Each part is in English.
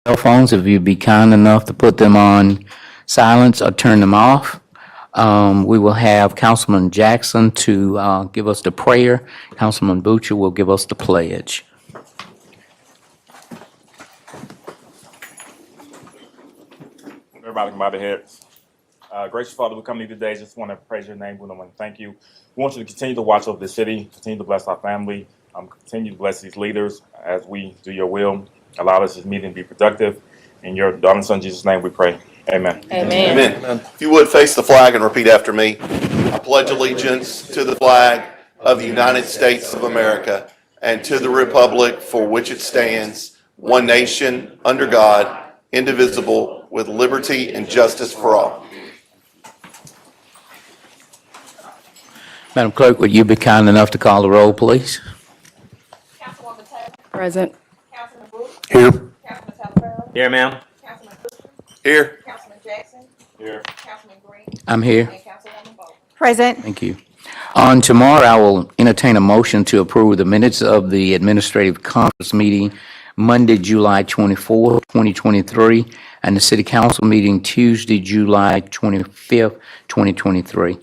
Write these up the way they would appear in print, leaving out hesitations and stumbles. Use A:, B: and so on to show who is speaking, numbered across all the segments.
A: cell phones, if you'd be kind enough to put them on silence or turn them off. We will have Councilman Jackson to give us the prayer. Councilman Butcher will give us the pledge.
B: Everybody can bow their heads. Gracious Father, we come to you today. Just want to praise your name. We want to thank you. We want you to continue to watch over the city, continue to bless our family, continue to bless these leaders as we do your will. Allow us this meeting to be productive. In your darling son Jesus' name we pray. Amen.
C: Amen. Amen. If you would face the flag and repeat after me. I pledge allegiance to the flag of the United States of America and to the republic for which it stands, one nation, under God, indivisible, with liberty and justice for all.
A: Madam Clerk, would you be kind enough to call the roll, please?
D: Councilwoman Taylor.
E: Present.
D: Councilman Brooks.
C: Here.
D: Councilman Telephone.
B: Here, ma'am.
D: Councilman Butcher.
C: Here.
D: Councilman Jackson.
B: Here.
D: Councilman Green.
A: I'm here.
D: And Councilwoman Bowles.
E: Present.
A: Thank you. On tomorrow, I will entertain a motion to approve the minutes of the Administrative Conference meeting Monday, July 24, 2023, and the City Council meeting Tuesday, July 25th, 2023.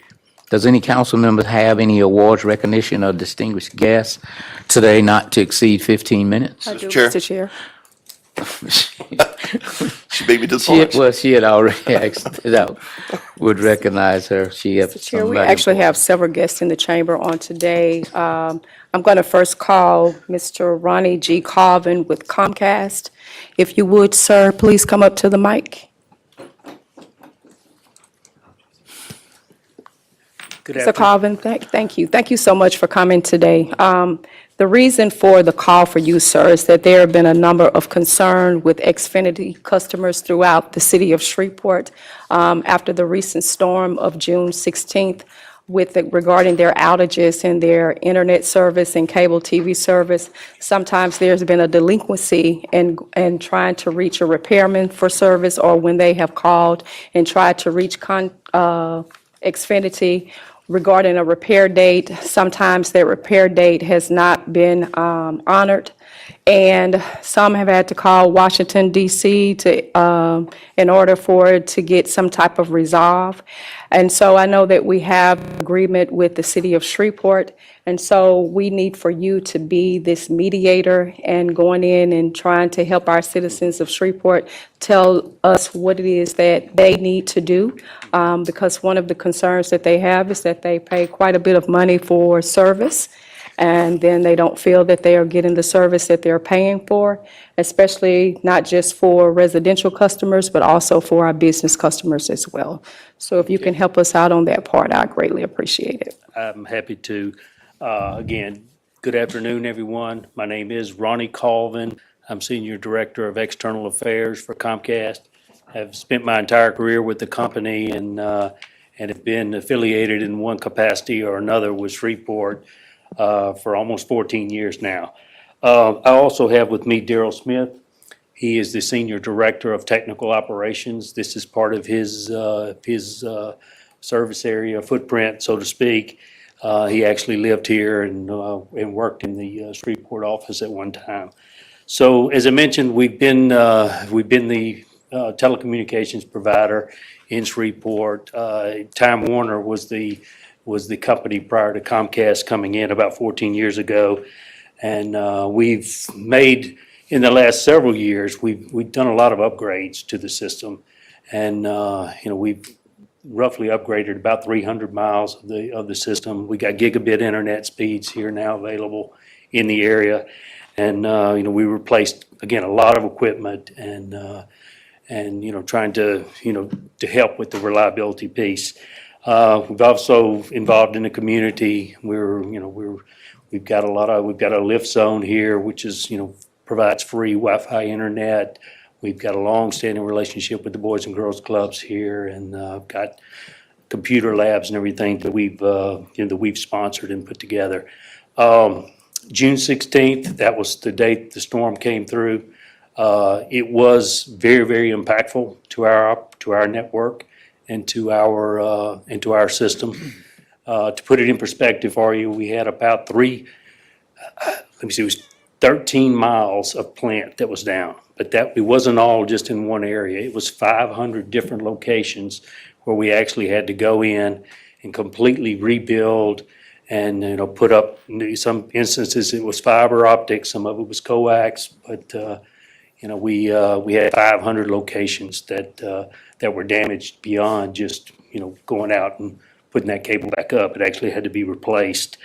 A: Does any council member have any awards, recognition, or distinguished guests today not to exceed 15 minutes?
E: I do,
C: Chair.
E: Mr. Chair.
C: She beat me to the punch.
A: Well, she had already asked it out. Would recognize her. She has
E: Mr. Chair, we
A: somebody
E: actually have
A: important.
E: several guests in the chamber on today. I'm going to first call Mr. Ronnie G. Colvin with Comcast. If you would, sir, please come up to the mic.
F: Good
E: Mr.
F: afternoon.
E: Colvin, thank you. Thank you so much for coming today. The reason for the call for you, sir, is that there have been a number of concern with Xfinity customers throughout the city of Shreveport after the recent storm of June 16th regarding their outages in their internet service and cable TV service. Sometimes there's been a delinquency in trying to reach a repairman for service, or when they have called and tried to reach Xfinity regarding a repair date. Sometimes that repair date has not been honored, and some have had to call Washington, D.C. in order for it to get some type of resolve. And so I know that we have agreement with the city of Shreveport, and so we need for you to be this mediator and going in and trying to help our citizens of Shreveport tell us what it is that they need to do, because one of the concerns that they have is that they pay quite a bit of money for service, and then they don't feel that they are getting the service that they're paying for, especially not just for residential customers, but also for our business customers as well. So if you can help us out on that part, I greatly appreciate it.
F: I'm happy to. Again, good afternoon, everyone. My name is Ronnie Colvin. I'm Senior Director of External Affairs for Comcast. Have spent my entire career with the company and have been affiliated in one capacity or another with Shreveport for almost 14 years now. I also have with me Daryl Smith. He is the Senior Director of Technical Operations. This is part of his service area footprint, so to speak. He actually lived here and worked in the Shreveport office at one time. So as I mentioned, we've been the telecommunications provider in Shreveport. Time Warner was the company prior to Comcast coming in about 14 years ago. And we've made, in the last several years, we've done a lot of upgrades to the system. And we've roughly upgraded about 300 miles of the system. We got gigabit internet speeds here now available in the area. And we replaced, again, a lot of equipment and trying to help with the reliability piece. We've also involved in the community. We've got a lift zone here, which is, provides free Wi-Fi internet. We've got a long-standing relationship with the Boys and Girls Clubs here, and got computer labs and everything that we've sponsored and put together. June 16th, that was the date the storm came through. It was very, very impactful to our network and to our system. To put it in perspective for you, we had about it was 13 miles of plant that was down. But it wasn't all just in one area. It was 500 different locations where we actually had to go in and completely rebuild and, put up, some instances it was fiber optic, some of it was coax, but, we had 500 locations that were damaged beyond just, going out and putting that cable back up. It actually had to be replaced.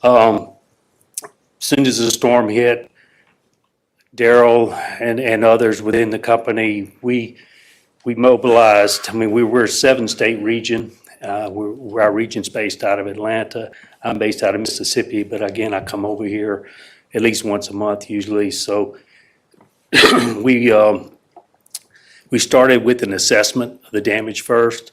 F: Soon as the storm hit, Daryl and others within the company, we mobilized. I mean, we were a 7-state region. Our region's based out of Atlanta. I'm based out of Mississippi, but again, I come over here at least once a month usually. So we started with an assessment of the damage first.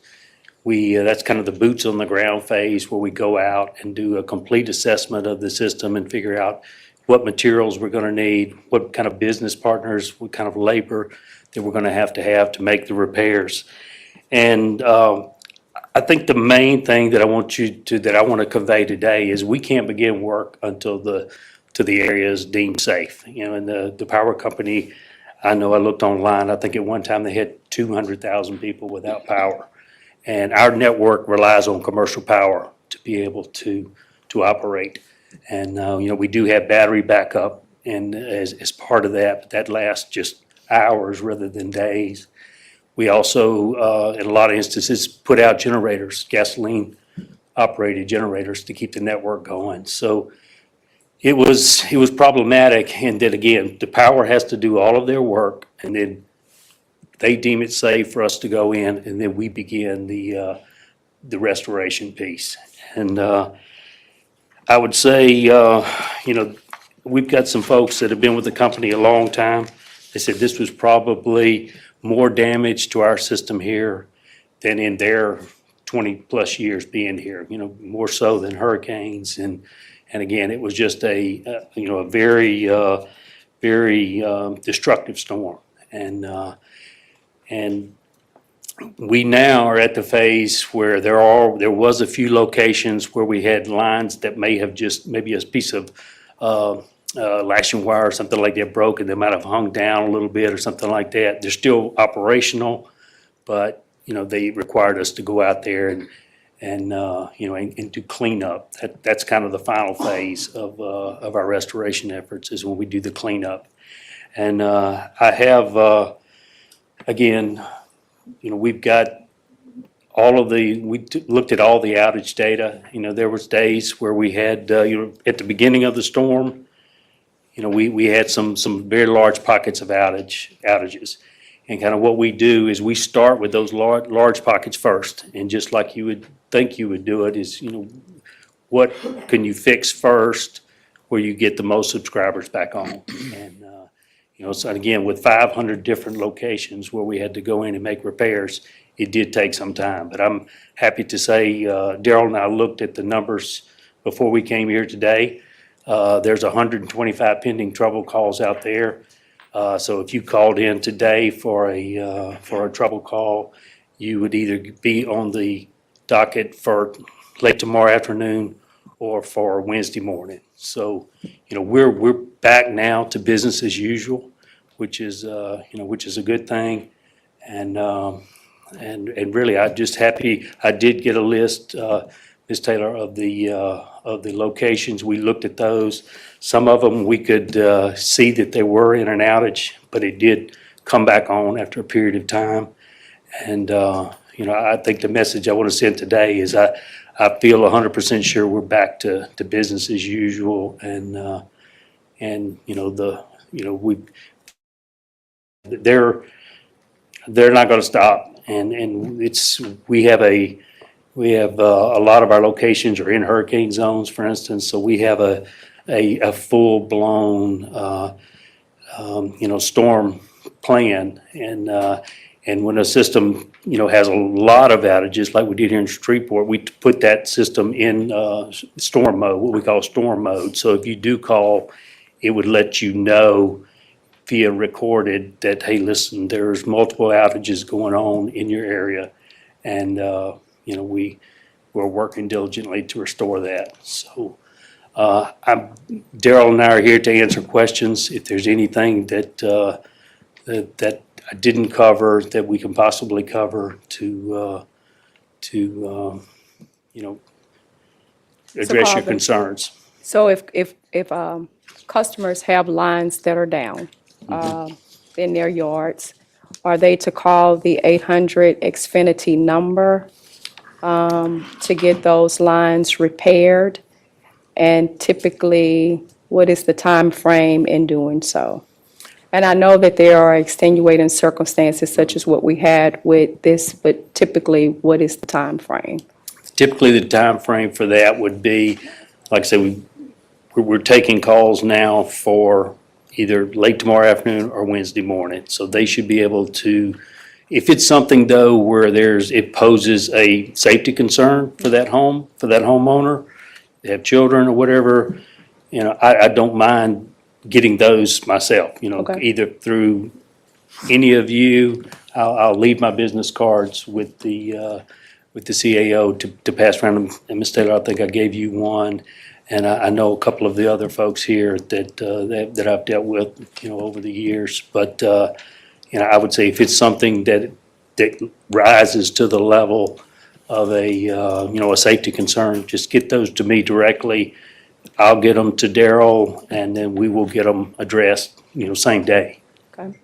F: That's kind of the boots on the ground phase where we go out and do a complete assessment of the system and figure out what materials we're going to need, what kind of business partners, what kind of labor that we're going to have to make the repairs. And I think the main thing that I want to convey today is we can't begin work until the area is deemed safe. And the power company, I know I looked online, I think at one time they had 200,000 people without power. And our network relies on commercial power to be able to operate. And, we do have battery backup and as part of that, but that lasts just hours rather than days. We also, in a lot of instances, put out generators, gasoline operated generators to keep the network going. So it was problematic, and then again, the power has to do all of their work, and then they deem it safe for us to go in, and then we begin the restoration piece. And I would say, we've got some folks that have been with the company a long time. They said this was probably more damage to our system here than in their 20-plus years being here, more so than hurricanes. And again, it was just a very, very destructive storm. And we now are at the phase where there was a few locations where we had lines that may have just, maybe a piece of lashing wire or something like that broke, and they might have hung down a little bit or something like that. They're still operational, but, they required us to go out there and do cleanup. That's kind of the final phase of our restoration efforts, is when we do the cleanup. And I have, again, we've got we looked at all the outage data. There was days where we had, at the beginning of the storm, we had some very large pockets of outages. And kind of what we do is we start with those large pockets first. And just like you would think you would do it is, what can you fix first where you get the most subscribers back on? And, so again, with 500 different locations where we had to go in and make repairs, it did take some time. But I'm happy to say, Daryl and I looked at the numbers before we came here today. There's 125 pending trouble calls out there. So if you called in today for a trouble call, you would either be on the docket for late tomorrow afternoon or for Wednesday morning. So, we're back now to business as usual, which is a good thing. And really, I'm just happy. I did get a list, Ms. Taylor, of the locations. We looked at those. Some of them we could see that they were in an outage, but it did come back on after a period of time. And I think the message I want to send today is I feel 100% sure we're back to business as usual. And they're not going to stop. And we have a lot of our locations are in hurricane zones, for instance. So we have a full blown storm plan. And when a system, has a lot of outages, like we did here in Shreveport, we put that system in storm mode, what we call storm mode. So if you do call, it would let you know via recorded that, hey, listen, there's multiple outages going on in your area. And, we're working diligently to restore that. So Daryl and I are here to answer questions. If there's anything that that I didn't cover that we can possibly cover to address your
E: Carver.
F: concerns.
E: So if customers have lines that are down in their yards, are they to call the 800 Xfinity number to get those lines repaired? And typically, what is the time frame in doing so? And I know that there are extenuating circumstances such as what we had with this, but typically, what is the time frame?
F: Typically, the time frame for that would be, like I said, we're taking calls now for either late tomorrow afternoon or Wednesday morning. So they should be able to, if it's something though where it poses a safety concern for that home, for that homeowner, they have children or whatever, I don't mind getting those myself,
E: Okay.
F: either through any of you. I'll leave my business cards with the CAO to pass around. And Ms. Taylor, I think I gave you one. And I know a couple of the other folks here that I've dealt with, over the years. But, I would say if it's something that rises to the level of a safety concern, just get those to me directly. I'll get them to Daryl, and then we will get them addressed, same day.
E: Okay.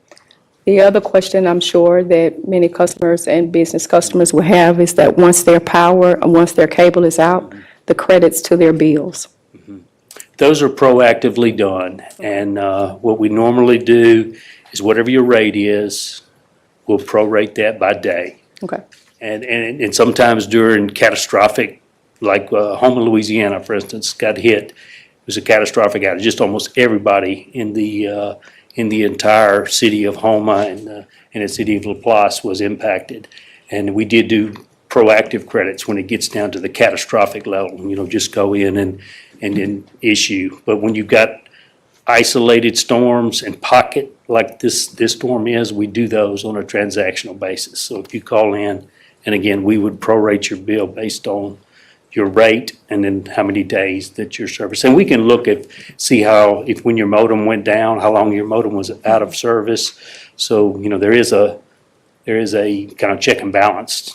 E: The other question I'm sure that many customers and business customers will have is that once their cable is out, the credits to their bills.
F: Those are proactively done, and what we normally do is whatever your rate is, we'll prorate that by day.
E: Okay.
F: And sometimes during catastrophic, like home in Louisiana, for instance, got hit. It was a catastrophic outage. Just almost everybody in the entire city of Houma and the city of Laplace was impacted. And we did do proactive credits when it gets down to the catastrophic level. Just go in and then issue. But when you've got isolated storms and pocket like this storm is, we do those on a transactional basis. So if you call in, and again, we would prorate your bill based on your rate and then how many days that you're servicing. And we can look at, see how, if when your modem went down, how long your modem was out of service. So, there is a kind of check and balance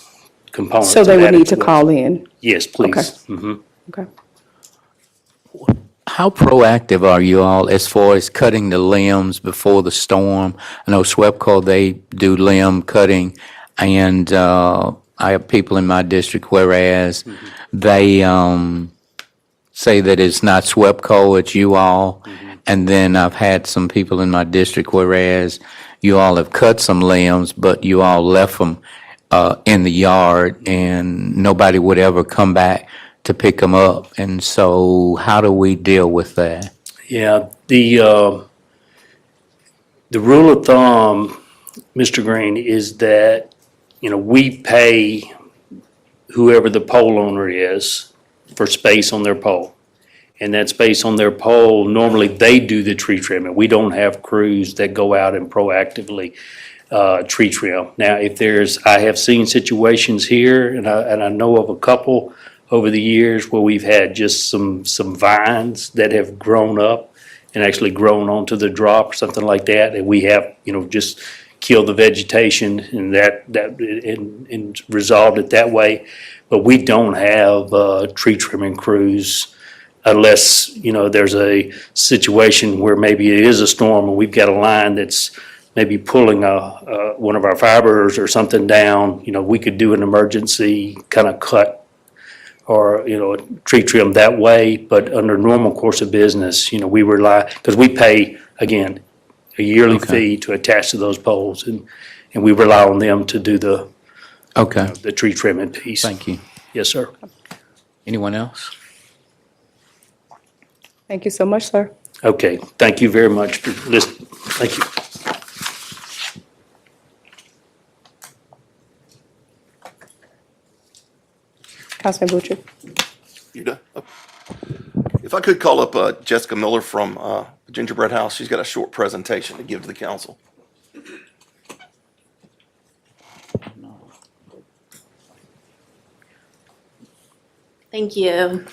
F: component
E: So
F: to
E: they would
F: that
E: need
F: as
E: to
F: well.
E: call in.
F: Yes, please. Mhm.
E: Okay.
A: How proactive are you all as far as cutting the limbs before the storm? I know SWEPCO, they do limb cutting, and I have people in my district, whereas they say that it's not SWEPCO, it's you all. And then I've had some people in my district, whereas you all have cut some limbs, but you all left them in the yard, and nobody would ever come back to pick them up. And so how do we deal with that?
F: Yeah, the rule of thumb, Mr. Green, is that, we pay whoever the pole owner is for space on their pole. And that space on their pole, normally they do the tree trimming. We don't have crews that go out and proactively tree trim. Now, I have seen situations here, and I know of a couple over the years where we've had just some vines that have grown up and actually grown onto the drop or something like that, and we have, just killed the vegetation and resolved it that way. But we don't have tree trimming crews unless, there's a situation where maybe it is a storm and we've got a line that's maybe pulling one of our fibers or something down. We could do an emergency kind of cut or, a tree trim that way. But under normal course of business, we rely, because we pay, again, a yearly fee to attach to those poles, and we rely on them to do the tree trimming piece.
A: Thank you.
F: Yes, sir.
A: Anyone else?
E: Thank you so much, sir.
F: Okay, thank you very much for listening. Thank you.
E: Councilman Butcher.
C: You done? Okay. If I could call up Jessica Miller from Gingerbread House. She's got a short presentation to give to the council.
G: Thank you.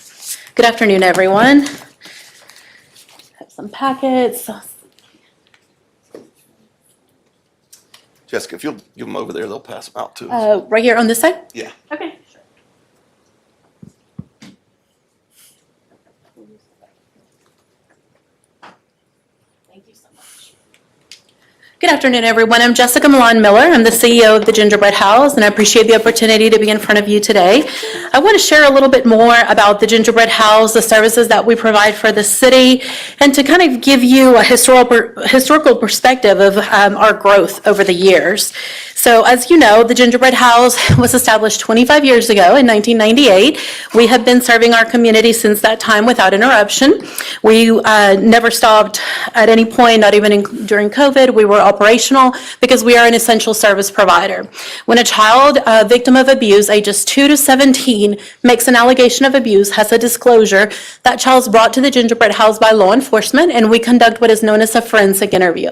G: Good afternoon, everyone. Have some packets.
C: Jessica, if you'll give them over there, they'll pass them out to us.
G: Right here on this side?
C: Yeah.
G: Okay. Thank you so much. Good afternoon, everyone. I'm Jessica Milan Miller. I'm the CEO of the Gingerbread House, and I appreciate the opportunity to be in front of you today. I want to share a little bit more about the Gingerbread House, the services that we provide for the city, and to kind of give you a historical perspective of our growth over the years. So as you know, the Gingerbread House was established 25 years ago in 1998. We have been serving our community since that time without interruption. We never stopped at any point, not even during COVID. We were operational because we are an essential service provider. When a child, a victim of abuse, ages 2 to 17, makes an allegation of abuse, has a disclosure, that child is brought to the Gingerbread House by law enforcement, and we conduct what is known as a forensic interview.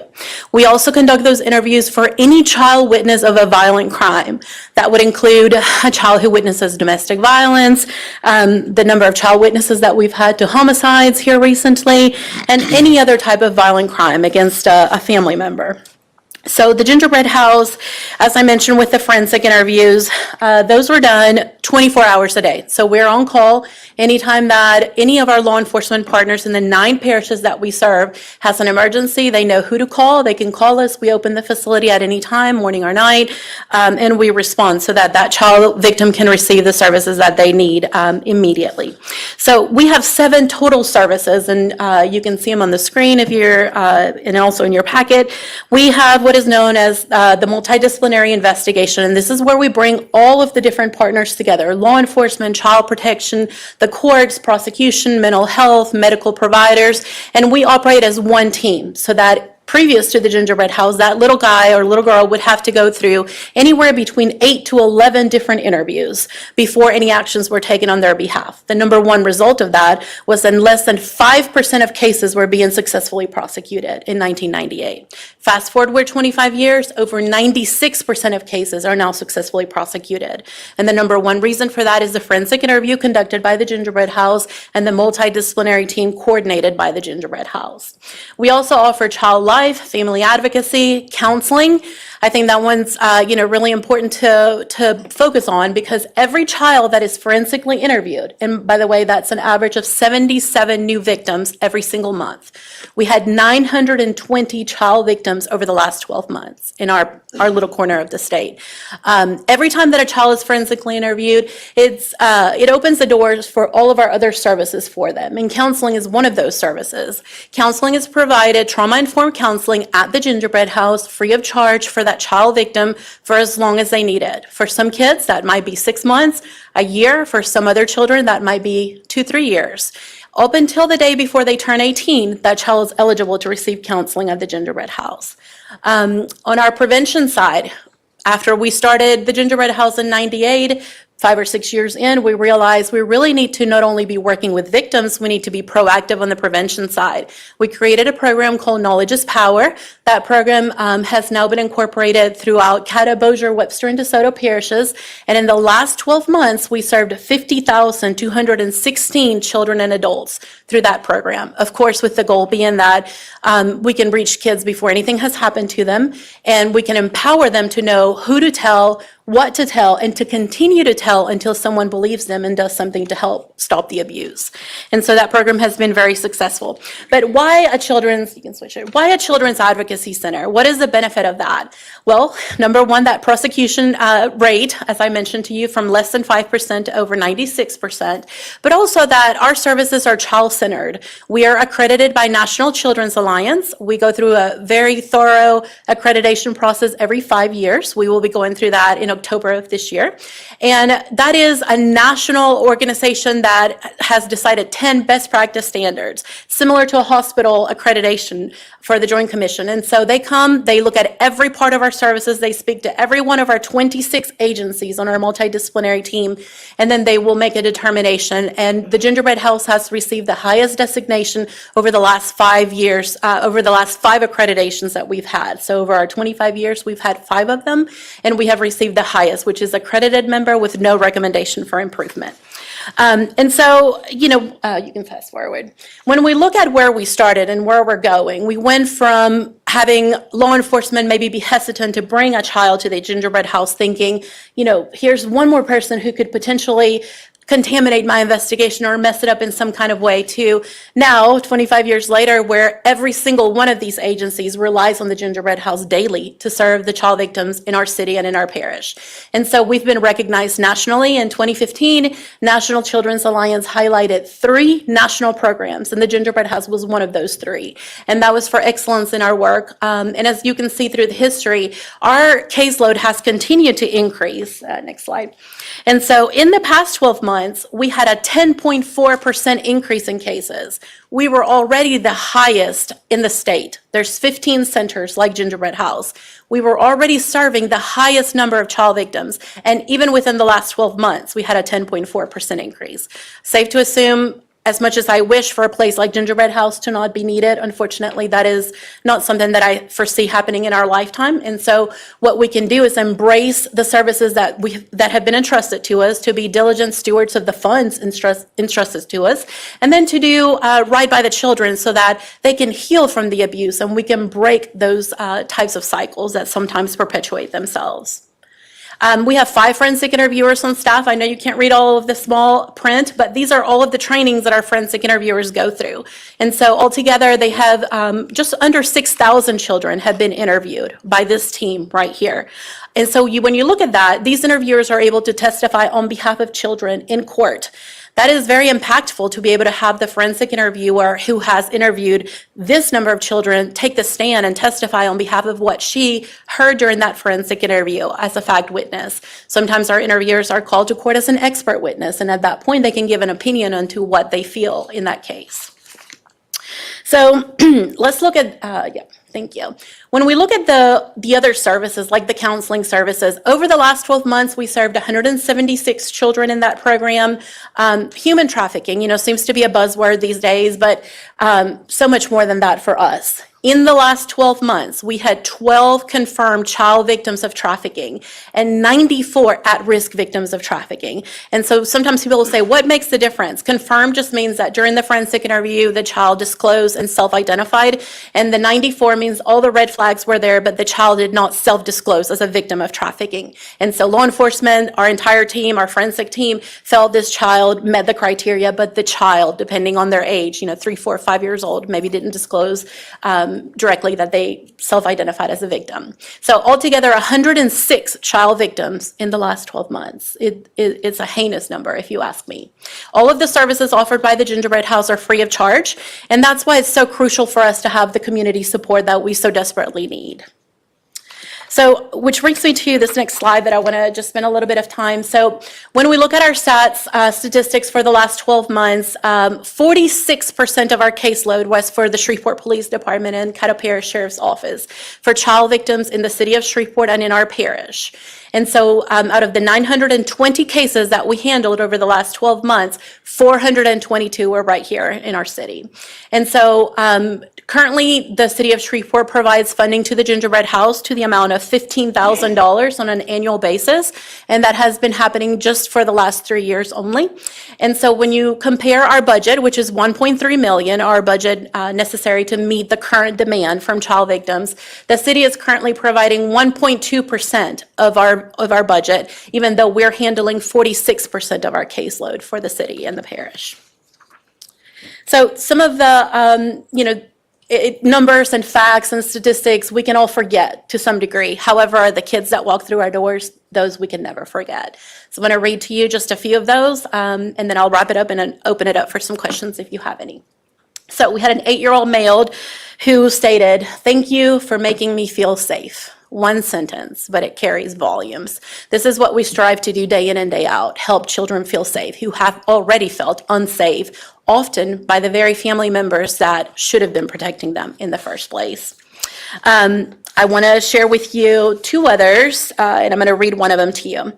G: We also conduct those interviews for any child witness of a violent crime. That would include a child who witnesses domestic violence, the number of child witnesses that we've had to homicides here recently, and any other type of violent crime against a family member. So the Gingerbread House, as I mentioned with the forensic interviews, those were done 24 hours a day. So we're on call anytime that any of our law enforcement partners in the 9 parishes that we serve has an emergency. They know who to call. They can call us. We open the facility at any time, morning or night, and we respond so that that child victim can receive the services that they need immediately. So we have 7 total services, and you can see them on the screen if you're, and also in your packet. We have what is known as the multidisciplinary investigation, and this is where we bring all of the different partners together: law enforcement, child protection, the courts, prosecution, mental health, medical providers, and we operate as one team so that previous to the Gingerbread House, that little guy or little girl would have to go through anywhere between 8 to 11 different interviews before any actions were taken on their behalf. The number one result of that was that less than 5% of cases were being successfully prosecuted in 1998. Fast forward, we're 25 years, over 96% of cases are now successfully prosecuted. And the number one reason for that is the forensic interview conducted by the Gingerbread House and the multidisciplinary team coordinated by the Gingerbread House. We also offer child life, family advocacy, counseling. I think that one's really important to focus on, because every child that is forensically interviewed, and by the way, that's an average of 77 new victims every single month. We had 920 child victims over the last 12 months in our little corner of the state. Every time that a child is forensically interviewed, it opens the doors for all of our other services for them, and counseling is one of those services. Counseling is provided, trauma-informed counseling at the Gingerbread House, free of charge for that child victim for as long as they need it. For some kids, that might be 6 months, a year. For some other children, that might be 2-3 years. Up until the day before they turn 18, that child is eligible to receive counseling at the Gingerbread House. On our prevention side, after we started the Gingerbread House in '98, 5 or 6 years in, we realized we really need to not only be working with victims, we need to be proactive on the prevention side. We created a program called Knowledge is Power. That program has now been incorporated throughout Caddo, Bossier, Webster, and DeSoto parishes. And in the last 12 months, we served 50,216 children and adults through that program. Of course, with the goal being that we can reach kids before anything has happened to them, and we can empower them to know who to tell, what to tell, and to continue to tell until someone believes them and does something to help stop the abuse. And so that program has been very successful. But why a children's advocacy center? What is the benefit of that? Well, number one, that prosecution rate, as I mentioned to you, from less than 5% to over 96%, but also that our services are child-centered. We are accredited by National Children's Alliance. We go through a very thorough accreditation process every 5 years. We will be going through that in October of this year. And that is a national organization that has decided 10 best practice standards, similar to a hospital accreditation for the Joint Commission. And so they come, they look at every part of our services, they speak to every one of our 26 agencies on our multidisciplinary team, and then they will make a determination. And the Gingerbread House has received the highest designation over the last 5 years, over the last 5 accreditations that we've had. So over our 25 years, we've had 5 of them, and we have received the highest, which is accredited member with no recommendation for improvement. And so, you can fast forward. When we look at where we started and where we're going, we went from having law enforcement maybe be hesitant to bring a child to the gingerbread house thinking, here's one more person who could potentially contaminate my investigation or mess it up in some kind of way, to now, 25 years later, where every single one of these agencies relies on the Gingerbread House daily to serve the child victims in our city and in our parish. And so we've been recognized nationally. In 2015, National Children's Alliance highlighted 3 national programs, and the Gingerbread House was one of those 3. And that was for excellence in our work. And as you can see through the history, our caseload has continued to increase. Next slide. And so in the past 12 months, we had a 10.4% increase in cases. We were already the highest in the state. There's 15 centers like Gingerbread House. We were already serving the highest number of child victims. And even within the last 12 months, we had a 10.4% increase. Safe to assume, as much as I wish for a place like Gingerbread House to not be needed, unfortunately, that is not something that I foresee happening in our lifetime. And so what we can do is embrace the services that have been entrusted to us, to be diligent stewards of the funds entrusted to us, and then to do right by the children so that they can heal from the abuse and we can break those types of cycles that sometimes perpetuate themselves. We have 5 forensic interviewers on staff. I know you can't read all of the small print, but these are all of the trainings that our forensic interviewers go through. And so altogether, they have just under 6,000 children have been interviewed by this team right here. And so when you look at that, these interviewers are able to testify on behalf of children in court. That is very impactful to be able to have the forensic interviewer who has interviewed this number of children take the stand and testify on behalf of what she heard during that forensic interview as a fact witness. Sometimes our interviewers are called to court as an expert witness, and at that point they can give an opinion onto what they feel in that case. So let's look at, thank you. When we look at the other services, like the counseling services, over the last 12 months, we served 176 children in that program. Human trafficking, seems to be a buzzword these days, but so much more than that for us. In the last 12 months, we had 12 confirmed child victims of trafficking and 94 at-risk victims of trafficking. And so sometimes people will say, what makes the difference? Confirmed just means that during the forensic interview, the child disclosed and self-identified, and the 94 means all the red flags were there, but the child did not self-disclose as a victim of trafficking. And so law enforcement, our entire team, our forensic team, felt this child met the criteria, but the child, depending on their age, 3, 4, 5 years old, maybe didn't disclose directly that they self-identified as a victim. So altogether, 106 child victims in the last 12 months. It's a heinous number, if you ask me. All of the services offered by the Gingerbread House are free of charge, and that's why it's so crucial for us to have the community support that we so desperately need. So, which brings me to this next slide that I want to just spend a little bit of time. So, when we look at our statistics for the last 12 months, 46% of our caseload was for the Shreveport Police Department and Caddo Parish Sheriff's Office for child victims in the city of Shreveport and in our parish. And so out of the 920 cases that we handled over the last 12 months, 422 were right here in our city. And so currently, the city of Shreveport provides funding to the Gingerbread House to the amount of $15,000 on an annual basis, and that has been happening just for the last 3 years only. And so when you compare our budget, which is $1.3 million, our budget necessary to meet the current demand from child victims, the city is currently providing 1.2% of our budget, even though we're handling 46% of our caseload for the city and the parish. So some of the, numbers and facts and statistics we can all forget to some degree. However, the kids that walk through our doors, those we can never forget. So I'm going to read to you just a few of those, and then I'll wrap it up and open it up for some questions if you have any. So we had an 8-year-old male who stated, "Thank you for making me feel safe." One sentence, but it carries volumes. This is what we strive to do day in and day out, help children feel safe who have already felt unsafe, often by the very family members that should have been protecting them in the first place. I want to share with you 2 others, and I'm going to read one of them to you.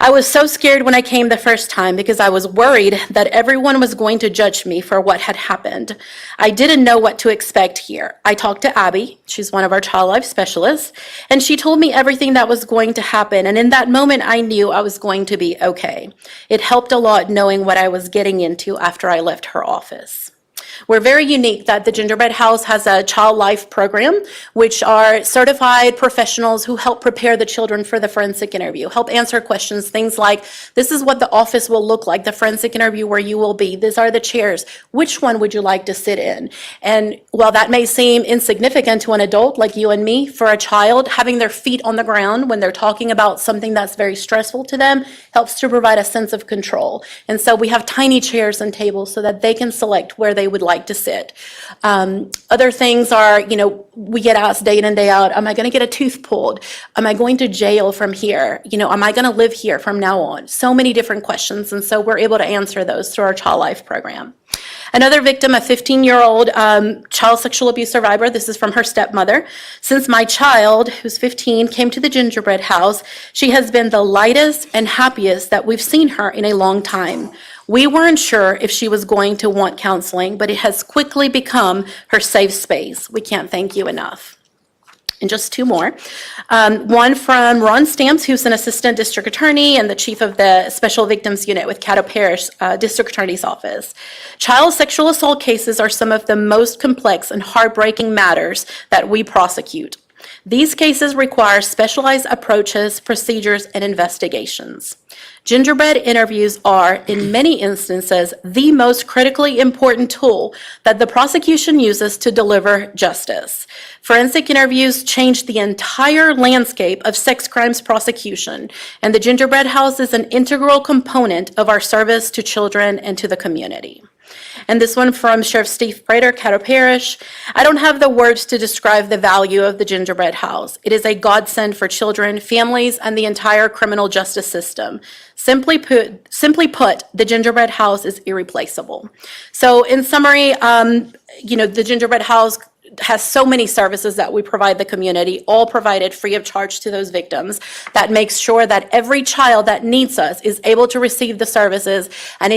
G: "I was so scared when I came the first time because I was worried that everyone was going to judge me for what had happened. I didn't know what to expect here. I talked to Abby, she's one of our child life specialists, and she told me everything that was going to happen, and in that moment I knew I was going to be okay. It helped a lot knowing what I was getting into after I left her office." We're very unique that the Gingerbread House has a child life program, which are certified professionals who help prepare the children for the forensic interview, help answer questions, things like, this is what the office will look like, the forensic interview where you will be, these are the chairs, which one would you like to sit in? And while that may seem insignificant to an adult like you and me, for a child, having their feet on the ground when they're talking about something that's very stressful to them helps to provide a sense of control. And so we have tiny chairs and tables so that they can select where they would like to sit. Other things are, we get asked day in and day out, am I going to get a tooth pulled? Am I going to jail from here? Am I going to live here from now on? So many different questions. And so we're able to answer those through our Child Life program. Another victim, a 15-year-old child sexual abuse survivor. This is from her stepmother. Since my child, who's 15, came to the Gingerbread House, she has been the lightest and happiest that we've seen her in a long time. We weren't sure if she was going to want counseling, but it has quickly become her safe space. We can't thank you enough. And just two more. One from Ron Stamps, who's an assistant district attorney and the chief of the Special Victims Unit with Caddo Parish District Attorney's Office. Child sexual assault cases are some of the most complex and heartbreaking matters that we prosecute. These cases require specialized approaches, procedures, and investigations. Gingerbread interviews are, in many instances, the most critically important tool that the prosecution uses to deliver justice. Forensic interviews change the entire landscape of sex crimes prosecution, and the Gingerbread House is an integral component of our service to children and to the community. And this one from Sheriff Steve Prater, Caddo Parish. I don't have the words to describe the value of the Gingerbread House. It is a godsend for children, families, and the entire criminal justice system. Simply put, the Gingerbread House is irreplaceable. So in summary, the Gingerbread House has so many services that we provide the community, all provided free of charge to those victims. That makes sure that every child that needs us is able to receive the services and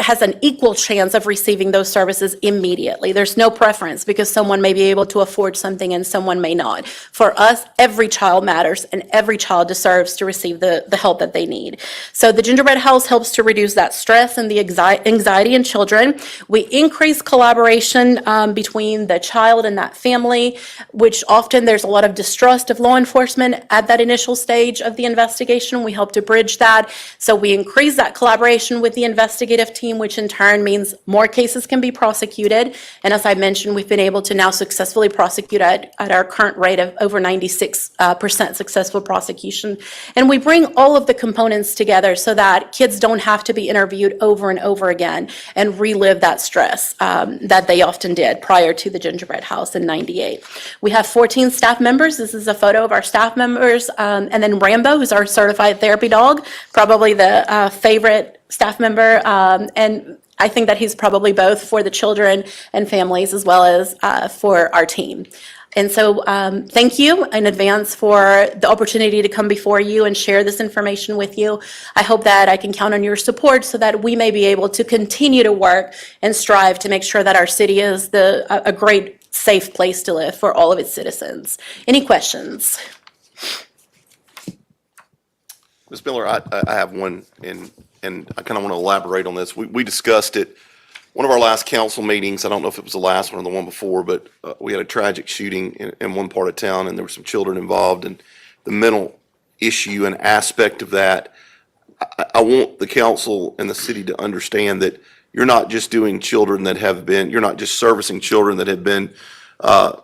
G: has an equal chance of receiving those services immediately. There's no preference because someone may be able to afford something and someone may not. For us, every child matters and every child deserves to receive the help that they need. So the Gingerbread House helps to reduce that stress and the anxiety in children. We increase collaboration between the child and that family, which often there's a lot of distrust of law enforcement at that initial stage of the investigation. We help to bridge that. So we increase that collaboration with the investigative team, which in turn means more cases can be prosecuted. And as I mentioned, we've been able to now successfully prosecute at our current rate of over 96% successful prosecution. And we bring all of the components together so that kids don't have to be interviewed over and over again and relive that stress that they often did prior to the Gingerbread House in '98. We have 14 staff members. This is a photo of our staff members. And then Rambo, who's our certified therapy dog, probably the favorite staff member, and I think that he's probably both for the children and families as well as for our team. And so thank you in advance for the opportunity to come before you and share this information with you. I hope that I can count on your support so that we may be able to continue to work and strive to make sure that our city is a great, safe place to live for all of its citizens. Any questions?
C: Ms. Miller, I have one, and I kind of want to elaborate on this. We discussed it, one of our last council meetings, I don't know if it was the last one or the one before, but we had a tragic shooting in one part of town, and there were some children involved, and the mental issue and aspect of that. I want the council and the city to understand that you're not just doing children that have been, you're not just servicing children that have been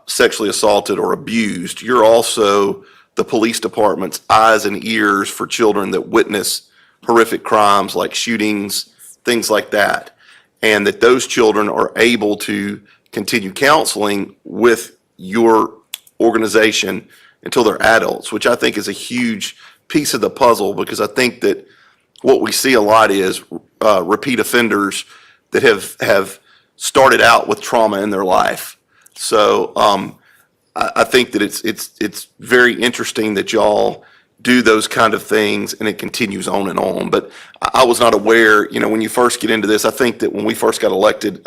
C: sexually assaulted or abused. You're also the police department's eyes and ears for children that witness horrific crimes like shootings, things like that. And that those children are able to continue counseling with your organization until they're adults, which I think is a huge piece of the puzzle, because I think that what we see a lot is repeat offenders that have started out with trauma in their life. So I think that it's very interesting that y'all do those kind of things, and it continues on and on. But I was not aware, when you first get into this, I think that when we first got elected,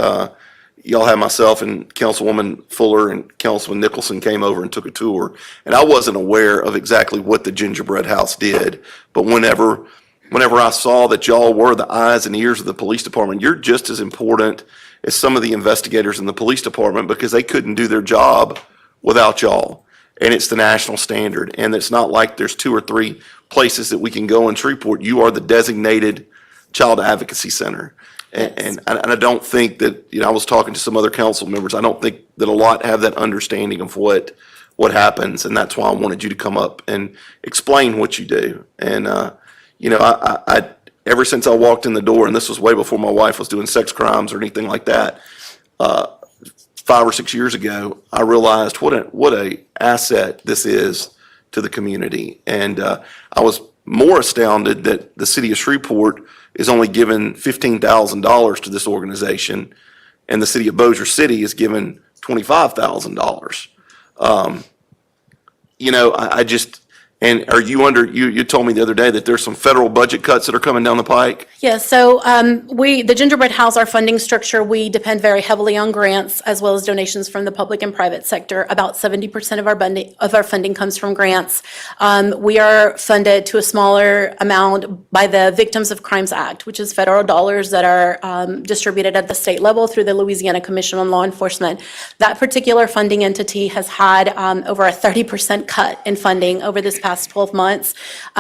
C: y'all had myself and Councilwoman Fuller and Councilman Nicholson came over and took a tour, and I wasn't aware of exactly what the Gingerbread House did. But whenever I saw that y'all were the eyes and ears of the police department, you're just as important as some of the investigators in the police department because they couldn't do their job without y'all. And it's the national standard. And it's not like there's 2 or 3 places that we can go in Shreveport. You are the designated child advocacy center. And I don't think that, I was talking to some other council members, I don't think that a lot have that understanding of what happens. And that's why I wanted you to come up and explain what you do. And, I ever since I walked in the door, and this was way before my wife was doing sex crimes or anything like that, 5 or 6 years ago, I realized what a asset this is to the community. And I was more astounded that the city of Shreveport is only given $15,000 to this organization, and the city of Bossier City is given $25,000. I just, and are you you told me the other day that there's some federal budget cuts that are coming down the pike?
G: Yeah, so the Gingerbread House, our funding structure, we depend very heavily on grants as well as donations from the public and private sector. About 70% of our funding comes from grants. We are funded to a smaller amount by the Victims of Crimes Act, which is federal dollars that are distributed at the state level through the Louisiana Commission on Law Enforcement. That particular funding entity has had over a 30% cut in funding over this past 12 months.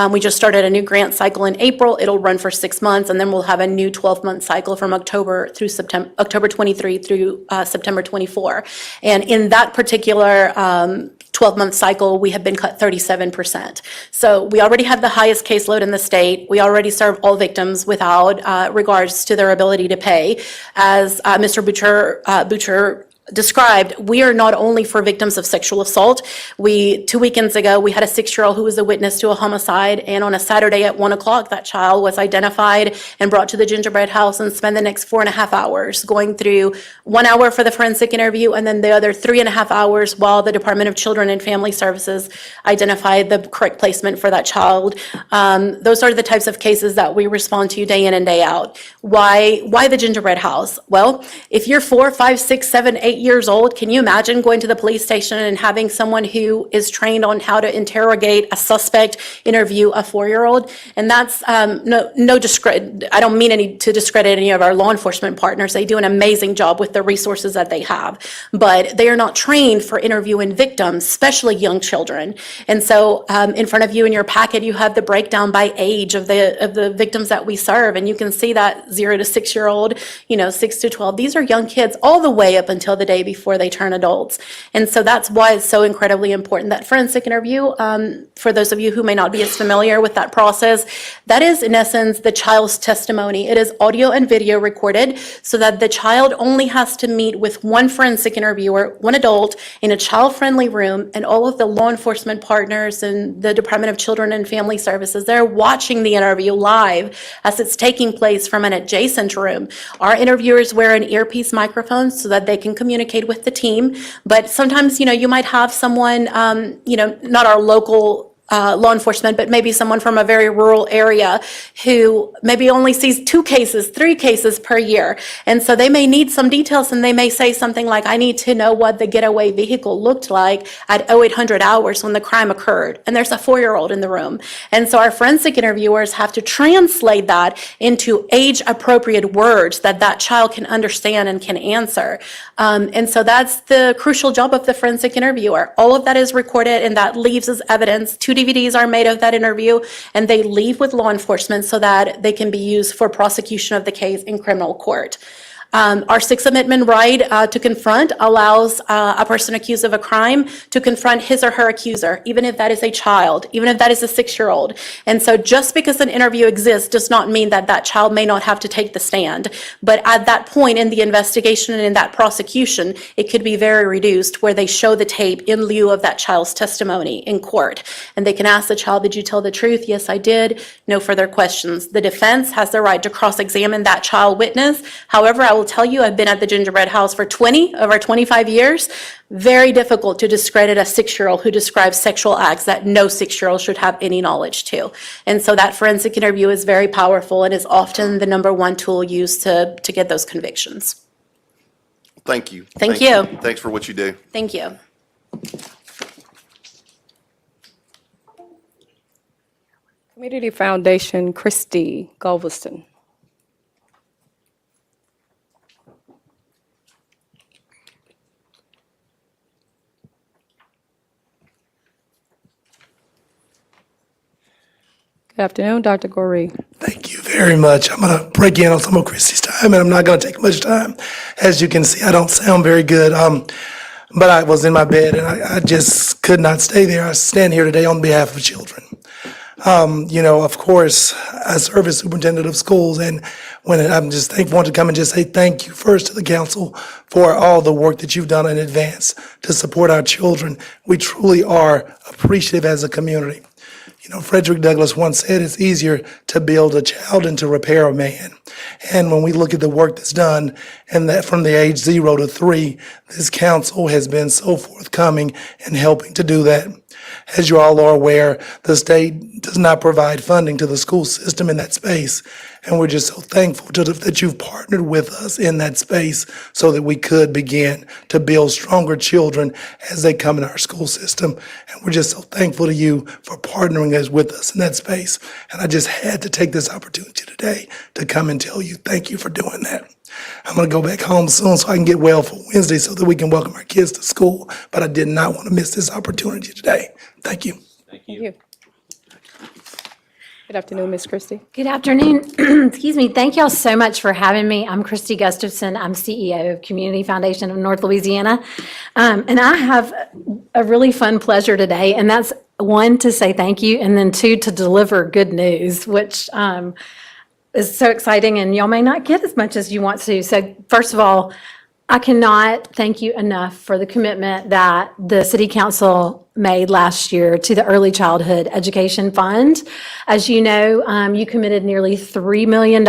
G: We just started a new grant cycle in April. It'll run for 6 months, and then we'll have a new 12-month cycle from October 23 through September 24. And in that particular 12-month cycle, we have been cut 37%. So we already have the highest caseload in the state. We already serve all victims without regards to their ability to pay. As Mr. Butcher described, we are not only for victims of sexual assault. 2 weekends ago, we had a 6-year-old who was a witness to a homicide, and on a Saturday at 1 o'clock, that child was identified and brought to the Gingerbread House and spent the next 4.5 hours going through 1 hour for the forensic interview, and then the other 3.5 hours while the Department of Children and Family Services identified the correct placement for that child. Those are the types of cases that we respond to day in and day out. Why the Gingerbread House? Well, if you're 4, 5, 6, 7, 8 years old, can you imagine going to the police station and having someone who is trained on how to interrogate a suspect interview a 4-year-old? And that's no discredit. I don't mean to discredit any of our law enforcement partners. They do an amazing job with the resources that they have, but they are not trained for interviewing victims, especially young children. And so in front of you in your packet, you have the breakdown by age of the victims that we serve, and you can see that 0 to 6-year-old, 6 to 12. These are young kids all the way up until the day before they turn adults. And so that's why it's so incredibly important. That forensic interview, for those of you who may not be as familiar with that process, that is in essence the child's testimony. It is audio and video recorded so that the child only has to meet with one forensic interviewer, one adult, in a child-friendly room, and all of the law enforcement partners and the Department of Children and Family Services, they're watching the interview live as it's taking place from an adjacent room. Our interviewers wear an earpiece microphone so that they can communicate with the team, but sometimes, you might have someone, not our local law enforcement, but maybe someone from a very rural area who maybe only sees 2 cases, 3 cases per year. And so they may need some details, and they may say something like, I need to know what the getaway vehicle looked like at 0800 hours when the crime occurred. And there's a 4-year-old in the room. And so our forensic interviewers have to translate that into age-appropriate words that child can understand and can answer. And so that's the crucial job of the forensic interviewer. All of that is recorded, and that leaves as evidence. 2 DVDs are made of that interview, and they leave with law enforcement so that they can be used for prosecution of the case in criminal court. Our Sixth Amendment right to confront allows a person accused of a crime to confront his or her accuser, even if that is a child, even if that is a 6-year-old. And so just because an interview exists does not mean that that child may not have to take the stand. But at that point in the investigation and in that prosecution, it could be very reduced where they show the tape in lieu of that child's testimony in court. And they can ask the child, did you tell the truth? Yes, I did. No further questions. The defense has the right to cross-examine that child witness. However, I will tell you, I've been at the Gingerbread House for over 25 years. Very difficult to discredit a 6-year-old who describes sexual acts that no 6-year-old should have any knowledge to. And so that forensic interview is very powerful and is often the #1 tool used to get those convictions.
C: Thank you.
G: Thank you.
C: Thanks for what you do.
G: Thank you.
E: Community Foundation, Christy Galveston. Good afternoon, Dr. Goree.
H: Thank you very much. I'm going to break in on some of Christy's time, and I'm not going to take much time. As you can see, I don't sound very good, but I was in my bed, and I just could not stay there. I stand here today on behalf of children. Of course, I serve as superintendent of schools, and I'm just want to come and just say thank you first to the council for all the work that you've done in advance to support our children. We truly are appreciative as a community. Frederick Douglass once said it's easier to build a child than to repair a man. And when we look at the work that's done, and that from the age 0 to 3, this council has been so forthcoming in helping to do that. As you all are aware, the state does not provide funding to the school system in that space. And we're just so thankful that you've partnered with us in that space so that we could begin to build stronger children as they come in our school system. And we're just so thankful to you for partnering with us in that space. And I just had to take this opportunity today to come and tell you thank you for doing that. I'm going to go back home soon so I can get well for Wednesday so that we can welcome our kids to school. But I did not want to miss this opportunity today. Thank you.
E: Thank you. Good afternoon, Ms. Christie.
I: Good afternoon. Excuse me. Thank y'all so much for having me. I'm Christy Gustafson. I'm CEO of Community Foundation of North Louisiana. And I have a really fun pleasure today, and that's one, to say thank you, and then two, to deliver good news, which is so exciting, and y'all may not get as much as you want to. So first of all, I cannot thank you enough for the commitment that the City Council made last year to the Early Childhood Education Fund. As you know, you committed nearly $3 million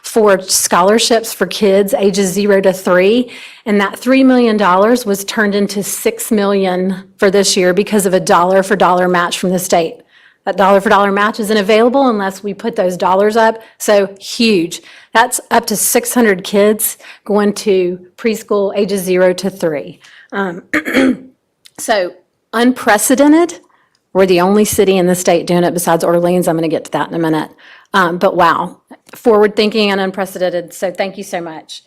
I: for scholarships for kids ages 0 to 3, and that $3 million was turned into $6 million for this year because of a dollar-for-dollar match from the state. That dollar-for-dollar match isn't available unless we put those dollars up, so huge. That's up to 600 kids going to preschool ages 0 to 3. So unprecedented. We're the only city in the state doing it besides Orleans. I'm going to get to that in a minute. But wow, forward-thinking and unprecedented, so thank you so much.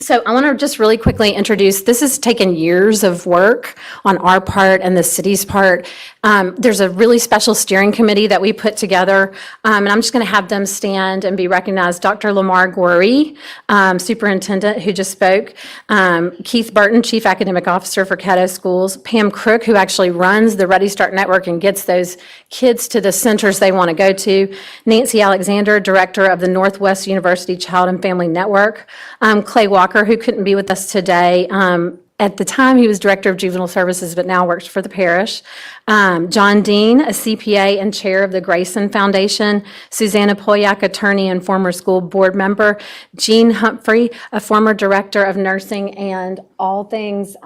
I: So I want to just really quickly introduce, this has taken years of work on our part and the city's part. There's a really special steering committee that we put together, and I'm just going to have them stand and be recognized. Dr. Lamar Goree, superintendent who just spoke, Keith Burton, chief academic officer for Caddo Schools, Pam Crook, who actually runs the Ready Start Network and gets those kids to the centers they want to go to, Nancy Alexander, director of the Northwest University Child and Family Network, Clay Walker, who couldn't be with us today. At the time, he was Director of Juvenile Services, but now works for the parish. John Dean, a CPA and chair of the Grayson Foundation. Susanna Polyak, attorney and former school board member. Jean Humphrey, a former director of nursing and all things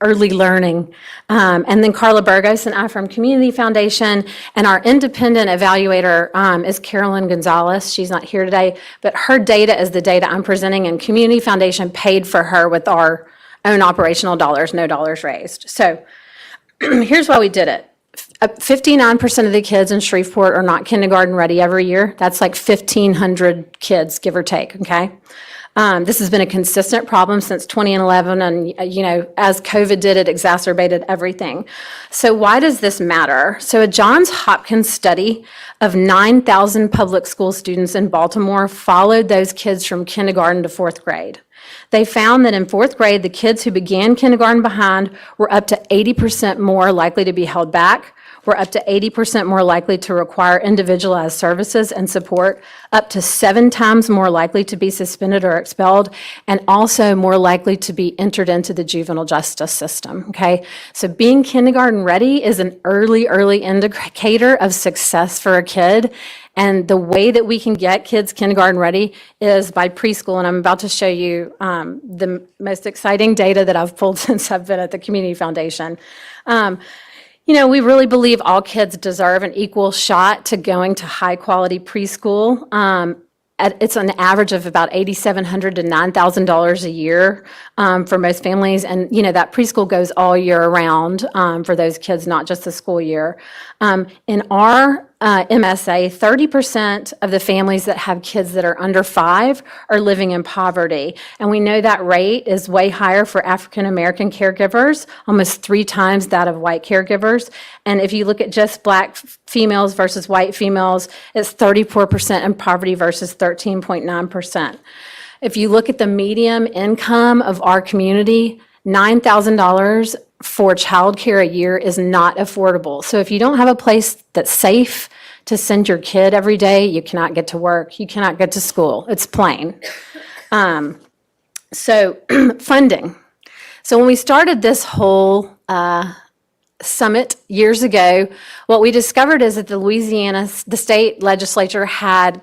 I: early learning. And then Carla Burgos and I from Community Foundation, and our independent evaluator is Carolyn Gonzalez. She's not here today, but her data is the data I'm presenting, and Community Foundation paid for her with our own operational dollars, no dollars raised. So here's why we did it. 59% of the kids in Shreveport are not kindergarten ready every year. That's like 1,500 kids, give or take, okay? This has been a consistent problem since 2011, and as COVID did, it exacerbated everything. So why does this matter? So a Johns Hopkins study of 9,000 public school students in Baltimore followed those kids from kindergarten to 4th grade. They found that in 4th grade, the kids who began kindergarten behind were up to 80% more likely to be held back, were up to 80% more likely to require individualized services and support, up to 7 times more likely to be suspended or expelled, and also more likely to be entered into the juvenile justice system, okay? So being kindergarten ready is an early indicator of success for a kid. And the way that we can get kids kindergarten ready is by preschool, and I'm about to show you the most exciting data that I've pulled since I've been at the Community Foundation. We really believe all kids deserve an equal shot to going to high-quality preschool. It's an average of about $8,700 to $9,000 a year for most families, and that preschool goes all year around for those kids, not just the school year. In our MSA, 30% of the families that have kids that are under 5 are living in poverty. And we know that rate is way higher for African-American caregivers, almost 3 times that of white caregivers. And if you look at just Black females versus white females, it's 34% in poverty versus 13.9%. If you look at the median income of our community, $9,000 for childcare a year is not affordable. So if you don't have a place that's safe to send your kid every day, you cannot get to work, you cannot get to school. It's plain. So funding. So when we started this whole summit years ago, what we discovered is that the state legislature had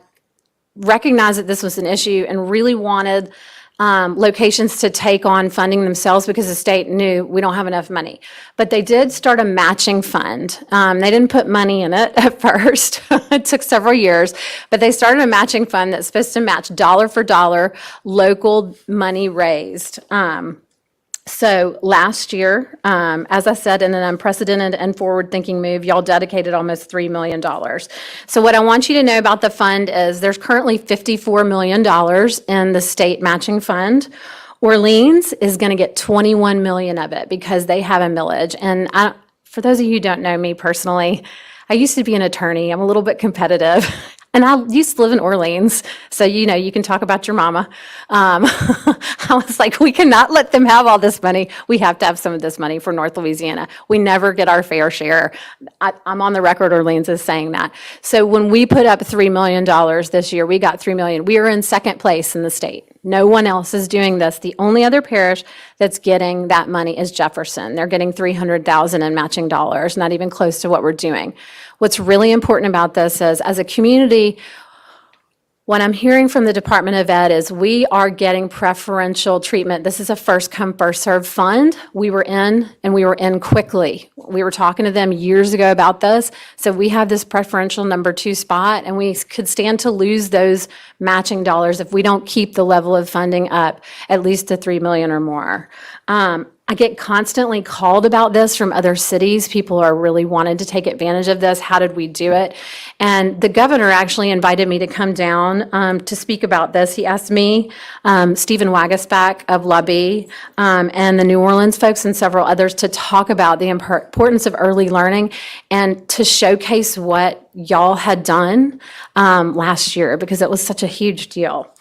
I: recognized that this was an issue and really wanted locations to take on funding themselves because the state knew we don't have enough money. But they did start a matching fund. They didn't put money in it at first. It took several years. But they started a matching fund that's supposed to match dollar for dollar local money raised. So last year, as I said, in an unprecedented and forward-thinking move, y'all dedicated almost $3 million. So what I want you to know about the fund is there's currently $54 million in the state matching fund. Orleans is going to get $21 million of it because they have a millage. And for those of you who don't know me personally, I used to be an attorney. I'm a little bit competitive. And I used to live in Orleans, so you can talk about your mama. I was like, we cannot let them have all this money. We have to have some of this money for North Louisiana. We never get our fair share. I'm on the record, Orleans is saying that. So when we put up $3 million this year, we got $3 million. We are in second place in the state. No one else is doing this. The only other parish that's getting that money is Jefferson. They're getting $300,000 in matching dollars, not even close to what we're doing. What's really important about this is, as a community, what I'm hearing from the Department of Ed is we are getting preferential treatment. This is a first come, first served fund. We were in, and we were in quickly. We were talking to them years ago about this. So we have this preferential number 2 spot, and we could stand to lose those matching dollars if we don't keep the level of funding up at least to $3 million or more. I get constantly called about this from other cities. People are really wanting to take advantage of this. How did we do it? And the governor actually invited me to come down to speak about this. He asked me, Stephen Wagasback of La Bee, and the New Orleans folks and several others to talk about the importance of early learning and to showcase what y'all had done last year because it was such a huge deal.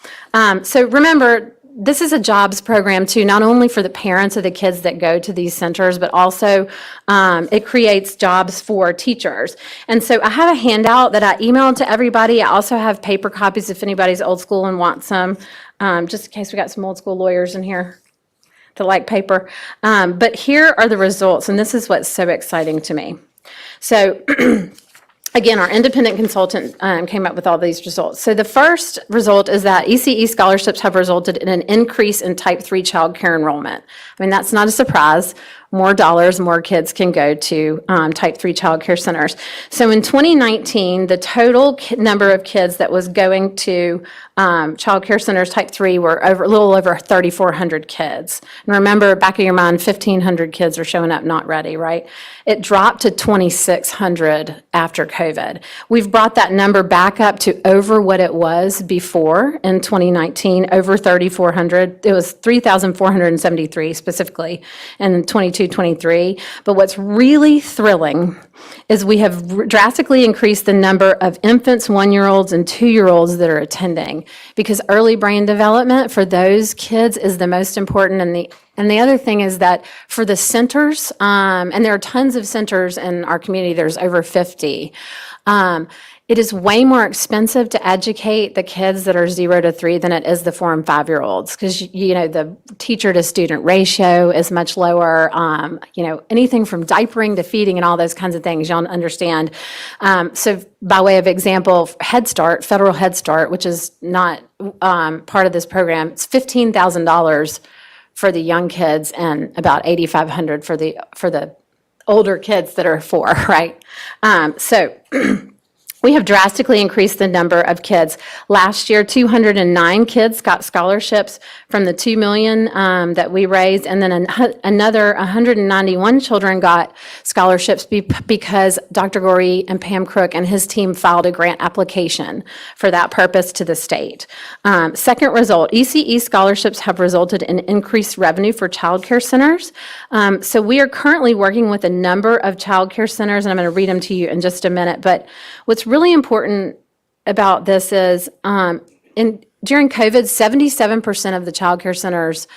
I: So remember, this is a jobs program too, not only for the parents of the kids that go to these centers, but also it creates jobs for teachers. And so I have a handout that I emailed to everybody. I also have paper copies if anybody's old school and wants some, just in case we got some old school lawyers in here that like paper. But here are the results, and this is what's so exciting to me. So again, our independent consultant came up with all these results. So the first result is that ECE scholarships have resulted in an increase in type 3 child care enrollment. I mean, that's not a surprise. More dollars, more kids can go to type 3 child care centers. So in 2019, the total number of kids that was going to child care centers type 3 were a little over 3,400 kids. And remember, back of your mind, 1,500 kids are showing up not ready, right? It dropped to 2,600 after COVID. We've brought that number back up to over what it was before in 2019, over 3,400. It was 3,473 specifically in 23. But what's really thrilling is we have drastically increased the number of infants, 1-year-olds, and 2-year-olds that are attending because early brain development for those kids is the most important. And the other thing is that for the centers, and there are tons of centers in our community, there's over 50, it is way more expensive to educate the kids that are 0 to 3 than it is the 4 and 5-year-olds because, the teacher to student ratio is much lower. Anything from diapering to feeding and all those kinds of things, y'all understand. So by way of example, Head Start, federal Head Start, which is not part of this program, it's $15,000 for the young kids and about $8,500 for the older kids that are 4, right? So We have drastically increased the number of kids. Last year, 209 kids got scholarships from the $2 million that we raised, and then another 191 children got scholarships because Dr. Gorey and Pam Crook and his team filed a grant application for that purpose to the state. Second result, ECE scholarships have resulted in increased revenue for child care centers. So we are currently working with a number of child care centers, and I'm going to read them to you in just a minute, but what's really important about this is during COVID, 77% of the child care centers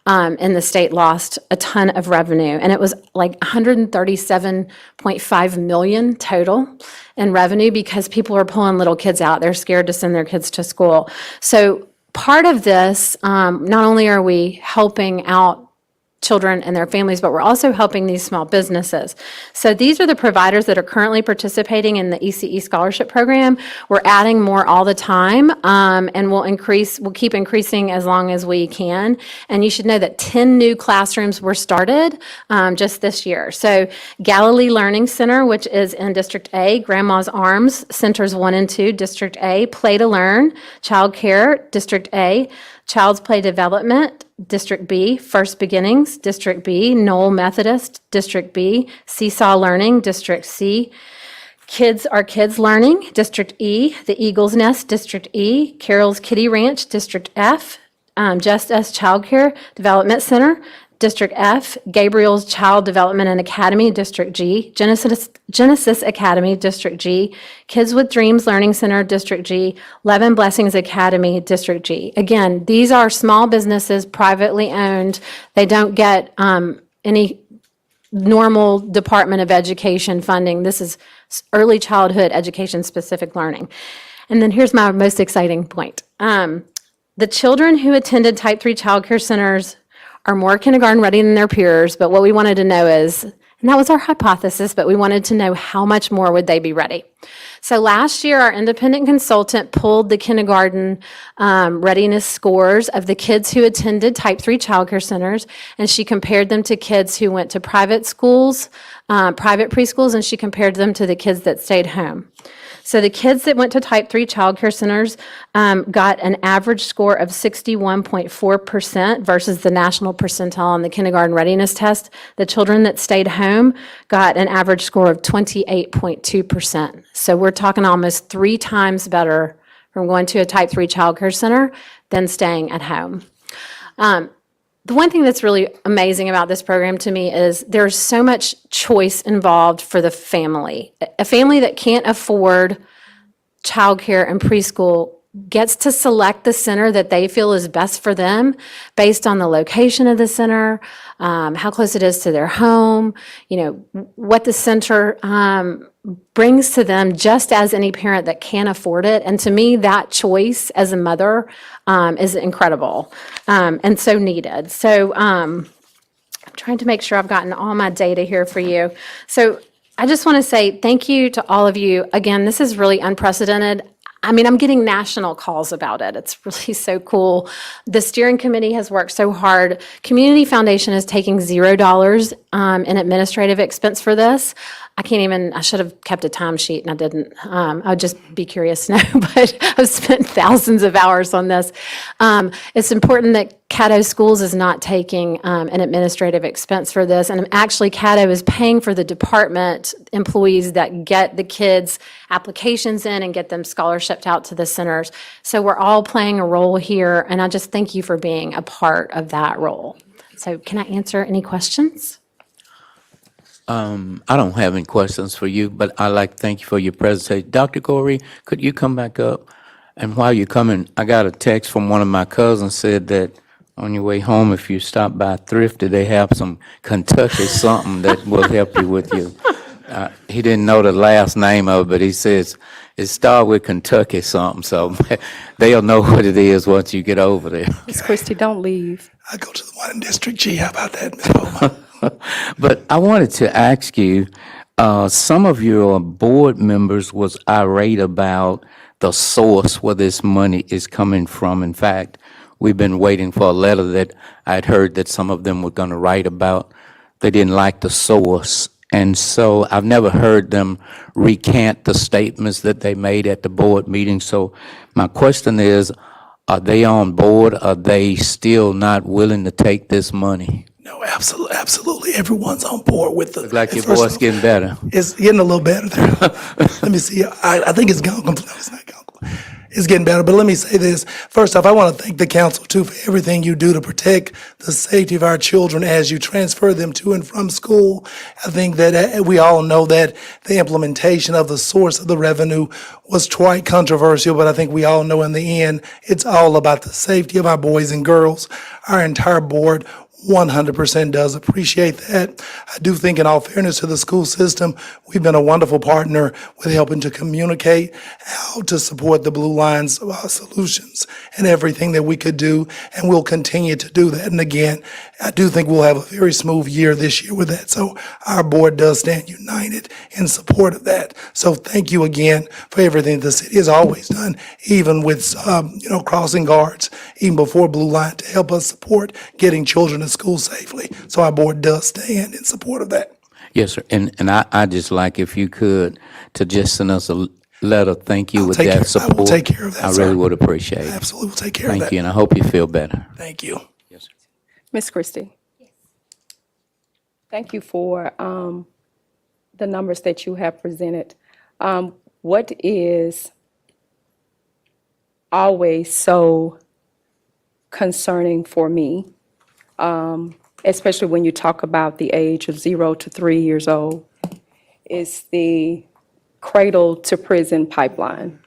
I: in the state lost a ton of revenue, and it was like 137.5 million total in revenue because people are pulling little kids out. They're scared to send their kids to school. So part of this, not only are we helping out children and their families, but we're also helping these small businesses. So these are the providers that are currently participating in the ECE scholarship program. We're adding more all the time, and we'll keep increasing as long as we can. And you should know that 10 new classrooms were started just this year. So Galilee Learning Center, which is in District A, Grandma's Arms, Centers 1 and 2, District A, Play to Learn, Child Care, District A, Child's Play Development, District B, First Beginnings, District B, Knoll Methodist, District B, Seesaw Learning, District C, Kids Are Kids Learning, District E, The Eagle's Nest, District E, Carol's Kitty Ranch, District F, Just Us Child Care Development Center, District F, Gabriel's Child Development and Academy, District G, Genesis Academy, District G, Kids with Dreams Learning Center, District G, Levin Blessings Academy, District G. Again, these are small businesses, privately owned. They don't get any normal Department of Education funding. This is early childhood education specific learning. And then here's my most exciting point. The children who attended Type 3 child care centers are more kindergarten ready than their peers, but what we wanted to know is, and that was our hypothesis, but we wanted to know how much more would they be ready. So last year, our independent consultant pulled the kindergarten readiness scores of the kids who attended Type 3 child care centers, and she compared them to kids who went to private schools, private preschools, and she compared them to the kids that stayed home. So the kids that went to Type 3 child care centers got an average score of 61.4% versus the national percentile on the kindergarten readiness test. The children that stayed home got an average score of 28.2%. So we're talking almost 3 times better from going to a Type 3 child care center than staying at home. The one thing that's really amazing about this program to me is there's so much choice involved for the family. A family that can't afford childcare and preschool gets to select the center that they feel is best for them based on the location of the center, how close it is to their home, what the center brings to them just as any parent that can afford it. And to me, that choice as a mother is incredible and so needed. So I'm trying to make sure I've gotten all my data here for you. So I just want to say thank you to all of you. Again, this is really unprecedented. I mean, I'm getting national calls about it. It's really so cool. The steering committee has worked so hard. Community Foundation is taking $0 in administrative expense for this. I should have kept a timesheet and I didn't. I would just be curious to know, but I've spent thousands of hours on this. It's important that Caddo Schools is not taking an administrative expense for this. And actually, Caddo is paying for the department employees that get the kids' applications in and get them scholarshiped out to the centers. So we're all playing a role here, and I just thank you for being a part of that role. So can I answer any questions?
A: I don't have any questions for you, but I'd like to thank you for your presentation. Dr. Corey, could you come back up? And while you're coming, I got a text from one of my cousins said that on your way home, if you stop by Thrifty, they have some Kentucky something that will help you with you. He didn't know the last name of it, but he says it starts with Kentucky something, so they'll know what it is once you get over there.
E: Ms. Christie, don't leave.
H: I go to the one in District G. How about that, Ms. Bowman?
A: But I wanted to ask you, some of your board members was irate about the source where this money is coming from. In fact, we've been waiting for a letter that I'd heard that some of them were going to write about. They didn't like the source. And so I've never heard them recant the statements that they made at the board meeting. So my question is, are they on board? Are they still not willing to take this money?
H: No, absolutely, absolutely. Everyone's on board with the.
A: Look like your
H: first
A: voice
H: off,
A: getting better.
H: It's getting a little better there. Let me see. I think it's gone. No, it's not gone. It's getting better. But let me say this. First off, I want to thank the council too for everything you do to protect the safety of our children as you transfer them to and from school. I think that we all know that the implementation of the source of the revenue was quite controversial, but I think we all know in the end, it's all about the safety of our boys and girls. Our entire board 100% does appreciate that. I do think, in all fairness to the school system, we've been a wonderful partner with helping to communicate how to support the Blue Lines solutions and everything that we could do, and we'll continue to do that. And again, I do think we'll have a very smooth year this year with that. So our board does stand united in support of that. So thank you again for everything the city has always done, even with, crossing guards, even before Blue Line, to help us support getting children to school safely. So our board does stand in support of that.
A: Yes, sir. And I just like, if you could, to just send us a letter, thank you with
H: take care-
A: that
H: I will
A: support.
H: take care of that,
A: I
H: sir.
A: really would appreciate it.
H: Absolutely, we'll take care of
A: Thank
H: that.
A: you, and I hope you feel better.
H: Thank you.
E: Ms. Christie? Thank you for the numbers that you have presented. What is always so concerning for me, especially when you talk about the age of 0 to 3 years old, is the cradle to prison pipeline.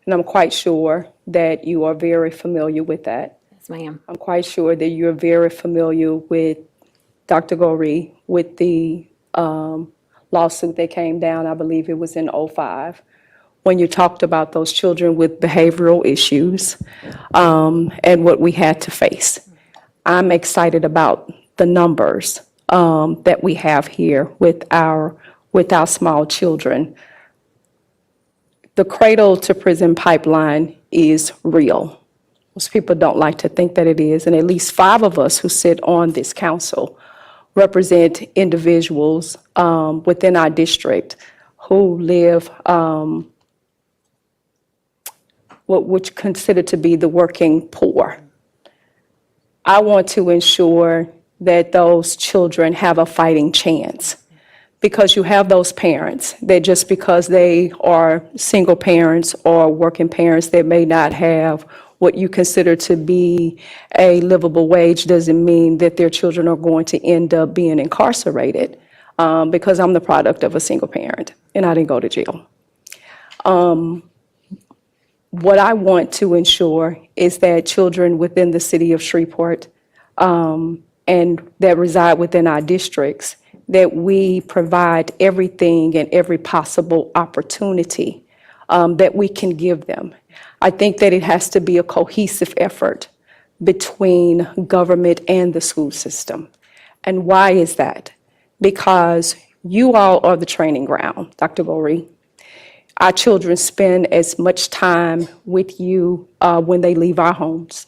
E: And I'm quite sure that you are very familiar with that.
I: Yes, ma'am.
E: I'm quite sure that you're very familiar with Dr. Goree, with the lawsuit that came down, I believe it was in '05, when you talked about those children with behavioral issues and what we had to face. I'm excited about the numbers that we have here with our small children. The cradle to prison pipeline is real. Most people don't like to think that it is, and at least 5 of us who sit on this council represent individuals within our district who live what would consider to be the working poor. I want to ensure that those children have a fighting chance, because you have those parents that just because they are single parents or working parents that may not have what you consider to be a livable wage doesn't mean that their children are going to end up being incarcerated, because I'm the product of a single parent and I didn't go to jail. What I want to ensure is that children within the city of Shreveport and that reside within our districts, that we provide everything and every possible opportunity that we can give them. I think that it has to be a cohesive effort between government and the school system. And why is that? Because you all are the training ground, Dr. Goree. Our children spend as much time with you when they leave our homes.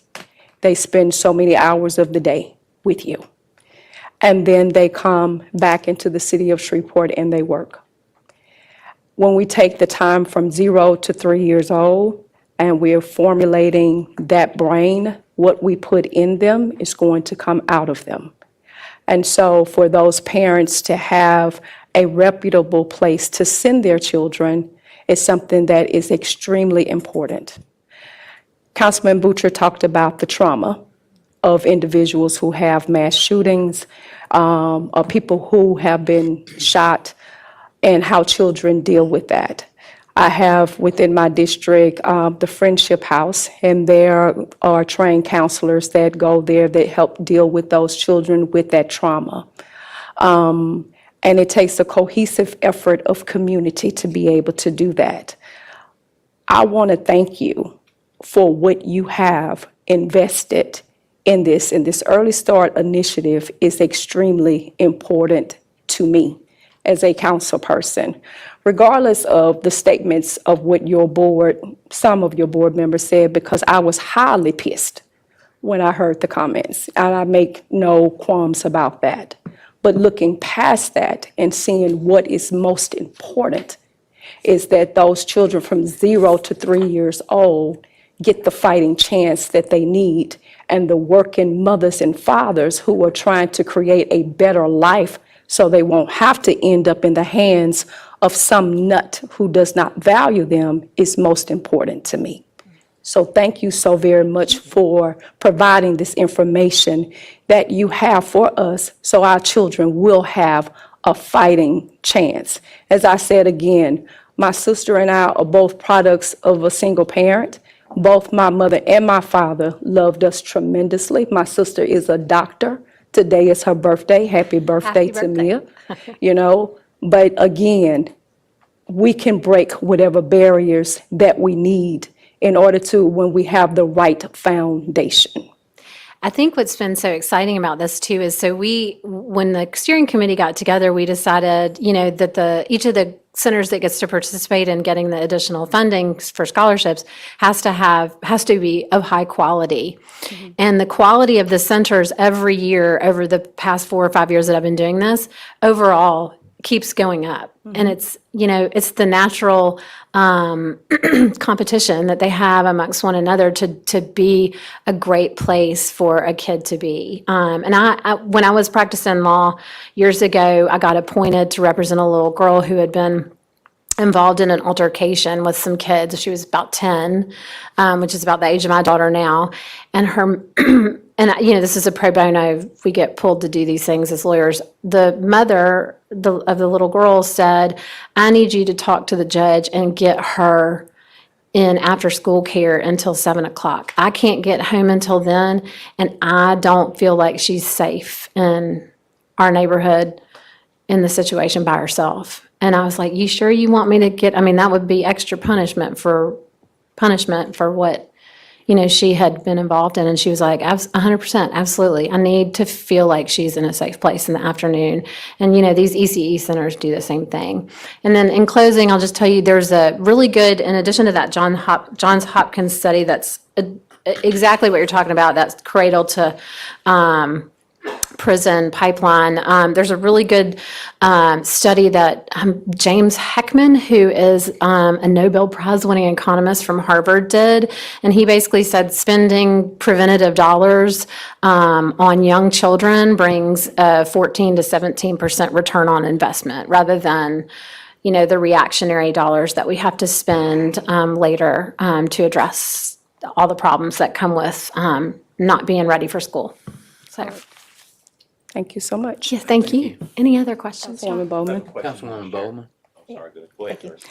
E: They spend so many hours of the day with you. And then they come back into the city of Shreveport and they work. When we take the time from 0 to 3 years old and we're formulating that brain, what we put in them is going to come out of them. And so for those parents to have a reputable place to send their children is something that is extremely important. Councilman Butcher talked about the trauma of individuals who have mass shootings, or people who have been shot, and how children deal with that. I have within my district the Friendship House, and there are trained counselors that go there that help deal with those children with that trauma. And it takes a cohesive effort of community to be able to do that. I want to thank you for what you have invested in this. And this Early Start initiative is extremely important to me as a council person. Regardless of the statements of what your board, some of your board members said, because I was highly pissed when I heard the comments, and I make no qualms about that. But looking past that and seeing what is most important is that those children from 0 to 3 years old get the fighting chance that they need. And the working mothers and fathers who are trying to create a better life so they won't have to end up in the hands of some nut who does not value them is most important to me. So thank you so very much for providing this information that you have for us so our children will have a fighting chance. As I said again, my sister and I are both products of a single parent. Both my mother and my father loved us tremendously. My sister is a doctor. Today is her birthday. Happy birthday to Mia. You know, but again, we can break whatever barriers that we need in order to, when we have the right foundation.
I: I think what's been so exciting about this too is when the steering committee got together, we decided, that each of the centers that gets to participate in getting the additional funding for scholarships has to be of high quality. And the quality of the centers every year over the past 4 or 5 years that I've been doing this, overall keeps going up. And it's the natural competition that they have amongst one another to be a great place for a kid to be. And I when I was practicing law years ago, I got appointed to represent a little girl who had been involved in an altercation with some kids. She was about 10, which is about the age of my daughter now. And her, this is a pro bono. We get pulled to do these things as lawyers. The mother of the little girl said, I need you to talk to the judge and get her in after-school care until 7 o'clock. I can't get home until then, and I don't feel like she's safe in our neighborhood in the situation by herself. And I was like, you sure you want me to that would be extra punishment for what, she had been involved in. And she was like, 100%, absolutely. I need to feel like she's in a safe place in the afternoon. And, these ECE centers do the same thing. And then in closing, I'll just tell you, there's a really good, in addition to that Johns Hopkins study, that's exactly what you're talking about, that's cradle to prison pipeline. There's a really good study that James Heckman, who is a Nobel Prize winning economist from Harvard, did. And he basically said spending preventative dollars on young children brings a 14 to 17% return on investment rather than the reactionary dollars that we have to spend later to address all the problems that come with not being ready for school. So.
E: Thank you so much.
I: Yes, thank you. Any other questions?
E: Councilwoman Bowman.
A: Councilwoman Bowman.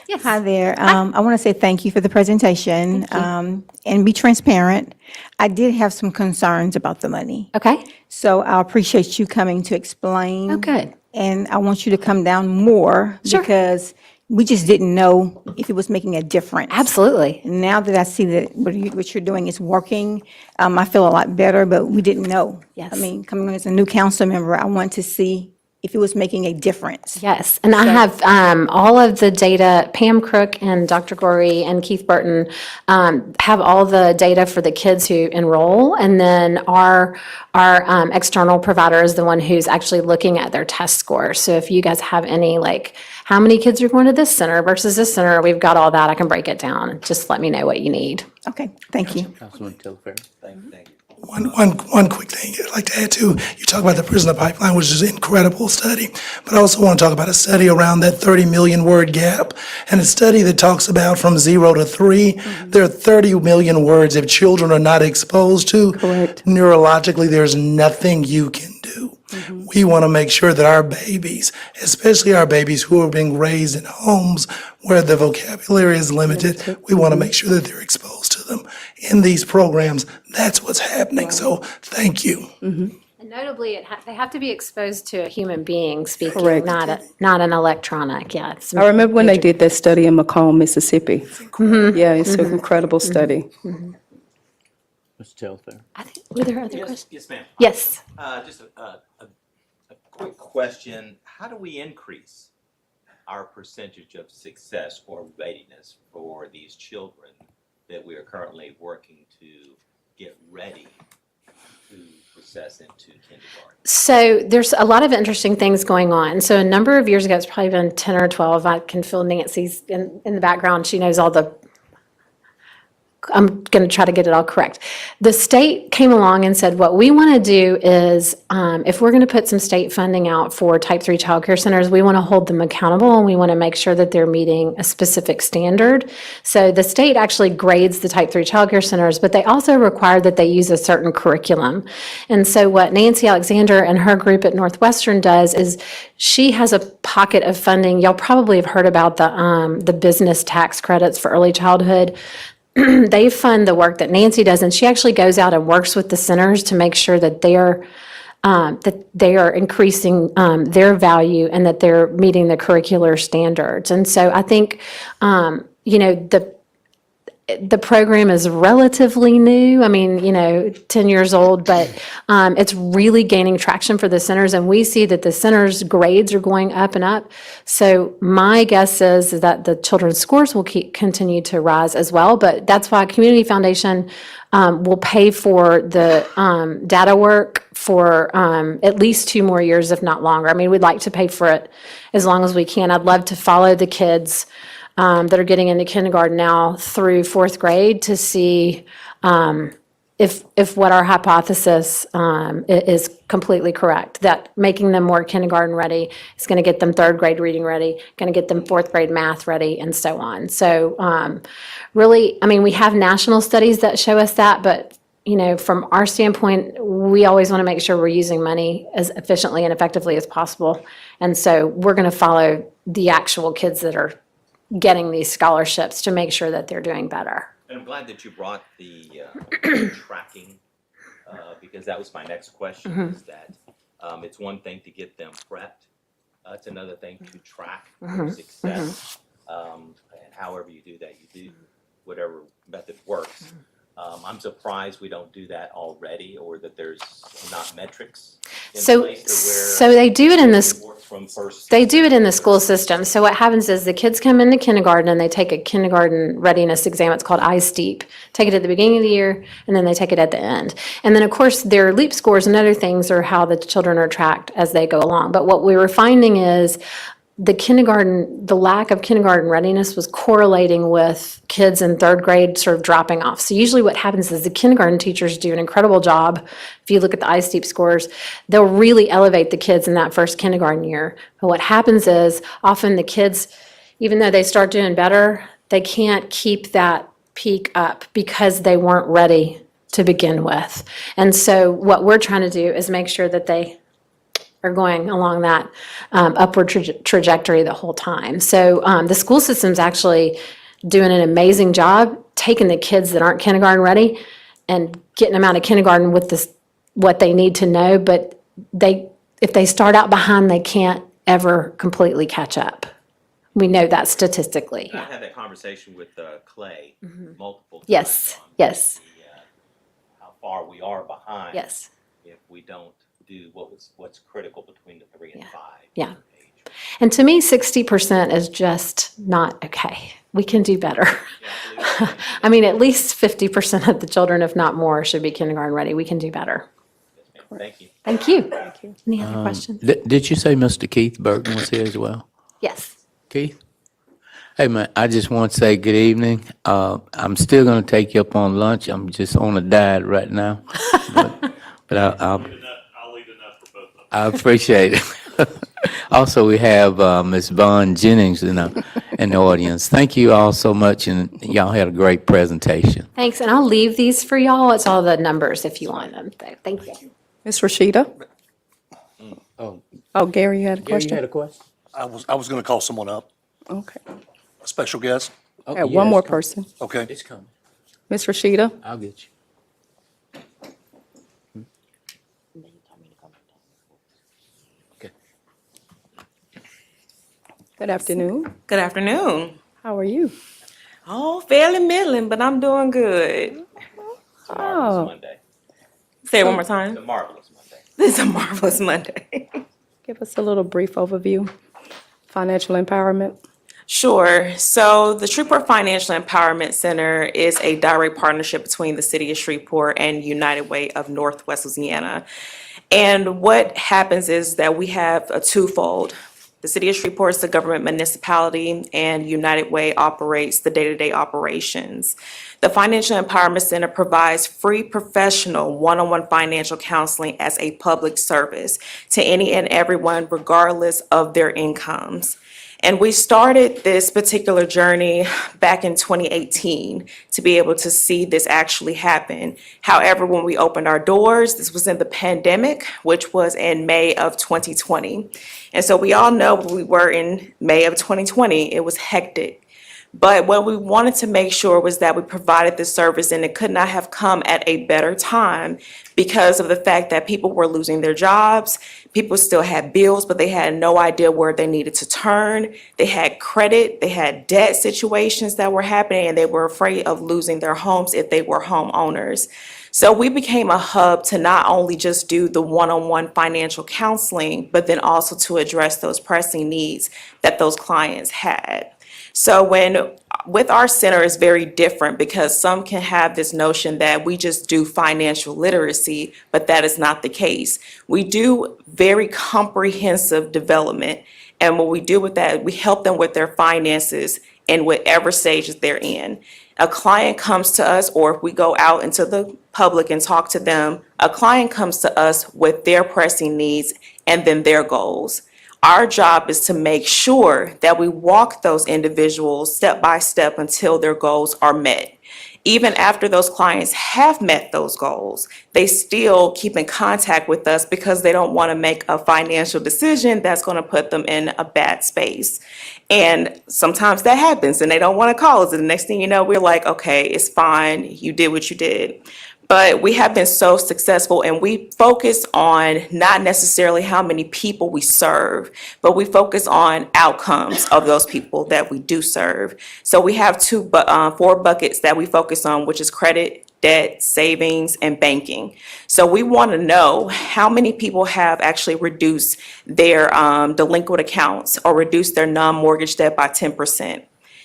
I: Yes.
J: Hi there. I want to say thank you for the presentation and be transparent. I did have some concerns about the money.
I: Okay.
J: So I appreciate you coming to explain.
I: Oh, good.
J: And I want you to come down more
I: Sure.
J: because we just didn't know if it was making a difference.
I: Absolutely.
J: Now that I see that what you're doing is working, I feel a lot better, but we didn't know.
I: Yes.
J: I mean, coming on as a new council member, I want to see if it was making a difference.
I: Yes, and I have all of the data. Pam Crook and Dr. Gorey and Keith Burton have all the data for the kids who enroll, and then our external provider is the one who's actually looking at their test scores. So if you guys have any, like, how many kids are going to this center versus this center, we've got all that. I can break it down. Just let me know what you need.
J: Okay, thank you.
A: Councilman Telefair.
H: One quick thing I'd like to add to, you talk about the prisoner pipeline, which is an incredible study, but I also want to talk about a study around that 30 million word gap, and a study that talks about from 0 to 3, there are 30 million words if children are not exposed to.
E: Correct.
H: Neurologically, there's nothing you can do. We want to make sure that our babies, especially our babies who are being raised in homes where the vocabulary is limited, we want to make sure that they're exposed to them. In these programs, that's what's happening. So thank you.
I: And notably, they have to be exposed to a human being speaking,
E: Correct.
I: not an electronic. Yeah. It's
E: I remember when they did that study in Macomb, Mississippi. Yeah, it's an incredible study.
A: Mr. Telefair.
I: I think, were there other
K: Yes,
I: questions?
K: yes, ma'am.
I: Yes.
K: Just a quick question. How do we increase our percentage of success or readiness for these children that we are currently working to get ready to success into kindergarten?
I: So there's a lot of interesting things going on. So a number of years ago, it's probably been 10 or 12, I can feel Nancy's in the background. She knows all the, I'm going to try to get it all correct. The state came along and said, what we want to do is, if we're going to put some state funding out for type 3 childcare centers, we want to hold them accountable and we want to make sure that they're meeting a specific standard. So the state actually grades the type 3 childcare centers, but they also require that they use a certain curriculum. And so what Nancy Alexander and her group at Northwestern does is she has a pocket of funding. Y'all probably have heard about the business tax credits for early childhood. They fund the work that Nancy does, and she actually goes out and works with the centers to make sure that they are increasing their value and that they're meeting the curricular standards. And so I think, the program is relatively new. I mean, 10 years old, but it's really gaining traction for the centers, and we see that the centers' grades are going up and up. So my guess is that the children's scores will continue to rise as well, but that's why Community Foundation will pay for the data work for at least 2 more years, if not longer. I mean, we'd like to pay for it as long as we can. I'd love to follow the kids that are getting into kindergarten now through 4th grade to see if what our hypothesis is completely correct, that making them more kindergarten ready is going to get them 3rd grade reading ready, going to get them 4th grade math ready, and so on. So really, I mean, we have national studies that show us that, but from our standpoint, we always want to make sure we're using money as efficiently and effectively as possible. And so we're going to follow the actual kids that are getting these scholarships to make sure that they're doing better.
K: And I'm glad that you brought the tracking, because that was my next question, is that it's one thing to get them prepped. It's another thing to track their success. And however you do that, you do whatever method works. I'm surprised we don't do that already, or that there's not metrics in place to where
I: So they do it in this.
K: it works from first.
I: They do it in the school system. So what happens is the kids come into kindergarten and they take a kindergarten readiness exam. It's called I-STEEP. Take it at the beginning of the year, and then they take it at the end. And then, of course, their LEAP scores and other things are how the children are tracked as they go along. But what we were finding is the lack of kindergarten readiness was correlating with kids in 3rd grade sort of dropping off. So usually what happens is the kindergarten teachers do an incredible job. If you look at the I-STEEP scores, they'll really elevate the kids in that first kindergarten year. But what happens is often the kids, even though they start doing better, they can't keep that peak up because they weren't ready to begin with. And so what we're trying to do is make sure that they are going along that upward trajectory the whole time. So the school system's actually doing an amazing job taking the kids that aren't kindergarten ready and getting them out of kindergarten with what they need to know, but if they start out behind, they can't ever completely catch up. We know that statistically.
K: I had that conversation with Clay multiple times.
I: Yes,
K: on
I: yes,
K: how far we are behind.
I: yes.
K: If we don't do what's critical between the 3 and 5.
I: Yeah.
K: age.
I: And to me, 60% is just not okay. We can do better. I mean, at least 50% of the children, if not more, should be kindergarten ready. We can do better.
K: Yes, ma'am. Thank you.
I: Thank you. Any other questions?
A: Did you say Mr. Keith Burton was here as well?
I: Yes.
A: Keith? Hey, man, I just want to say good evening. I'm still going to take you up on lunch. I'm just on a diet right now. But I'll
L: leave enough for both of us.
A: I appreciate it. Also, we have Ms. Vaughn Jennings in the audience. Thank you all so much, and y'all had a great presentation.
I: Thanks. And I'll leave these for y'all. It's all the numbers if you want them. Thank you.
E: Ms. Rashida? Oh, Gary, you had a question?
A: a question?
L: I was going to call someone up,
E: Okay.
L: a special guest.
E: Got one more person.
L: Okay.
A: It's coming.
E: Ms. Rashida?
A: I'll get you. Okay.
E: Good afternoon.
M: Good afternoon.
E: How are you?
M: Oh, fairly middling, but I'm doing good.
K: It's a marvelous Monday.
M: Say it one more
K: It's a
M: time.
K: marvelous Monday.
M: This is a marvelous Monday.
E: Give us a little brief overview. Financial empowerment.
M: Sure. So the Shreveport Financial Empowerment Center is a direct partnership between the City of Shreveport and United Way of Northwest Louisiana. And what happens is that we have a twofold. The City of Shreveport is the government municipality, and United Way operates the day-to-day operations. The Financial Empowerment Center provides free professional one-on-one financial counseling as a public service to any and everyone, regardless of their incomes. And we started this particular journey back in 2018 to be able to see this actually happen. However, when we opened our doors, this was in the pandemic, which was in May of 2020. And so we all know when we were in May of 2020, it was hectic. But what we wanted to make sure was that we provided this service, and it could not have come at a better time because of the fact that people were losing their jobs. People still had bills, but they had no idea where they needed to turn. They had credit, they had debt situations that were happening, and they were afraid of losing their homes if they were homeowners. So we became a hub to not only just do the one-on-one financial counseling, but then also to address those pressing needs that those clients had. So with our center is very different because some can have this notion that we just do financial literacy, but that is not the case. We do very comprehensive development. And what we do with that, we help them with their finances in whatever stages they're in. A client comes to us, or if we go out into the public and talk to them, a client comes to us with their pressing needs and then their goals. Our job is to make sure that we walk those individuals step by step until their goals are met. Even after those clients have met those goals, they still keep in contact with us because they don't want to make a financial decision that's going to put them in a bad space. And sometimes that happens and they don't want to call us. And the next thing you know, we're like, okay, it's fine. You did what you did. But we have been so successful, and we focus on not necessarily how many people we serve, but we focus on outcomes of those people that we do serve. So we have four buckets that we focus on, which is credit, debt, savings, and banking. So we want to know how many people have actually reduced their delinquent accounts or reduced their non-mortgage debt by 10%.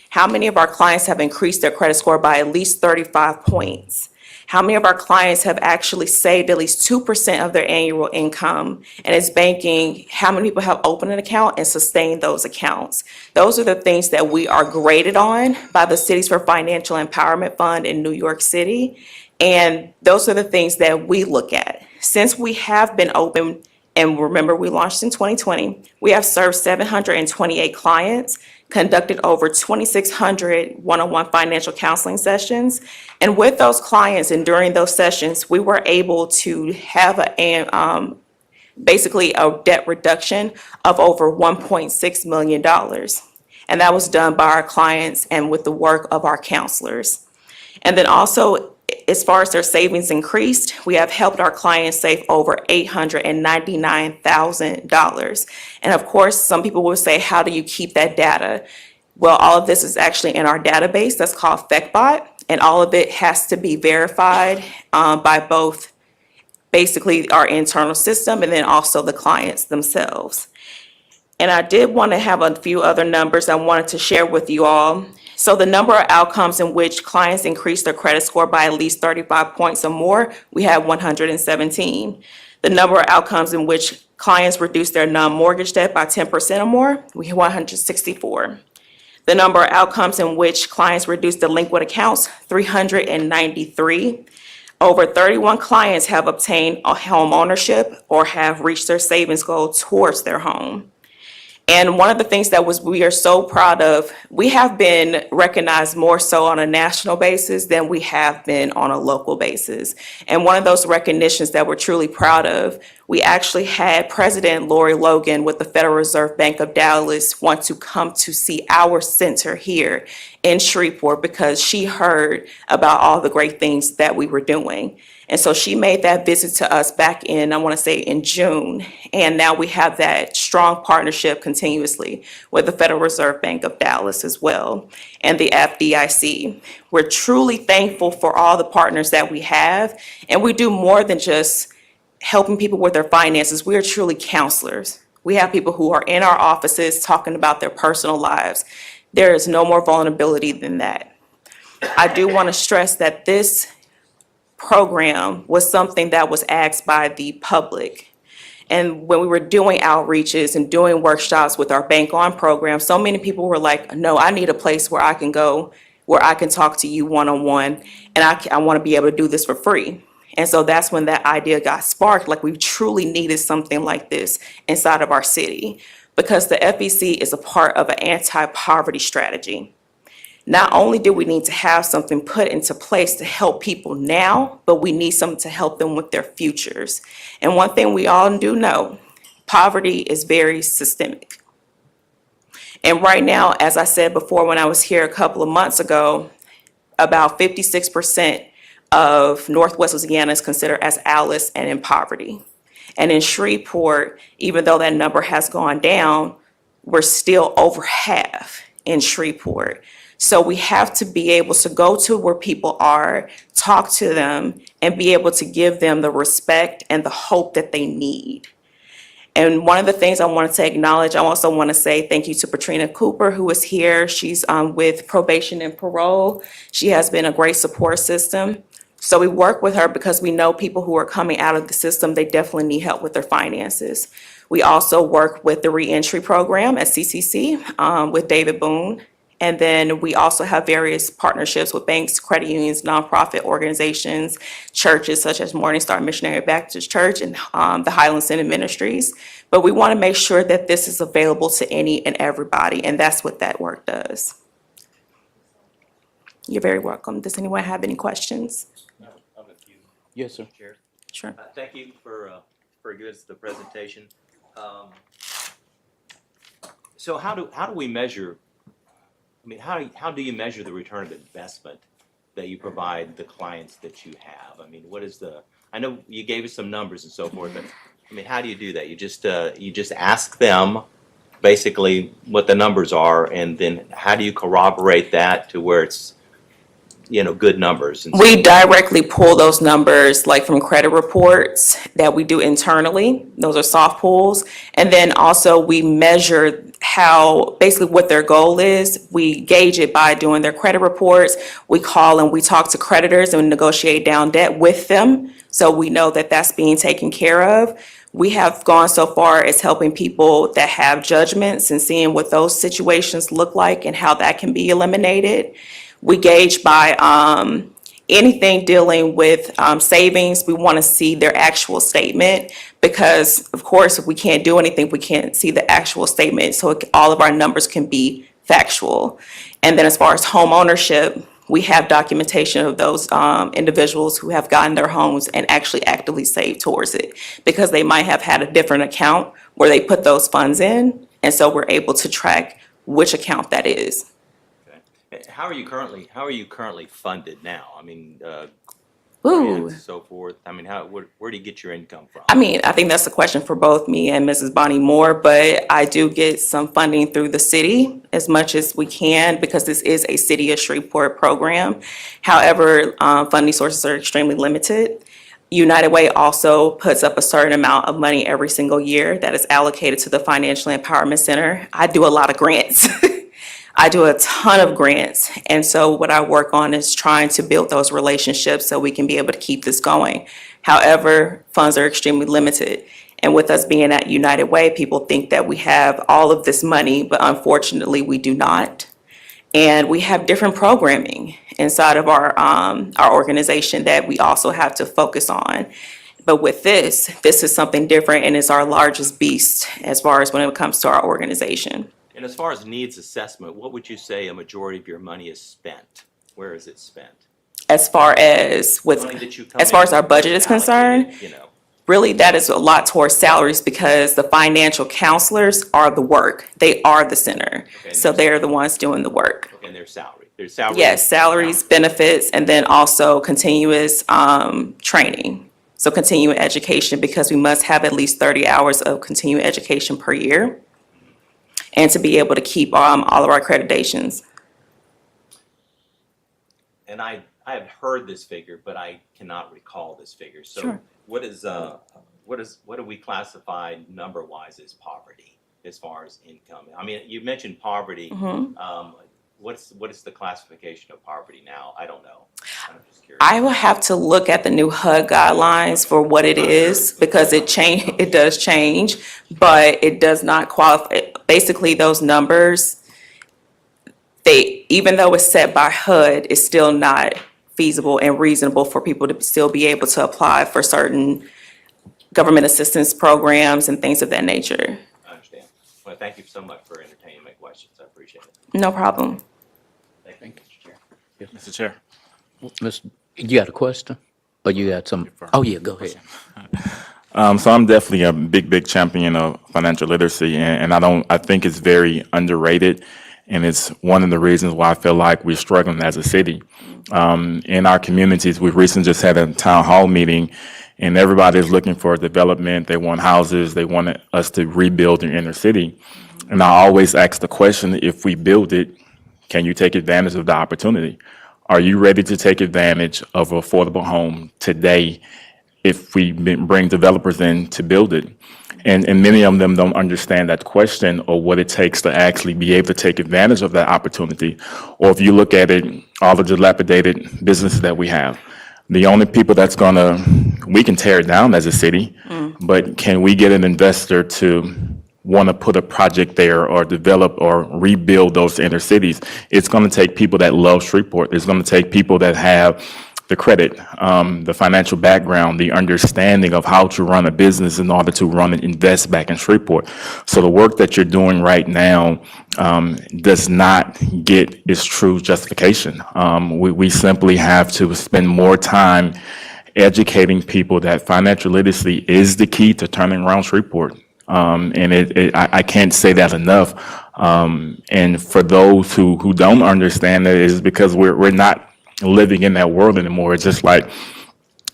M: How many of our clients have increased their credit score by at least 35 points? How many of our clients have actually saved at least 2% of their annual income? And it's banking, how many people have opened an account and sustained those accounts? Those are the things that we are graded on by the Cities for Financial Empowerment Fund in New York City. And those are the things that we look at. Since we have been open, and remember, we launched in 2020, we have served 728 clients, conducted over 2,600 one-on-one financial counseling sessions. And with those clients and during those sessions, we were able to have basically a debt reduction of over $1.6 million. And that was done by our clients and with the work of our counselors. And then also, as far as their savings increased, we have helped our clients save over $899,000. And of course, some people will say, how do you keep that data? Well, all of this is actually in our database that's called FECBOT, and all of it has to be verified by both basically our internal system and then also the clients themselves. And I did want to have a few other numbers I wanted to share with you all. So the number of outcomes in which clients increased their credit score by at least 35 points or more, we had 117. The number of outcomes in which clients reduced their non-mortgage debt by 10% or more, we had 164. The number of outcomes in which clients reduced delinquent accounts, 393. Over 31 clients have obtained a home ownership or have reached their savings goal towards their home. And one of the things that we are so proud of, we have been recognized more so on a national basis than we have been on a local basis. And one of those recognitions that we're truly proud of, we actually had President Lori Logan with the Federal Reserve Bank of Dallas want to come to see our center here in Shreveport because she heard about all the great things that we were doing. And so she made that visit to us back in, I want to say in June. And now we have that strong partnership continuously with the Federal Reserve Bank of Dallas as well and the FDIC. We're truly thankful for all the partners that we have. And we do more than just helping people with their finances. We are truly counselors. We have people who are in our offices talking about their personal lives. There is no more vulnerability than that. I do want to stress that this program was something that was asked by the public. And when we were doing outreaches and doing workshops with our Bank On program, so many people were like, no, I need a place where I can go, where I can talk to you one-on-one, and I want to be able to do this for free. And so that's when that idea got sparked, like we truly needed something like this inside of our city, because the FEC is a part of an anti-poverty strategy. Not only do we need to have something put into place to help people now, but we need something to help them with their futures. And one thing we all do know, poverty is very systemic. And right now, as I said before, when I was here a couple of months ago, about 56% of Northwest Louisiana is considered as ALIS and in poverty. And in Shreveport, even though that number has gone down, we're still over half in Shreveport. So we have to be able to go to where people are, talk to them, and be able to give them the respect and the hope that they need. And one of the things I wanted to acknowledge, I also want to say thank you to Patrina Cooper, who is here. She's with probation and parole. She has been a great support system. So we work with her because we know people who are coming out of the system, they definitely need help with their finances. We also work with the reentry program at CCC with David Boone. And then we also have various partnerships with banks, credit unions, nonprofit organizations, churches such as Morning Star Missionary Baptist Church and the Highland Synod Ministries. But we want to make sure that this is available to any and everybody, and that's what that work does. You're very welcome. Does anyone have any questions?
A: Yes, sir.
K: Chair.
M: Sure.
K: Thank you for giving us the presentation. So how do we measure? I mean, how do you measure the return of investment that you provide the clients that you have? I mean, what is the? I know you gave us some numbers and so forth, but I mean, how do you do that? You just ask them basically what the numbers are, and then how do you corroborate that to where it's good numbers? And
M: We directly pull those numbers like from credit reports that we do internally. Those are soft pulls. And then also we measure how, basically what their goal is. We gauge it by doing their credit reports. We call and we talk to creditors and negotiate down debt with them. So we know that that's being taken care of. We have gone so far as helping people that have judgments and seeing what those situations look like and how that can be eliminated. We gauge by anything dealing with savings. We want to see their actual statement because, of course, if we can't do anything, we can't see the actual statement. So all of our numbers can be factual. And then as far as home ownership, we have documentation of those individuals who have gotten their homes and actually actively saved towards it because they might have had a different account where they put those funds in. And so we're able to track which account that is.
K: how are you currently funded now? I mean,
M: Ooh.
K: grants and so forth. I mean, where do you get your income from?
M: I mean, I think that's a question for both me and Mrs. Bonnie Moore, but I do get some funding through the city as much as we can because this is a City of Shreveport program. However, funding sources are extremely limited. United Way also puts up a certain amount of money every single year that is allocated to the Financial Empowerment Center. I do a lot of grants. I do a ton of grants. And so what I work on is trying to build those relationships so we can be able to keep this going. However, funds are extremely limited. And with us being at United Way, people think that we have all of this money, but unfortunately we do not. And we have different programming inside of our organization that we also have to focus on. But with this is something different and it's our largest beast as far as when it comes to our organization.
K: And as far as needs assessment, what would you say a majority of your money is spent? Where is it spent?
M: As far as our budget is concerned, really that is a lot towards salaries because the financial counselors are the work. They are the center. So they're the ones doing the work.
K: Okay, and their salary. Their salary.
M: Yes, salaries, benefits, and then also continuous training. So continuing education because we must have at least 30 hours of continuing education per year. And to be able to keep all of our accreditations.
K: And I have heard this figure, but I cannot recall this figure. So
M: Sure.
K: what do we classify number-wise as poverty? as far as income? I mean, you mentioned poverty. What is the classification of poverty now? I don't know. I'm just curious.
M: I will have to look at the new HUD guidelines for what it is, because it does change, but it does not qualify. Basically, those numbers, even though it's set by HUD, it's still not feasible and reasonable for people to still be able to apply for certain government assistance programs and things of that nature.
K: I understand. Well, thank you so much for entertaining my questions. I appreciate it.
M: No problem.
K: Thank you, Mr. Chair.
B: Mr. Chair.
A: You got a question? Or you got some? Oh, yeah, go ahead.
B: So I'm definitely a big champion of financial literacy, and I think it's very underrated, and it's one of the reasons why I feel like we're struggling as a city. In our communities, we've recently just had a town hall meeting, and everybody's looking for development. They want houses. They want us to rebuild their inner city. And I always ask the question, if we build it, can you take advantage of the opportunity? Are you ready to take advantage of an affordable home today if we bring developers in to build it? And many of them don't understand that question or what it takes to actually be able to take advantage of that opportunity. Or if you look at it, all the dilapidated businesses that we have, the only people we can tear it down as a city, but can we get an investor to want to put a project there or develop or rebuild those inner cities? It's going to take people that love Shreveport. It's going to take people that have the credit, the financial background, the understanding of how to run a business in order to run and invest back in Shreveport. So the work that you're doing right now does not get its true justification. We simply have to spend more time educating people that financial literacy is the key to turning around Shreveport. And I can't say that enough. And for those who don't understand it, is because we're not living in that world anymore. It's just like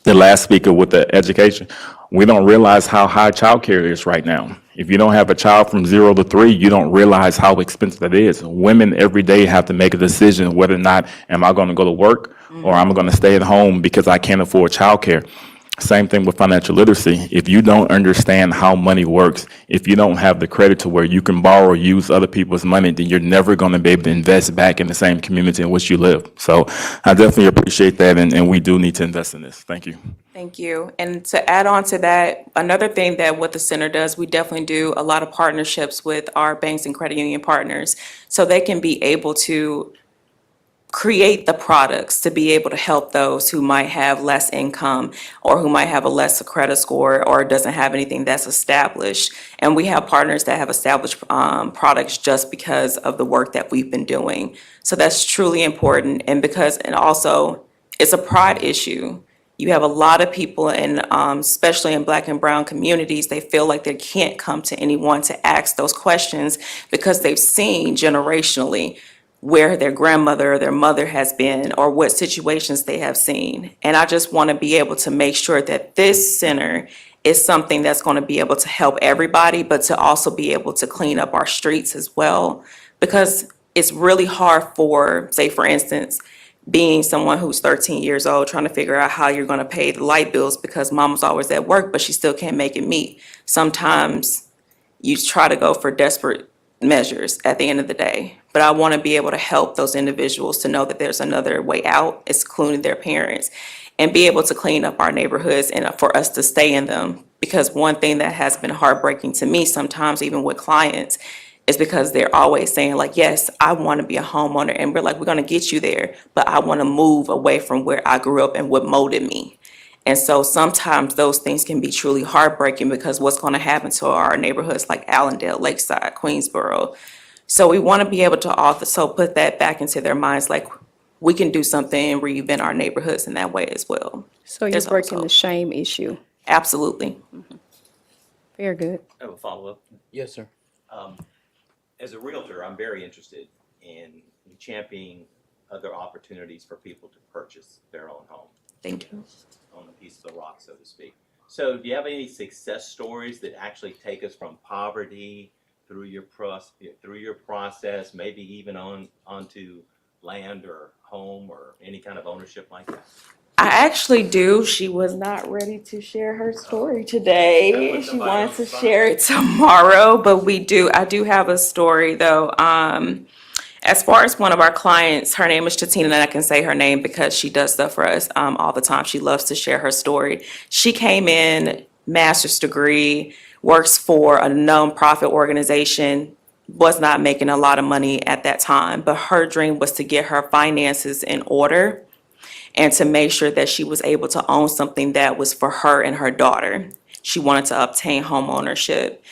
B: the last speaker with the education. We don't realize how high childcare is right now. If you don't have a child from 0 to 3, you don't realize how expensive it is. Women every day have to make a decision whether or not am I going to go to work or I'm going to stay at home because I can't afford childcare. Same thing with financial literacy. If you don't understand how money works, if you don't have the credit to where you can borrow or use other people's money, then you're never going to be able to invest back in the same community in which you live. So I definitely appreciate that, and we do need to invest in this. Thank you.
M: Thank you. And to add on to that, another thing that what the center does, we definitely do a lot of partnerships with our banks and credit union partners, so they can be able to create the products to be able to help those who might have less income or who might have a less credit score or doesn't have anything that's established. And we have partners that have established products just because of the work that we've been doing. So that's truly important. And also it's a pride issue. You have a lot of people especially in Black and brown communities, they feel like they can't come to anyone to ask those questions because they've seen generationally where their grandmother or their mother has been or what situations they have seen. And I just want to be able to make sure that this center is something that's going to be able to help everybody, but to also be able to clean up our streets as well. Because it's really hard for, say, for instance, being someone who's 13 years old, trying to figure out how you're going to pay the light bills because mama's always at work, but she still can't make it meet. Sometimes you try to go for desperate measures at the end of the day. But I want to be able to help those individuals to know that there's another way out, excluding their parents, and be able to clean up our neighborhoods and for us to stay in them. Because one thing that has been heartbreaking to me sometimes, even with clients, is because they're always saying like, yes, I want to be a homeowner. And we're like, we're going to get you there, but I want to move away from where I grew up and what molded me. And so sometimes those things can be truly heartbreaking because what's going to happen to our neighborhoods like Allendale, Lakeside, Queensboro. So we want to be able to also put that back into their minds, like we can do something and reinvent our neighborhoods in that way as well.
E: So you're
M: There's
E: breaking
M: also-
E: the shame issue.
M: Absolutely.
E: Very good.
K: I have a follow-up.
A: Yes, sir.
K: As a realtor, I'm very interested in championing other opportunities for people to purchase their own home.
M: Thank you.
K: On a piece of the rock, so to speak. So do you have any success stories that actually take us from poverty through your process, maybe even onto land or home or any kind of ownership like that?
M: I actually do. She was not ready to share her story today. She wants to share it tomorrow, but I do have a story though. As far as one of our clients, her name is Chatina, and I can say her name because she does stuff for us all the time. She loves to share her story. She came in, master's degree, works for a nonprofit organization, was not making a lot of money at that time, but her dream was to get her finances in order and to make sure that she was able to own something that was for her and her daughter. She wanted to obtain home ownership.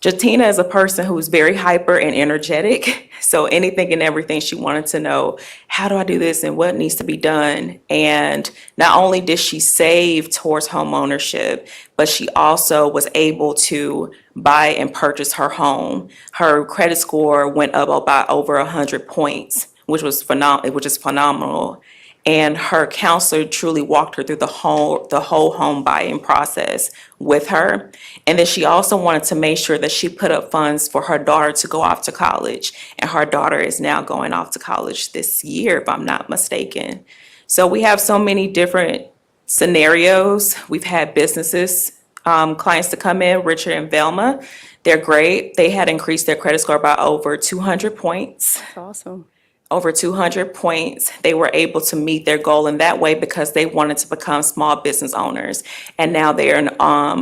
M: Jatina is a person who's very hyper and energetic. So anything and everything, she wanted to know, how do I do this and what needs to be done? And not only did she save towards home ownership, but she also was able to buy and purchase her home. Her credit score went up about over 100 points, which is phenomenal. And her counselor truly walked her through the whole home buying process with her. And then she also wanted to make sure that she put up funds for her daughter to go off to college. And her daughter is now going off to college this year, if I'm not mistaken. So we have so many different scenarios. We've had businesses, clients to come in, Richard and Velma. They're great. They had increased their credit score by over 200 points.
E: That's awesome.
M: Over 200 points. They were able to meet their goal in that way because they wanted to become small business owners. And now they are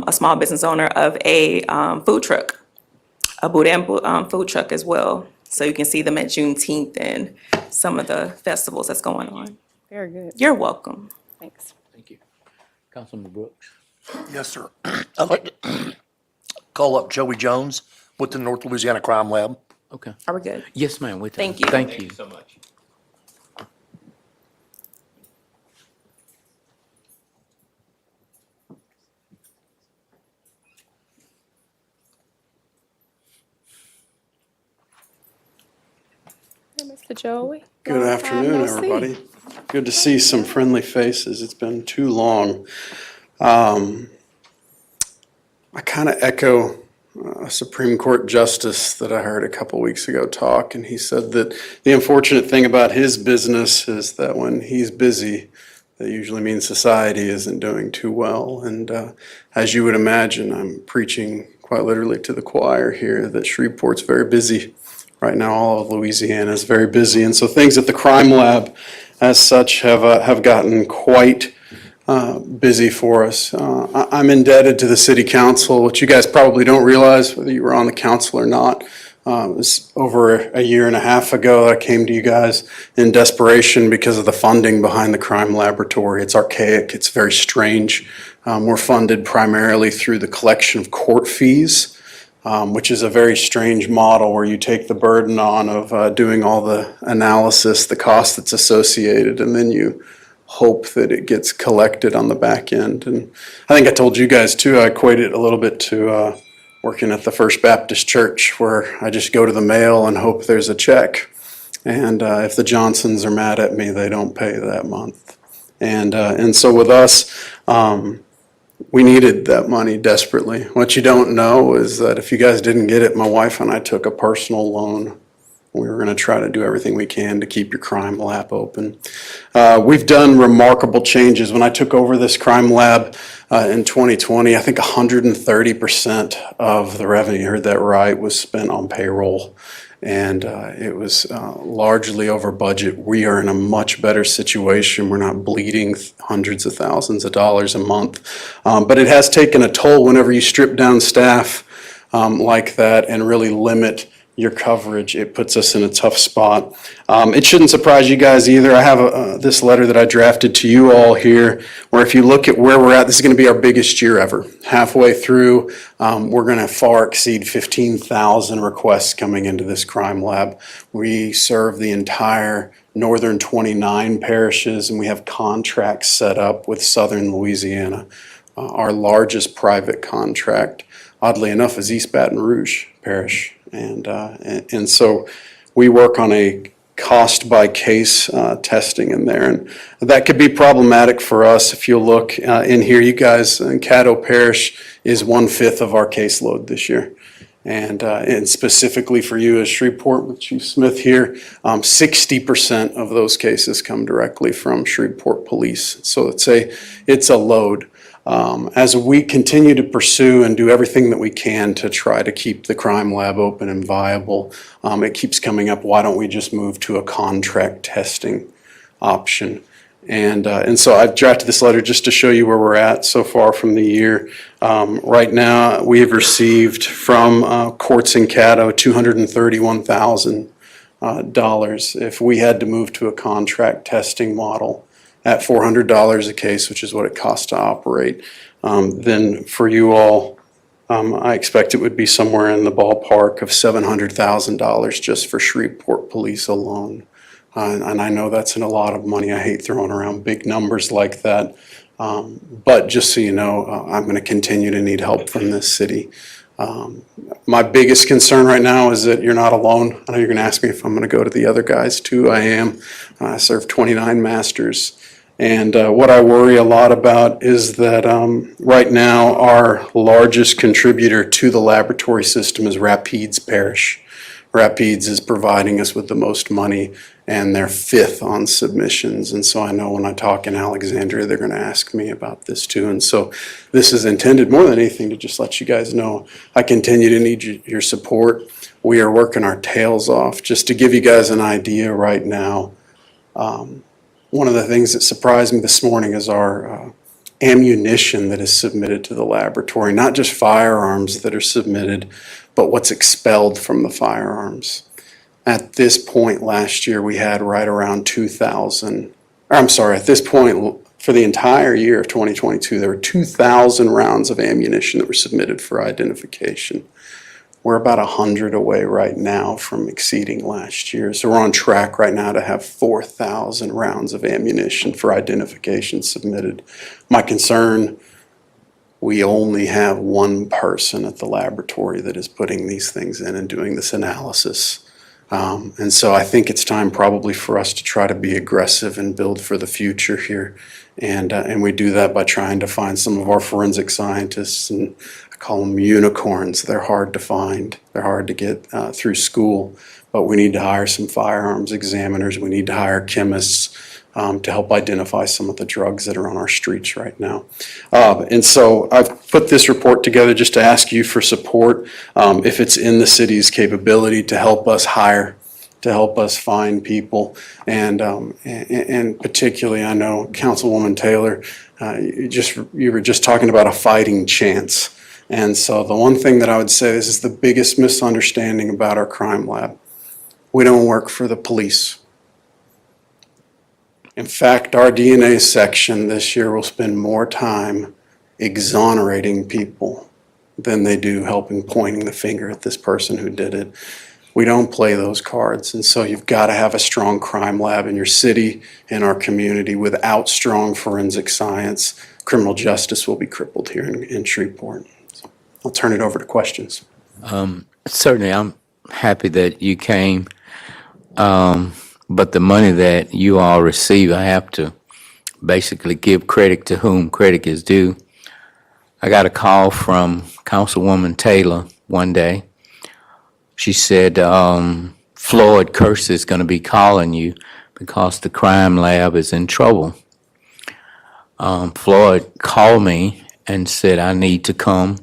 M: a small business owner of a food truck, a Boudin food truck as well. So you can see them at Juneteenth and some of the festivals that's going on.
E: Very good.
M: You're welcome.
E: Thanks.
A: Thank you. Councilman Brooks.
L: Yes, sir. I'd like to call up Joey Jones with the North Louisiana Crime Lab.
A: Okay.
M: Are we good?
A: Yes, ma'am. With
M: Thank you.
A: Thank you.
K: so much.
E: Hey, Mr. Joey.
N: Good
E: Long time
N: afternoon,
E: no see.
N: everybody. Good to see some friendly faces. It's been too long. I kind of echo a Supreme Court justice that I heard a couple weeks ago talk, and he said that the unfortunate thing about his business is that when he's busy, that usually means society isn't doing too well. And as you would imagine, I'm preaching quite literally to the choir here that Shreveport's very busy. Right now, all of Louisiana is very busy, and so things at the crime lab, as such, have gotten quite busy for us. I'm indebted to the city council, which you guys probably don't realize whether you were on the council or not. It was over a year and a half ago that I came to you guys in desperation because of the funding behind the crime laboratory. It's archaic. It's very strange. We're funded primarily through the collection of court fees. Which is a very strange model where you take the burden on of doing all the analysis, the cost that's associated, and then you hope that it gets collected on the back end. And I think I told you guys too, I equate it a little bit to working at the First Baptist Church, where I just go to the mail and hope there's a check. And if the Johnsons are mad at me, they don't pay that month. And so with us, we needed that money desperately. What you don't know is that if you guys didn't get it, my wife and I took a personal loan. We were going to try to do everything we can to keep your crime lab open. We've done remarkable changes. When I took over this crime lab in 2020, I think 130% of the revenue, you heard that right, was spent on payroll. And it was largely over budget. We are in a much better situation. We're not bleeding hundreds of thousands of dollars a month. But it has taken a toll whenever you strip down staff like that and really limit your coverage. It puts us in a tough spot. It shouldn't surprise you guys either. I have this letter that I drafted to you all here, where if you look at where we're at, this is going to be our biggest year ever. Halfway through, we're going to far exceed 15,000 requests coming into this crime lab. We serve the entire northern 29 parishes, and we have contracts set up with southern Louisiana. Our largest private contract, oddly enough, is East Baton Rouge Parish. And so we work on a cost by case testing in there, and that could be problematic for us. If you look in here, you guys, in Caddo Parish is 1/5 of our caseload this year. And specifically for you as Shreveport with Chief Smith here, 60% of those cases come directly from Shreveport Police. So it's a load. As we continue to pursue and do everything that we can to try to keep the crime lab open and viable, it keeps coming up, why don't we just move to a contract testing option? And so I've drafted this letter just to show you where we're at so far from the year. Right now, we have received from courts in Caddo $231,000. If we had to move to a contract testing model at $400 a case, which is what it costs to operate, then for you all, I expect it would be somewhere in the ballpark of $700,000 just for Shreveport Police alone. And I know that's a lot of money. I hate throwing around big numbers like that. But just so you know, I'm going to continue to need help from this city. My biggest concern right now is that you're not alone. I know you're going to ask me if I'm going to go to the other guys too. I am. I serve 29 masters. And what I worry a lot about is that right now our largest contributor to the laboratory system is Rapides Parish. Rapides is providing us with the most money, and they're 5th on submissions. And so I know when I talk in Alexandria, they're going to ask me about this too. And so this is intended more than anything to just let you guys know I continue to need your support. We are working our tails off. Just to give you guys an idea right now, one of the things that surprised me this morning is our ammunition that is submitted to the laboratory, not just firearms that are submitted, but what's expelled from the firearms. At this point last year, we had right around 2,000, at this point for the entire year of 2022, there were 2,000 rounds of ammunition that were submitted for identification. We're about 100 away right now from exceeding last year. So we're on track right now to have 4,000 rounds of ammunition for identification submitted. My concern, we only have one person at the laboratory that is putting these things in and doing this analysis. And so I think it's time probably for us to try to be aggressive and build for the future here. And we do that by trying to find some of our forensic scientists, and I call them unicorns. They're hard to find. They're hard to get through school. But we need to hire some firearms examiners. We need to hire chemists to help identify some of the drugs that are on our streets right now. And so I've put this report together just to ask you for support, if it's in the city's capability to help us hire, to help us find people. And particularly, I know Councilwoman Taylor, you were just talking about a fighting chance. And so the one thing that I would say, this is the biggest misunderstanding about our crime lab. We don't work for the police. In fact, our DNA section this year will spend more time exonerating people than they do helping pointing the finger at this person who did it. We don't play those cards. And so you've got to have a strong crime lab in your city, in our community. Without strong forensic science, criminal justice will be crippled here in Shreveport. So I'll turn it over to questions.
A: Certainly, I'm happy that you came. But the money that you all receive, I have to basically give credit to whom credit is due. I got a call from Councilwoman Taylor one day. She said, Floyd Kearse is going to be calling you because the crime lab is in trouble. Floyd called me and said, I need to come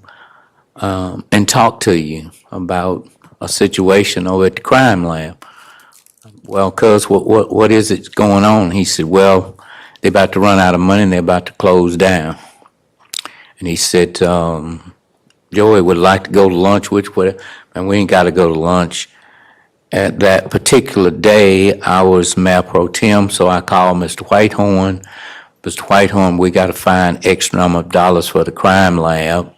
A: and talk to you about a situation over at the crime lab. Well, cuz, what is it going on? He said, well, they're about to run out of money and they're about to close down. And he said, Joey would like to go to lunch, and we ain't got to go to lunch. At that particular day, I was Mayor Pro Tem, so I called Mr. Whitehorn. Mr. Whitehorn, we got to find extra number of dollars for the crime lab.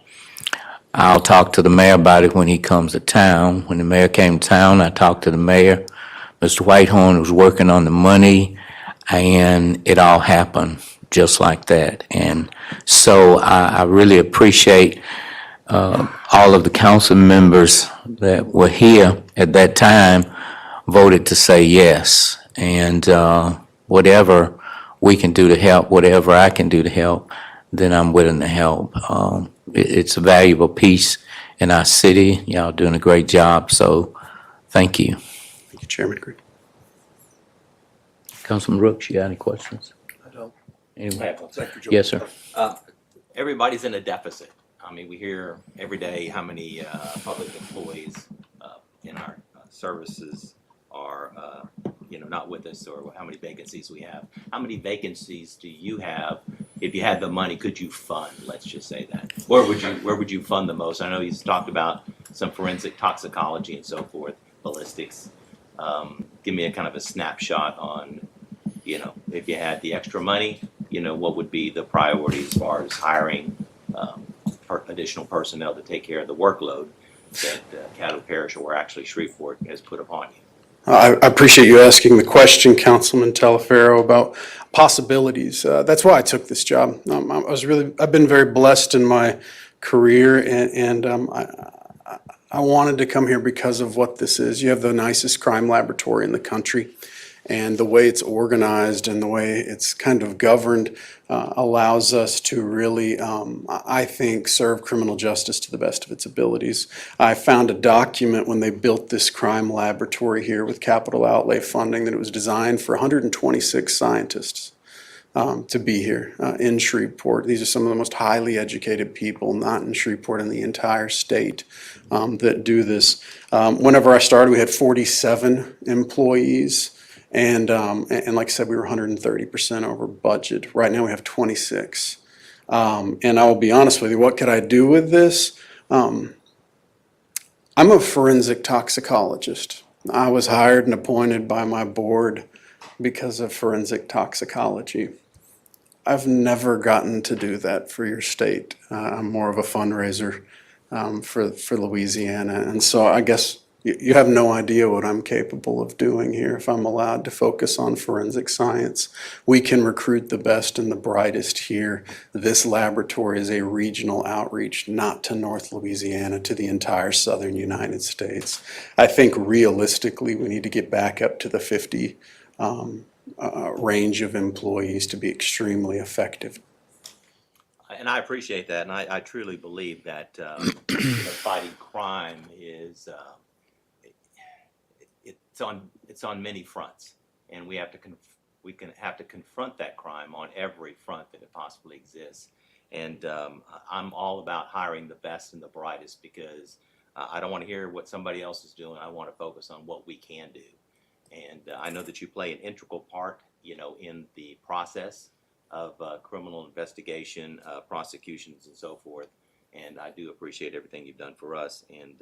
A: I'll talk to the mayor about it when he comes to town. When the mayor came to town, I talked to the mayor. Mr. Whitehorn was working on the money, and it all happened just like that. And so I really appreciate all of the council members that were here at that time voted to say yes. And whatever we can do to help, whatever I can do to help, then I'm willing to help. It's a valuable piece in our city. Y'all doing a great job, so thank you.
N: Thank you, Chairman Green.
A: Councilman Brooks, you got any questions?
L: I don't.
A: Anyone?
L: Secretary Joe.
A: Yes, sir.
K: Everybody's in a deficit. I mean, we hear every day how many public employees in our services are, not with us, or how many vacancies we have. How many vacancies do you have? If you had the money, could you fund? Let's just say that. Where would you fund the most? I know he's talked about some forensic toxicology and so forth, ballistics. Give me a kind of a snapshot on, if you had the extra money, what would be the priority as far as hiring additional personnel to take care of the workload that Caddo Parish, or actually Shreveport, has put upon you?
N: I appreciate you asking the question, Councilman Talaferro, about possibilities. That's why I took this job. I've been very blessed in my career, and I wanted to come here because of what this is. You have the nicest crime laboratory in the country, and the way it's organized and the way it's kind of governed allows us to really, I think, serve criminal justice to the best of its abilities. I found a document when they built this crime laboratory here with capital outlay funding that it was designed for 126 scientists to be here in Shreveport. These are some of the most highly educated people, not in Shreveport, in the entire state, that do this. Whenever I started, we had 47 employees. And like I said, we were 130% over budget. Right now we have 26. And I will be honest with you, what could I do with this? I'm a forensic toxicologist. I was hired and appointed by my board because of forensic toxicology. I've never gotten to do that for your state. I'm more of a fundraiser for Louisiana. And so I guess you have no idea what I'm capable of doing here if I'm allowed to focus on forensic science. We can recruit the best and the brightest here. This laboratory is a regional outreach, not to North Louisiana, to the entire southern United States. I think realistically, we need to get back up to the 50 range of employees to be extremely effective.
K: And I appreciate that, and I truly believe that fighting crime is it's on many fronts, and we have to confront that crime on every front that it possibly exists. And I'm all about hiring the best and the brightest, because I don't want to hear what somebody else is doing. I want to focus on what we can do. And I know that you play an integral part, in the process of criminal investigation, prosecutions, and so forth. And I do appreciate everything you've done for us. And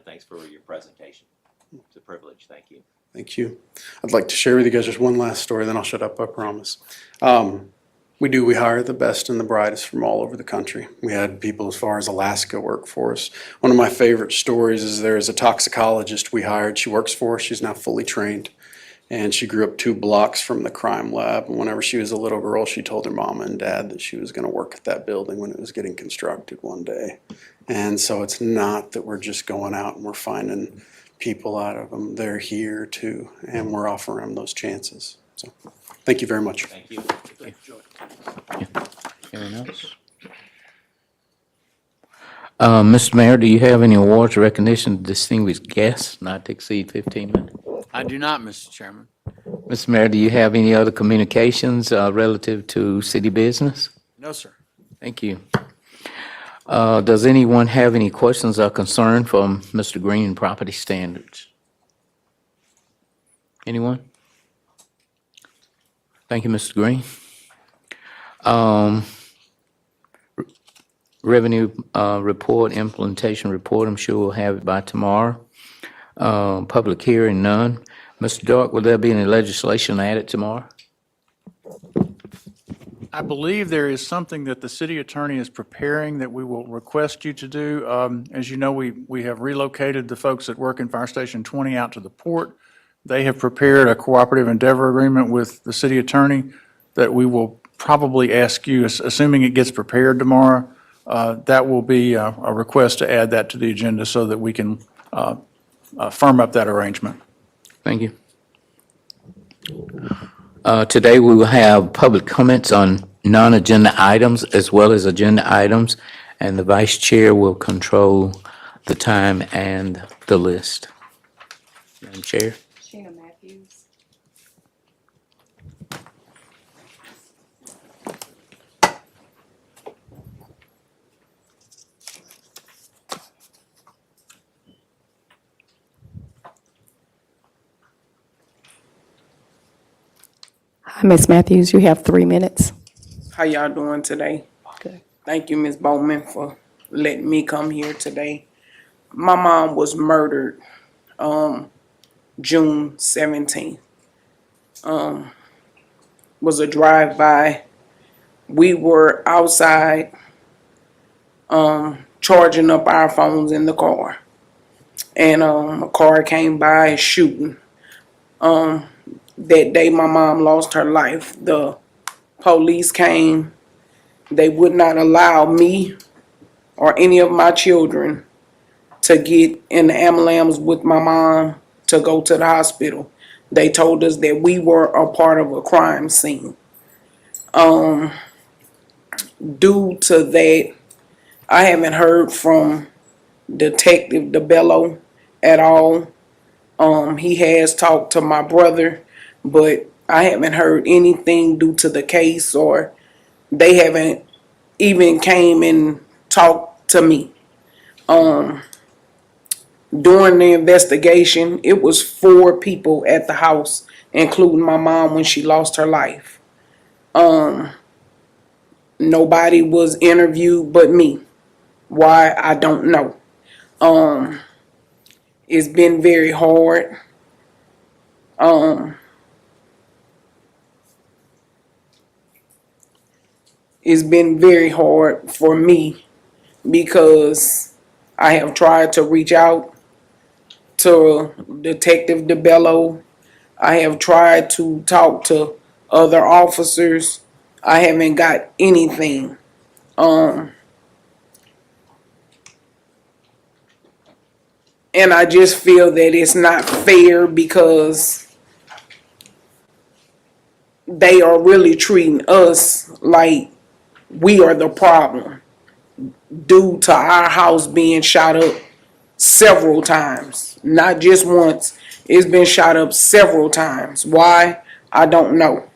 K: thanks for your presentation. It's a privilege. Thank you.
N: Thank you. I'd like to share with you guys just one last story, then I'll shut up, I promise. We hire the best and the brightest from all over the country. We had people as far as Alaska work for us. One of my favorite stories is there is a toxicologist we hired. She works for us. She's now fully trained. And she grew up 2 blocks from the crime lab. And whenever she was a little girl, she told her mama and dad that she was going to work at that building when it was getting constructed one day. And so it's not that we're just going out and we're finding people out of them. They're here too, and we're offering them those chances. So thank you very much.
K: Thank you.
A: Anyone else? Mr. Mayor, do you have any awards or recognition of distinguished guests not to exceed 15 minutes?
O: I do not, Mr. Chairman.
A: Mr. Mayor, do you have any other communications relative to city business?
O: No, sir.
A: Thank you. Does anyone have any questions or concern from Mr. Green in property standards? Anyone? Thank you, Mr. Green. Revenue report, implementation report, I'm sure we'll have it by tomorrow. Public hearing, none. Mr. Dark, will there be any legislation added tomorrow?
P: I believe there is something that the city attorney is preparing that we will request you to do. As you know, we have relocated the folks that work in Fire Station 20 out to the port. They have prepared a cooperative endeavor agreement with the city attorney that we will probably ask you, assuming it gets prepared tomorrow, that will be a request to add that to the agenda so that we can firm up that arrangement.
A: Thank you. Today, we will have public comments on non-agenda items as well as agenda items. and the vice chair will control the time and the list. Madam Chair?
E: Sheena Matthews. Hi, Ms. Matthews, you have 3 minutes.
Q: How y'all doing today?
E: Good.
Q: Thank you, Ms. Bowman, for letting me come here today. My mom was murdered June 17th. Was a drive-by. We were outside charging up our phones in the car. And a car came by shooting. That day my mom lost her life. The police came. They would not allow me or any of my children to get in the ambulance with my mom to go to the hospital. They told us that we were a part of a crime scene. Due to that, I haven't heard from Detective DeBello at all. He has talked to my brother, but I haven't heard anything due to the case, or they haven't even came and talked to me. During the investigation, it was 4 people at the house, including my mom when she lost her life. Nobody was interviewed but me. Why, I don't know. It's been very hard. It's been very hard for me because I have tried to reach out to Detective DeBello. I have tried to talk to other officers. I haven't got anything. And I just feel that it's not fair because they are really treating us like we are the problem due to our house being shot up several times. Not just once. It's been shot up several times. Why? I don't know.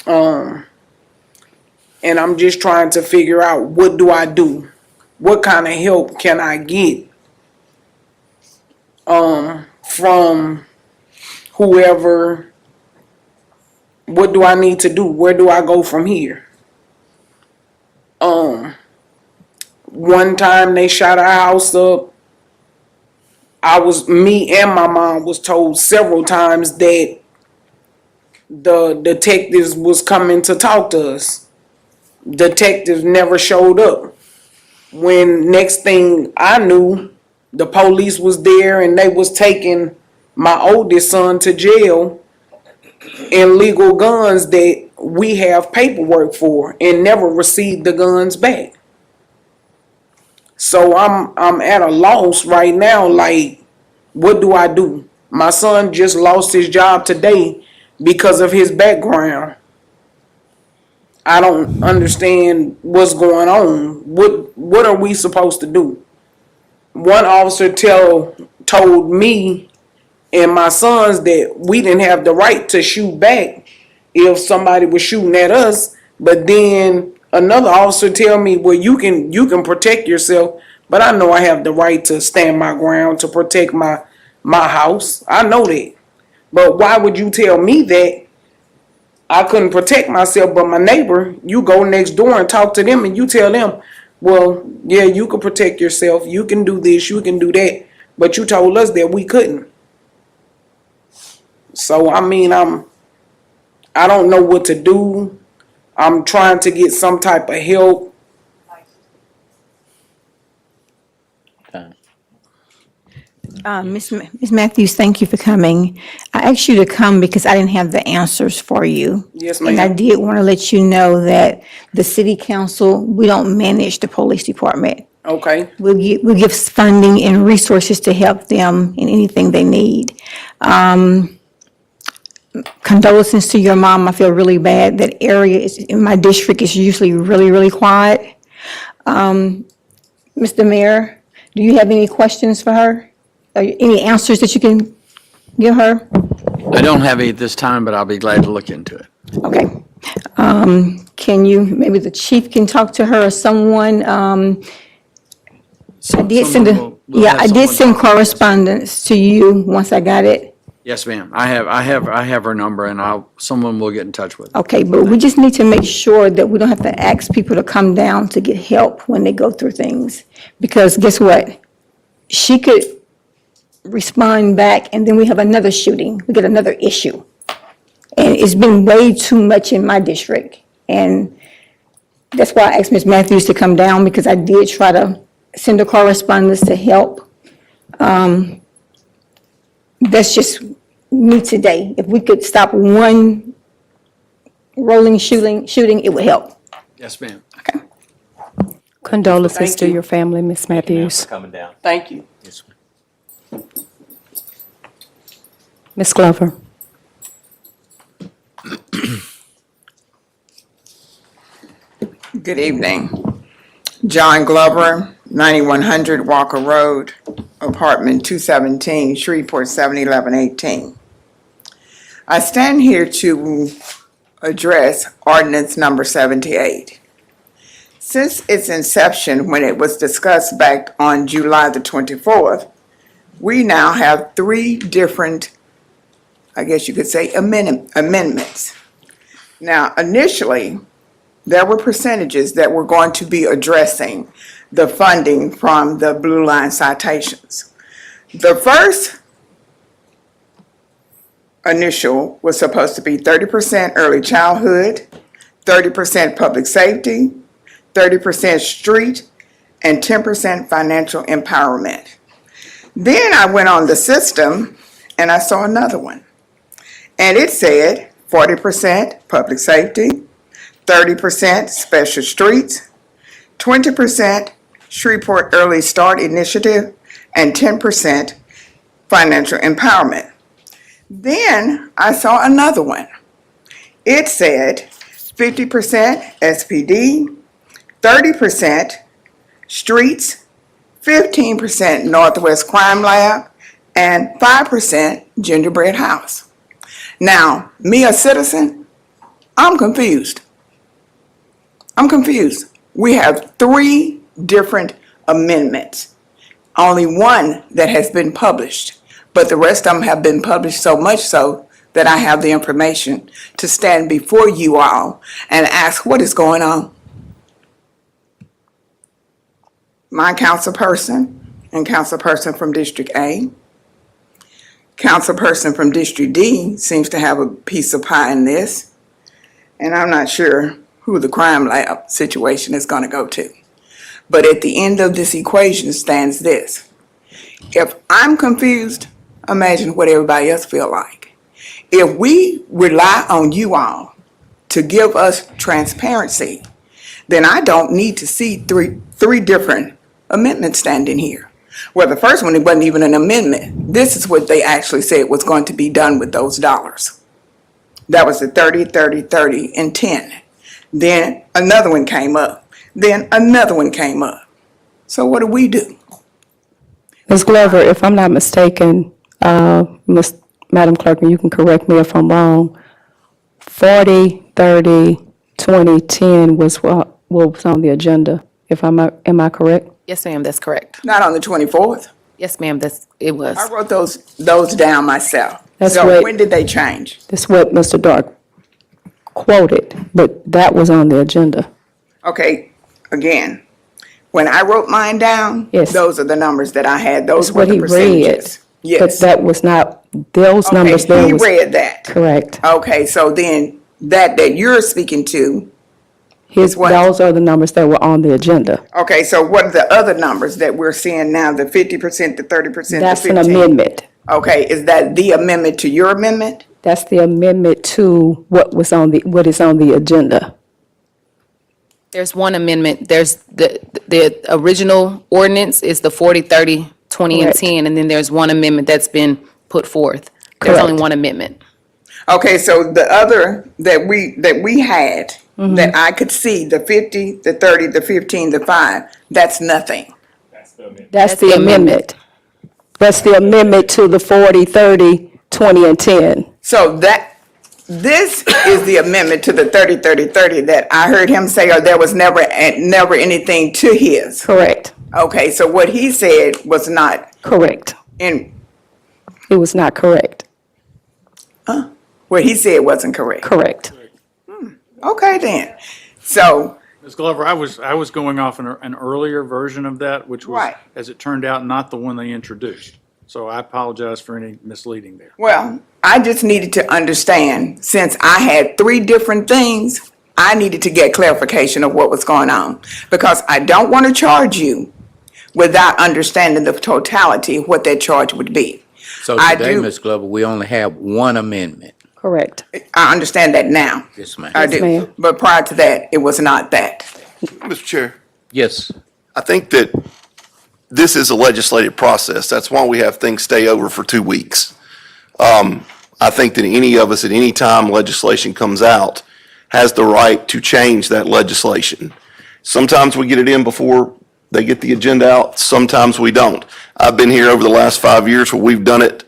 Q: And I'm just trying to figure out, what do I do? What kind of help can I get from whoever? What do I need to do? Where do I go from here? One time they shot our house up. Me and my mom was told several times that the detectives was coming to talk to us. Detectives never showed up. When next thing I knew, the police was there and they was taking my oldest son to jail and legal guns that we have paperwork for and never received the guns back. So I'm at a loss right now. Like, what do I do? My son just lost his job today because of his background. I don't understand what's going on. What are we supposed to do? One officer told me and my sons that we didn't have the right to shoot back if somebody was shooting at us. But then another officer tell me, well, you can protect yourself, but I know I have the right to stand my ground to protect my house. I know that. But why would you tell me that I couldn't protect myself, but my neighbor, you go next door and talk to them and you tell them, well, yeah, you can protect yourself. You can do this, you can do that. But you told us that we couldn't. So, I mean, I don't know what to do. I'm trying to get some type of help.
J: Ms. Matthews, thank you for coming. I asked you to come because I didn't have the answers for you.
Q: Yes,
J: And I
Q: ma'am.
J: did want to let you know that the city council, we don't manage the police department.
Q: Okay.
J: We'll give funding and resources to help them in anything they need. condolences to your mom. I feel really bad. That area is, in my district, is usually really, really quiet. Mr. Mayor, do you have any questions for her? Any answers that you can give her?
O: I don't have any at this time, but I'll be glad to look into it.
J: Okay. Can you, maybe the chief can talk to her or someone? I did send
O: we'll have
J: I did
O: someone
J: send
O: talk to us.
J: correspondence to you once I got it.
O: Yes, ma'am. I have her number, and someone will get in touch with her.
J: Okay, but we just need to make sure that we don't have to ask people to come down to get help when they go through things. Because guess what? She could respond back, and then we have another shooting. We get another issue. And it's been way too much in my district. And that's why I asked Ms. Matthews to come down, because I did try to send a correspondence to help. That's just me today. If we could stop one rolling shooting, it would help.
O: Yes, ma'am.
E: Condolences
Q: Thank
E: to
Q: you.
E: your family, Ms.
K: Thank you, ma'am,
E: Matthews.
K: for coming down.
Q: Thank you.
K: Yes, ma'am.
E: Ms. Glover.
R: Good evening. John Glover, 9100 Walker Road, apartment 217, Shreveport 71118. I stand here to address ordinance number 78. Since its inception, when it was discussed back on July the 24th, we now have 3 different, I guess you could say, amendments. Now, initially, there were percentages that were going to be addressing the funding from the Blue Line citations. The first initial was supposed to be 30% early childhood, 30% public safety, 30% street, and 10% financial empowerment. Then I went on the system and I saw another one. And it said 40% public safety, 30% special streets, 20% Shreveport Early Start Initiative, and 10% financial empowerment. Then I saw another one. It said 50% SPD, 30% streets, 15% Northwest Crime Lab, and 5% Gingerbread House. Now, me, a citizen, I'm confused. We have 3 different amendments. Only one that has been published, but the rest of them have been published so much so that I have the information to stand before you all and ask what is going on. My councilperson and councilperson from District A, councilperson from District D seems to have a piece of pie in this, and I'm not sure who the crime lab situation is going to go to. But at the end of this equation stands this. If I'm confused, imagine what everybody else feel like. If we rely on you all to give us transparency, then I don't need to see three different amendments standing here. Well, the first one, it wasn't even an amendment. This is what they actually said was going to be done with those dollars. That was the 30, 30, 30, and 10. Then another one came up. Then another one came up. So what do we do?
E: Ms. Glover, if I'm not mistaken, Madam Clerk, and you can correct me if I'm wrong, 40, 30, 20, 10 was what was on the agenda, am I correct?
S: Yes, ma'am, that's correct.
R: Not on the 24th.
S: Yes, ma'am, it was.
R: I wrote those down myself.
E: That's
R: So
E: what-
R: when did they change?
E: That's what Mr. Dark quoted, but that was on the agenda.
R: Okay, again, when I wrote mine down,
E: Yes.
R: those are the numbers that I had. Those
E: That's
R: were
E: what
R: the
E: he read.
R: percentages.
E: But
R: Yes.
E: that was not, those numbers there
R: Okay,
E: was.
R: he read that.
E: Correct.
R: Okay, so then that you're speaking to, what?
E: Those are the numbers that were on the agenda.
R: okay, so what are the other numbers that we're seeing now, the 50%, the 30%, the 15?
E: That's an amendment.
R: Okay, is that the amendment to your amendment?
E: That's the amendment to what is on the agenda.
S: There's one amendment, there's the original ordinance is the 40, 30, 20, and
E: Correct.
S: 10, and then there's one amendment that's been put forth. There's
E: Correct.
S: only one amendment.
R: Okay, so the other that we had, that I could see, the 50, the 30, the 15, the 5, that's nothing.
E: That's the amendment. That's the amendment to the 40, 30, 20, and 10.
R: So this is the amendment to the 30, 30, 30 that I heard him say, or there was never anything to his.
E: Correct.
R: Okay, so what he said was not
E: Correct.
R: in,
E: It was not correct.
R: what he said wasn't correct.
E: Correct.
R: Okay then. So,
P: Ms. Glover, I was going off an earlier version of that, which was,
R: Right.
P: as it turned out, not the one they introduced. So I apologize for any misleading there.
R: well, I just needed to understand, since I had 3 different things, I needed to get clarification of what was going on. Because I don't want to charge you without understanding the totality of what that charge would be.
A: So
R: I
A: today,
R: do-
A: Ms. Glover, we only have one amendment.
E: Correct.
R: I understand that now.
A: Yes, ma'am.
R: I
E: Yes,
R: do.
E: ma'am.
R: But prior to that, it was not that.
C: Mr. Chair,
A: Yes.
C: I think that this is a legislative process. That's why we have things stay over for 2 weeks. I think that any of us at any time legislation comes out has the right to change that legislation. Sometimes we get it in before they get the agenda out, sometimes we don't. I've been here over the last 5 years where we've done it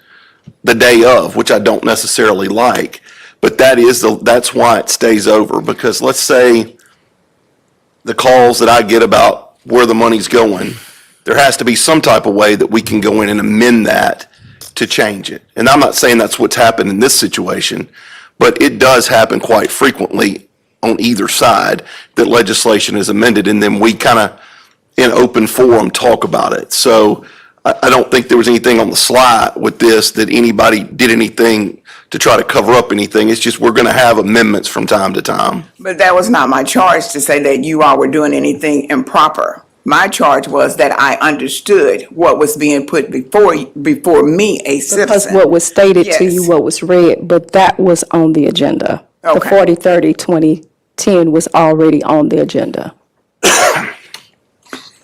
C: the day of, which I don't necessarily like. But that's why it stays over, because let's say the calls that I get about where the money's going, there has to be some type of way that we can go in and amend that to change it. And I'm not saying that's what's happened in this situation, but it does happen quite frequently on either side that legislation is amended, and then we kind of, in open forum, talk about it. So I don't think there was anything on the sly with this, that anybody did anything to try to cover up anything. It's just we're going to have amendments from time to time.
R: But that was not my charge to say that you all were doing anything improper. My charge was that I understood what was being put before me, a
E: Because
R: citizen.
E: what was stated to
R: Yes.
E: you, what was read, but that was on the agenda. The
R: Okay.
E: 40, 30, 20, 10 was already on the agenda.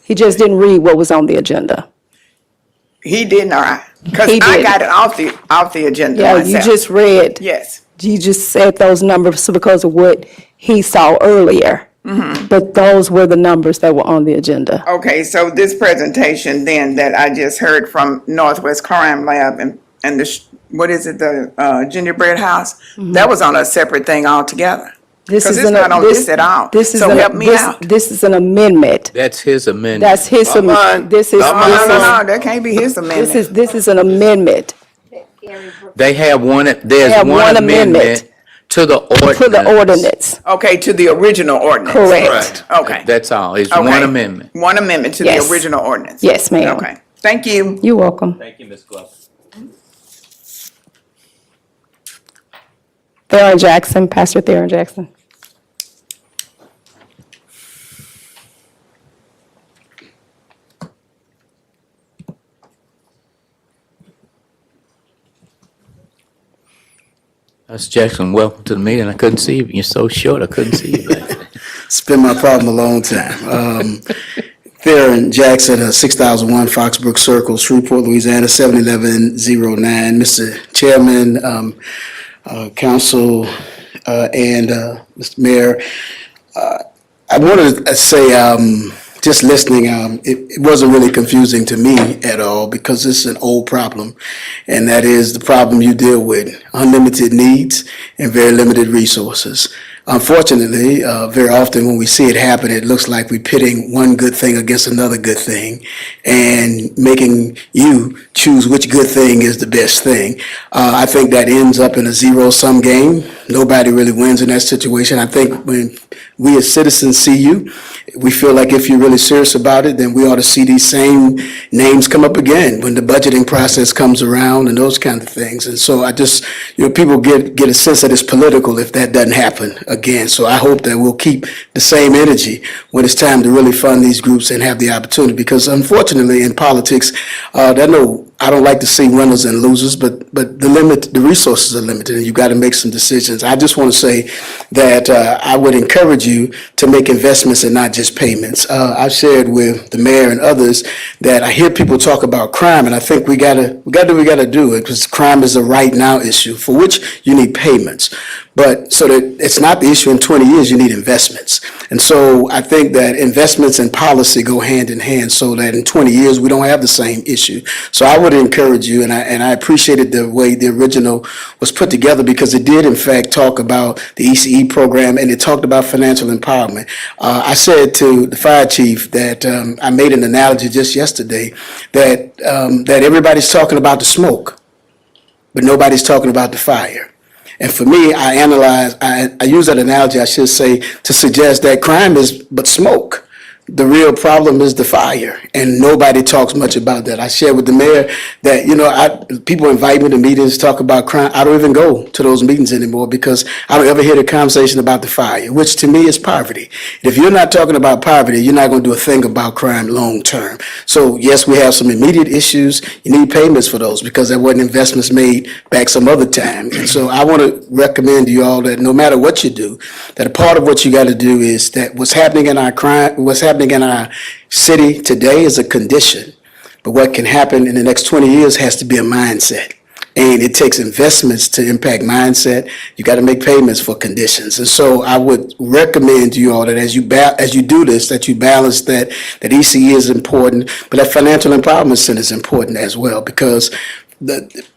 E: He just didn't read what was on the agenda.
R: He didn't, all right, because
E: He
R: I
E: did.
R: got it off the agenda
E: Yeah,
R: myself.
E: you just read,
R: Yes.
E: you just said those numbers because of what he saw earlier. But those were the numbers that were on the agenda.
R: Okay, so this presentation then that I just heard from Northwest Crime Lab and what is it, the Gingerbread House? That was on a separate thing altogether.
E: This
R: Because
E: is
R: it's
E: an-
R: not on
E: this-
R: this at all.
E: This is
R: So
E: an-
R: help me
E: this-
R: out.
E: This is an amendment.
A: That's his amendment.
E: That's his,
C: Not mine.
E: this is,
C: Not
R: No,
C: mine.
R: no, no, that can't be his amendment.
E: this is an amendment.
A: They have there's
E: They have
A: one
E: one
A: amendment
E: amendment
A: to the ordinance.
E: to the ordinance.
R: Okay, to the original ordinance.
E: Correct.
R: Okay.
A: That's all. It's
R: Okay.
A: one amendment.
R: One amendment to
E: Yes.
R: the original ordinance.
E: Yes, ma'am.
R: Okay, thank you.
E: You're welcome.
K: Thank you, Ms. Glover.
E: Theron Jackson, Pastor Theron Jackson.
A: That's Jackson. Welcome to the meeting. I couldn't see you. You're so short. I couldn't see you back there.
T: It's been my problem a long time. Theron Jackson, 6001 Foxbrook Circle, Shreveport, Louisiana, 71109. Mr. Chairman, Council, and Mr. Mayor, I wanted to say, just listening, it wasn't really confusing to me at all, because this is an old problem, and that is the problem you deal with: unlimited needs and very limited resources. Unfortunately, very often when we see it happen, it looks like we're pitting one good thing against another good thing and making you choose which good thing is the best thing. I think that ends up in a zero-sum game. Nobody really wins in that situation. I think when we as citizens see you, we feel like if you're really serious about it, then we ought to see these same names come up again when the budgeting process comes around and those kind of things. And so I just, people get a sense that it's political if that doesn't happen again. So I hope that we'll keep the same energy when it's time to really fund these groups and have the opportunity, because unfortunately in politics, there are no I don't like to see winners and losers, but the resources are limited, and you got to make some decisions. I just want to say that I would encourage you to make investments and not just payments. I've shared with the mayor and others that I hear people talk about crime, and I think we got to do it because crime is a right now issue for which you need payments. But so that it's not the issue in 20 years, you need investments. And so I think that investments and policy go hand in hand so that in 20 years, we don't have the same issue. So I would encourage you, and I appreciated the way the original was put together because it did in fact talk about the ECE program and it talked about financial empowerment. I said to the fire chief that I made an analogy just yesterday that everybody's talking about the smoke, but nobody's talking about the fire. And for me, I use that analogy, I should say, to suggest that crime is but smoke. The real problem is the fire, and nobody talks much about that. I shared with the mayor that, people invite me to meetings, talk about crime. I don't even go to those meetings anymore because I don't ever hear the conversation about the fire, which to me is poverty. If you're not talking about poverty, you're not going to do a thing about crime long term. So yes, we have some immediate issues. You need payments for those because there wasn't investments made back some other time. And so I want to recommend to you all that no matter what you do, that a part of what you got to do is that what's happening in our city today is a condition, but what can happen in the next 20 years has to be a mindset. And it takes investments to impact mindset. You got to make payments for conditions. And so I would recommend to you all that as you do this, that you balance that ECE is important, but that financial empowerment center is important as well because the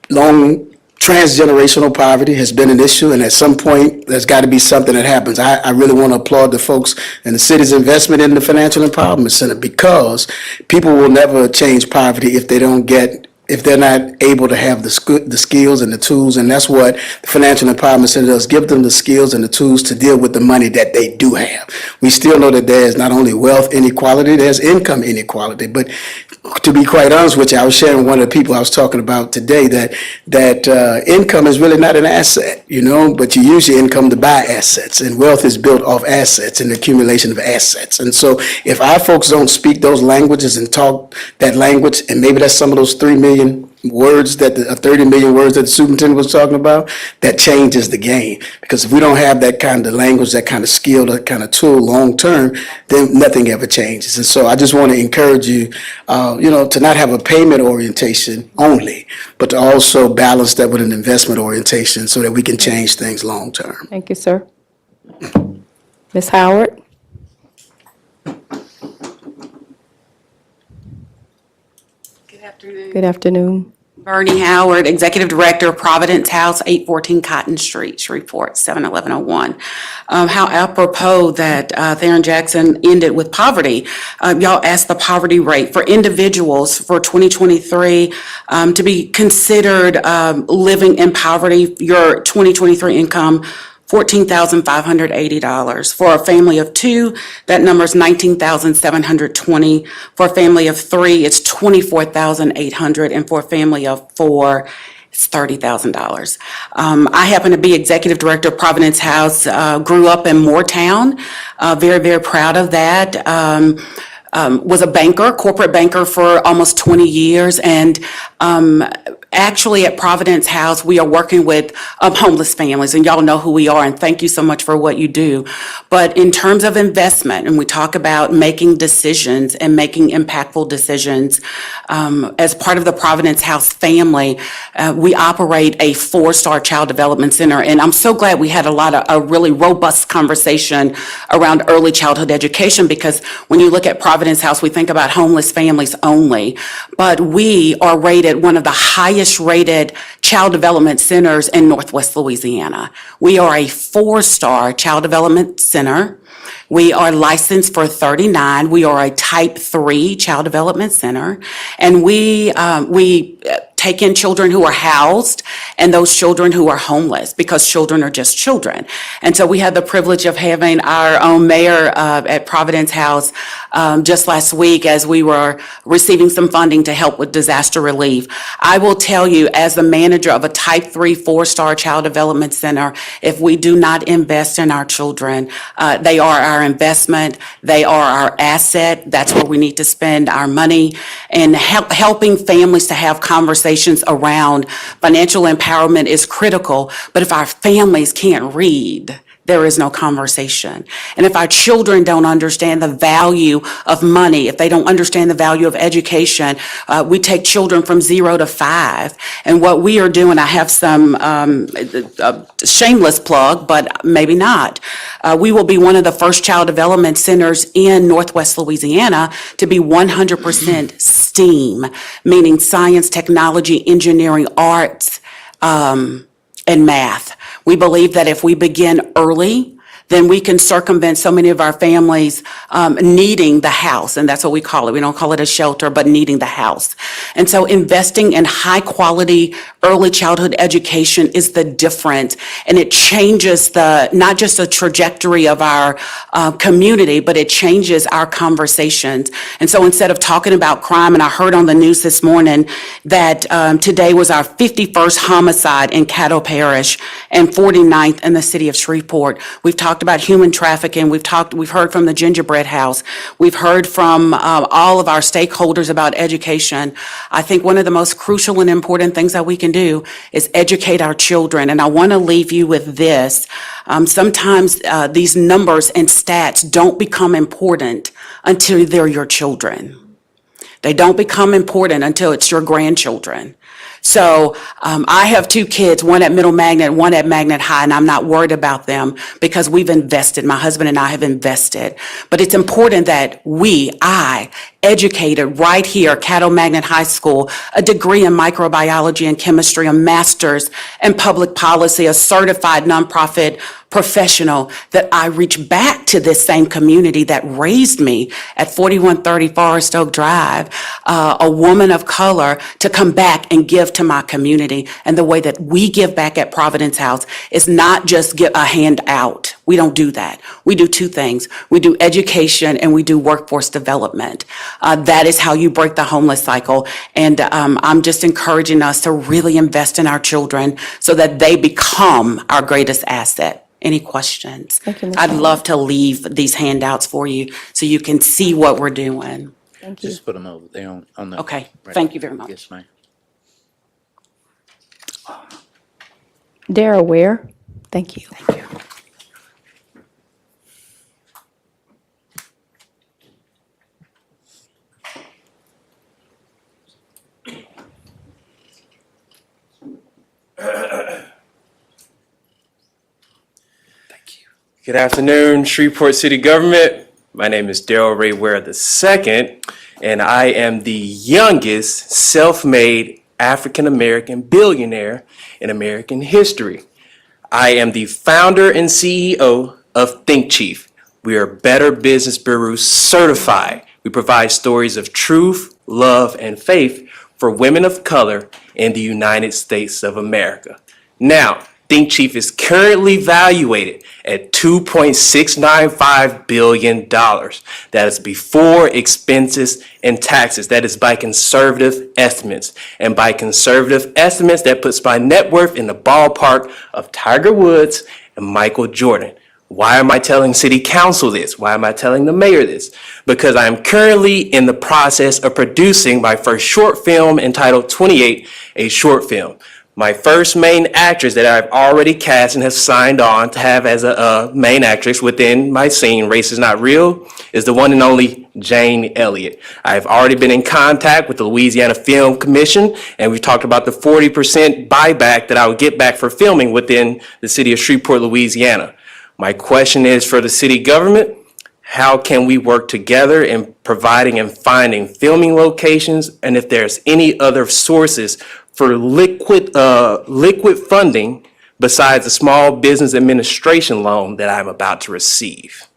T: transgenerational poverty has been an issue, and at some point, there's got to be something that happens. I really want to applaud the folks in the city's investment in the Financial Empowerment Center because people will never change poverty if they're not able to have the skills and the tools, and that's what the Financial Empowerment Center does, give them the skills and the tools to deal with the money that they do have. We still know that there's not only wealth inequality, there's income inequality, but to be quite honest with you, I was sharing with one of the people I was talking about today that income is really not an asset, but you use your income to buy assets, and wealth is built off assets and the accumulation of assets. And so if our folks don't speak those languages and talk that language, and maybe that's some of those 3 million words 30 million words that the superintendent was talking about, that changes the game. Because if we don't have that kind of language, that kind of skill, that kind of tool long term, then nothing ever changes. And so I just want to encourage you, to not have a payment orientation only, but to also balance that with an investment orientation so that we can change things long term.
E: Thank you, sir. Ms. Howard? Good afternoon.
U: Bernie Howard, Executive Director of Providence House, 814 Cotton Street, Shreveport, 71101. How apropos that Theron Jackson ended with poverty. Y'all asked the poverty rate for individuals for 2023 to be considered living in poverty. Your 2023 income, $14,580. For a family of two, that number is $19,720. For a family of three, it's $24,800. And for a family of four, it's $30,000. I happen to be Executive Director of Providence House, grew up in Moortown, very, very proud of that. Was a banker, corporate banker for almost 20 years, and actually at Providence House, we are working with homeless families, and y'all know who we are, and thank you so much for what you do. But in terms of investment, and we talk about making decisions and making impactful decisions, as part of the Providence House family, we operate a 4-star child development center, and I'm so glad we had a really robust conversation around early childhood education, because when you look at Providence House, we think about homeless families only, but we are rated one of the highest rated child development centers in Northwest Louisiana. We are a 4-star child development center. We are licensed for 39. We are a type 3 child development center. And we take in children who are housed and those children who are homeless, because children are just children. And so we had the privilege of having our own mayor at Providence House just last week as we were receiving some funding to help with disaster relief. I will tell you, as the manager of a type 3 4-star child development center, if we do not invest in our children, they are our investment, they are our asset. That's where we need to spend our money, and helping families to have conversations around financial empowerment is critical. But if our families can't read, there is no conversation. And if our children don't understand the value of money, if they don't understand the value of education, we take children from 0 to 5. And what we are doing, I have some shameless plug, but maybe not. We will be one of the first child development centers in Northwest Louisiana to be 100% STEAM, meaning science, technology, engineering, arts, and math. We believe that if we begin early, then we can circumvent so many of our families needing the house, and that's what we call it. We don't call it a shelter, but needing the house. And so investing in high-quality early childhood education is the difference, and it changes not just the trajectory of our community, but it changes our conversations. And so instead of talking about crime, and I heard on the news this morning that today was our 51st homicide in Caddo Parish and 49th in the city of Shreveport. We've talked about human trafficking. We've heard from the Gingerbread House. We've heard from all of our stakeholders about education. I think one of the most crucial and important things that we can do is educate our children. And I want to leave you with this. Sometimes these numbers and stats don't become important until they're your children. They don't become important until it's your grandchildren. So I have 2 kids, one at Middle Magnet, one at Magnet High, and I'm not worried about them because we've invested. My husband and I have invested. But it's important that I educated right here, Caddo Magnet High School, a degree in microbiology and chemistry, a master's in public policy, a certified nonprofit professional, that I reach back to this same community that raised me at 4130 Forest Oak Drive, a woman of color, to come back and give to my community. And the way that we give back at Providence House is not just give a handout. We don't do that. We do 2 things. We do education and we do workforce development. That is how you break the homeless cycle. And I'm just encouraging us to really invest in our children so that they become our greatest asset. Any questions?
E: Thank you, Ms.
U: I'd
E: Hall.
U: love to leave these handouts for you so you can see what we're doing.
E: Thank you.
A: Just put them over there on the.
U: Okay, thank you very much.
A: Yes, ma'am.
E: Dara Ware, thank you.
D: Good afternoon, Shreveport City Government. My name is Darrell Ray Ware II, and I am the youngest self-made African-American billionaire in American history. I am the founder and CEO of Think Chief. We are Better Business Bureau certified. We provide stories of truth, love, and faith for women of color in the United States of America. Now, Think Chief is currently valuated at $2.695 billion. That is before expenses and taxes. That is by conservative estimates. And by conservative estimates, that puts my net worth in the ballpark of Tiger Woods and Michael Jordan. Why am I telling City Council this? Why am I telling the mayor this? Because I am currently in the process of producing my first short film entitled 28, a short film. My first main actress that I've already cast and have signed on to have as a main actress within my scene, Race Is Not Real, is the one and only Jane Elliott. I've already been in contact with the Louisiana Film Commission, and we've talked about the 40% buyback that I would get back for filming within the city of Shreveport, Louisiana. My question is for the city government: how can we work together in providing and finding filming locations, and if there's any other sources for liquid funding besides the Small Business Administration loan that I'm about to receive?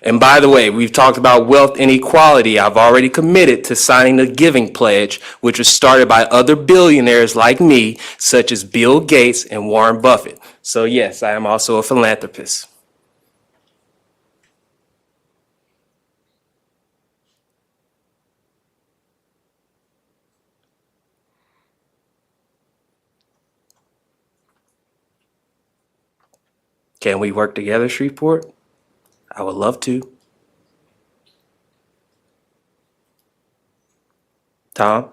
D: And by the way, we've talked about wealth inequality. I've already committed to signing the Giving Pledge, which was started by other billionaires like me, such as Bill Gates and Warren Buffett. So yes, I am also a philanthropist. Can we work together, Shreveport? I would love to. Tom?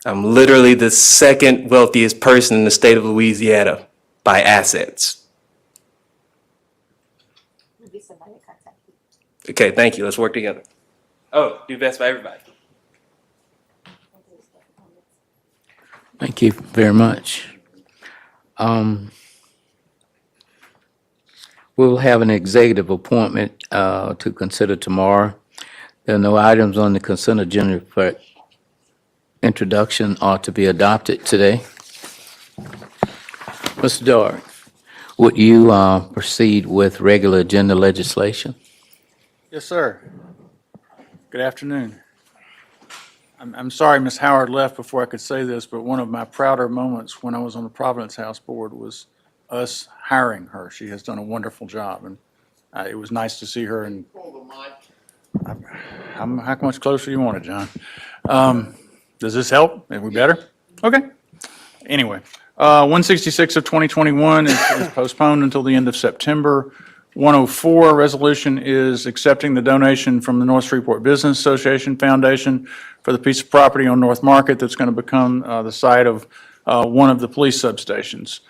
D: I'm literally the second wealthiest person in the state of Louisiana by assets. Okay, thank you. Let's work together. Oh, do best by everybody.
A: Thank you very much. We'll have an executive appointment to consider tomorrow. There are no items on the consent agenda for introduction or to be adopted today. Mr. Dart, would you proceed with regular agenda legislation?
P: Yes, sir. Good afternoon. I'm sorry Ms. Howard left before I could say this, but one of my prouder moments when I was on the Providence House Board was us hiring her. She has done a wonderful job, and it was nice to see her. And how much closer do you want it, John? Does this help? Are we better? Okay. Anyway, 166 of 2021 is postponed until the end of September. 104 resolution is accepting the donation from the North Shreveport Business Association Foundation for the piece of property on North Market that's going to become the site of one of the police substations.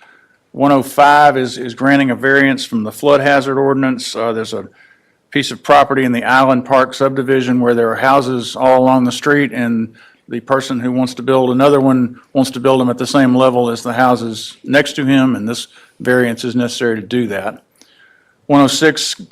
P: 105 is granting a variance from the flood hazard ordinance. There's a piece of property in the Island Park subdivision where there are houses all along the street, and the person who wants to build another one wants to build them at the same level as the houses next to him, and this variance is necessary to do that. 106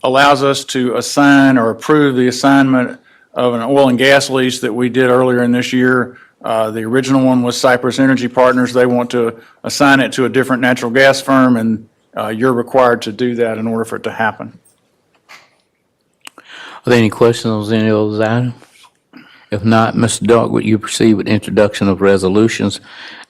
P: allows us to assign or approve the assignment of an oil and gas lease that we did earlier in this year. The original one was Cypress Energy Partners. They want to assign it to a different natural gas firm, and you're required to do that in order for it to happen.
A: Are there any questions on any of those items? If not, Mr. Dark, would you proceed with introduction of resolutions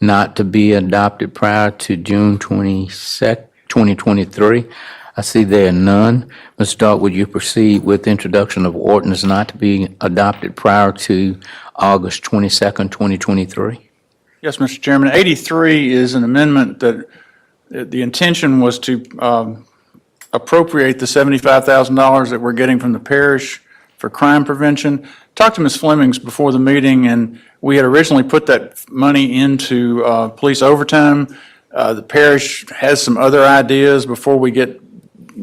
A: not to be adopted prior to June 22nd, 2023? I see there are none. Mr. Dark, would you proceed with introduction of ordinance not to be adopted prior to August 22nd, 2023?
P: Yes, Mr. Chairman. 83 is an amendment that the intention was to appropriate the $75,000 that we're getting from the parish for crime prevention. Talked to Ms. Flemings before the meeting, and we had originally put that money into police overtime. The parish has some other ideas. Before we get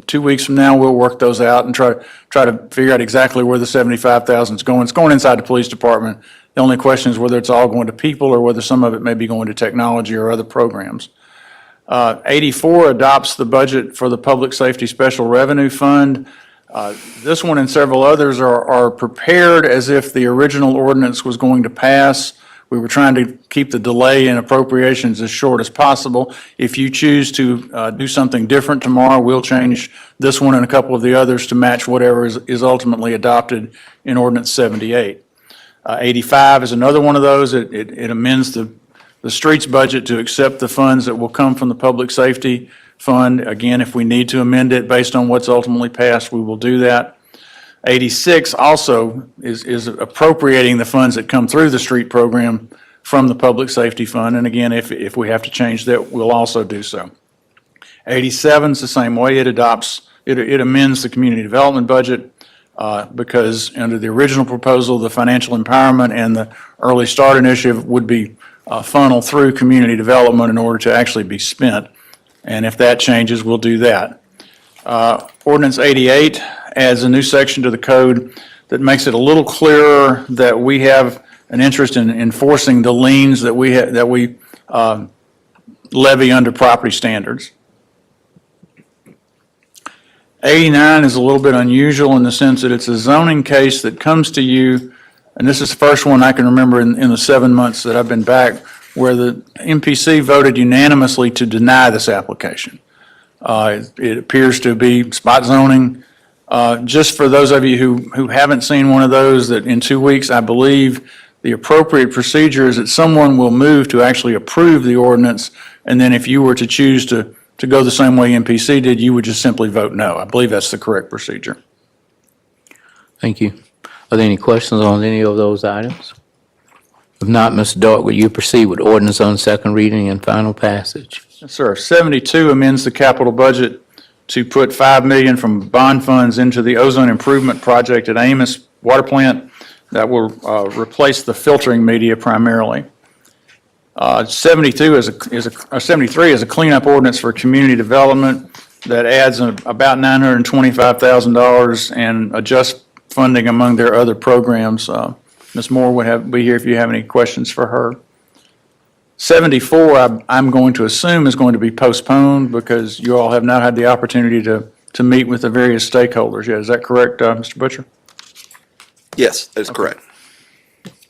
P: 2 weeks from now, we'll work those out and try to figure out exactly where the $75,000 is going. It's going inside the police department. The only question is whether it's all going to people or whether some of it may be going to technology or other programs. 84 adopts the budget for the Public Safety Special Revenue Fund. This one and several others are prepared as if the original ordinance was going to pass. We were trying to keep the delay in appropriations as short as possible. If you choose to do something different tomorrow, we'll change this one and a couple of the others to match whatever is ultimately adopted in Ordinance 78. 85 is another one of those. It amends the streets budget to accept the funds that will come from the Public Safety Fund. Again, if we need to amend it based on what's ultimately passed, we will do that. 86 also is appropriating the funds that come through the street program from the Public Safety Fund. And again, if we have to change that, we'll also do so. 87 is the same way. It amends the community development budget because under the original proposal, the financial empowerment and the early start initiative would be funneled through community development in order to actually be spent. And if that changes, we'll do that. Ordinance 88 adds a new section to the code that makes it a little clearer that we have an interest in enforcing the liens that we levy under property standards. 89 is a little bit unusual in the sense that it's a zoning case that comes to you, and this is the first one I can remember in the 7 months that I've been back, where the MPC voted unanimously to deny this application. It appears to be spot zoning. Just for those of you who haven't seen one of those, that in 2 weeks, I believe the appropriate procedure is that someone will move to actually approve the ordinance, and then if you were to choose to go the same way MPC did, you would just simply vote no. I believe that's the correct procedure.
A: Thank you. Are there any questions on any of those items? If not, Mr. Dark, will you proceed with ordinance on second reading and final passage?
P: Yes, sir. 72 amends the capital budget to put $5 million from bond funds into the ozone improvement project at Amos Water Plant that will replace the filtering media primarily. 73 is a cleanup ordinance for community development that adds about $925,000 and adjusts funding among their other programs. Ms. Moore would be here if you have any questions for her. 74, I'm going to assume is going to be postponed because you all have not had the opportunity to meet with the various stakeholders yet. Is that correct, Mr. Butcher?
C: Yes, that is correct.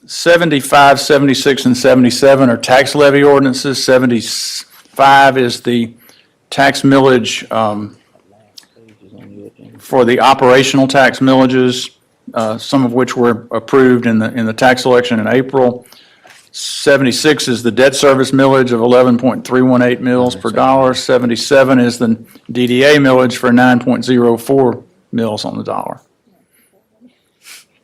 P: 75, 76, and 77 are tax levy ordinances. 75 is the tax millage for the operational tax millages, some of which were approved in the tax election in April. 76 is the debt service millage of 11.318 mils per dollar. 77 is the DDA millage for 9.04 mils on the dollar.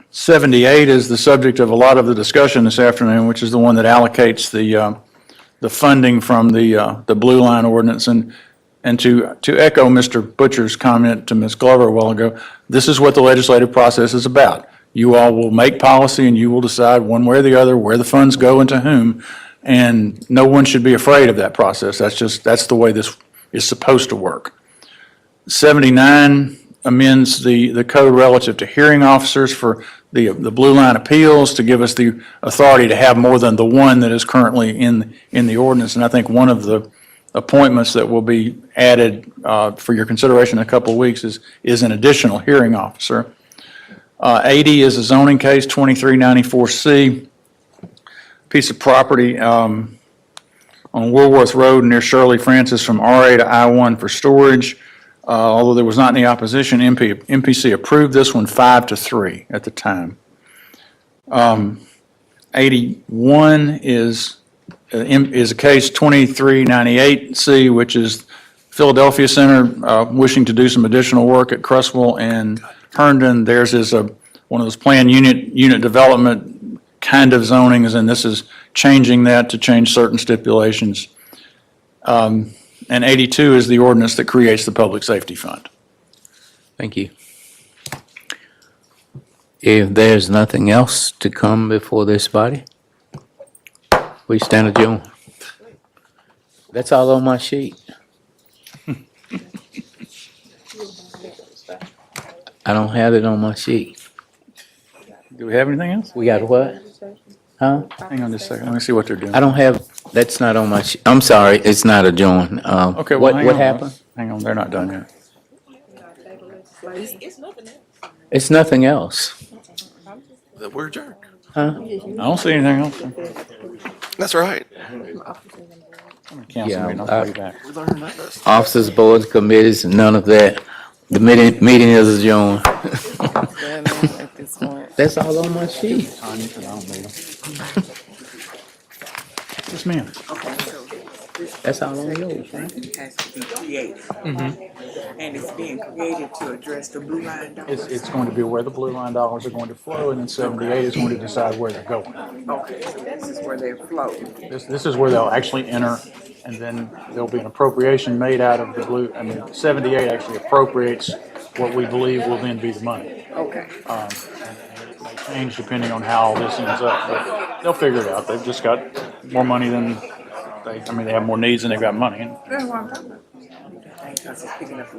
P: 78 is the subject of a lot of the discussion this afternoon, which is the one that allocates the funding from the Blue Line ordinance. And to echo Mr. Butcher's comment to Ms. Glover a while ago, this is what the legislative process is about. You all will make policy and you will decide one way or the other where the funds go and to whom. And no one should be afraid of that process. That's the way this is supposed to work. 79 amends the code relative to hearing officers for the Blue Line appeals to give us the authority to have more than the one that is currently in the ordinance. And I think one of the appointments that will be added for your consideration in a couple of weeks is an additional hearing officer. 80 is a zoning case, 2394C, piece of property on Woolworth Road near Shirley Francis from RA to I-1 for storage. Although there was not any opposition, MPC approved this one 5-3 at the time. 81 is a case 2398C, which is Philadelphia Center wishing to do some additional work at Cresswell and Herndon. Theirs is one of those planned unit development kind of zonings, and this is changing that to change certain stipulations. And 82 is the ordinance that creates the public safety fund.
A: Thank you. If there's nothing else to come before this body, we stand adjourned. That's all on my sheet. I don't have it on my sheet.
P: Do we have anything else?
A: We got what? Huh?
P: Hang on just a second. Let me see what they're doing.
A: I don't have, that's not on my sheet. I'm sorry, it's not adjourned.
P: Okay, well, hang
A: What
P: on.
A: happened?
P: Hang on, they're not done yet.
A: It's nothing else.
C: We're adjourned.
A: Huh?
P: I don't see anything else.
C: That's right.
P: Cancel
A: Yeah,
P: meeting. I'll call you back.
C: We learned that.
A: Officers, boards, committees, none of that. The meeting is adjourned. That's all on my sheet.
P: Yes, ma'am.
A: That's all on yours, right?
R: It has to be created. And it's being created to address the Blue Line dollars.
P: It's going to be where the Blue Line dollars are going to flow, and then 78 is going to decide where they're going.
R: Okay, so this is where they're flowing.
P: This is where they'll actually enter, and then there'll be an appropriation made out of the 78 actually appropriates what we believe will then be the money.
R: Okay.
P: And it may change depending on how all this ends up, but they'll figure it out. They've just got more money than they have more needs than they've got money.
R: That's what I'm talking about. Because it's picking up.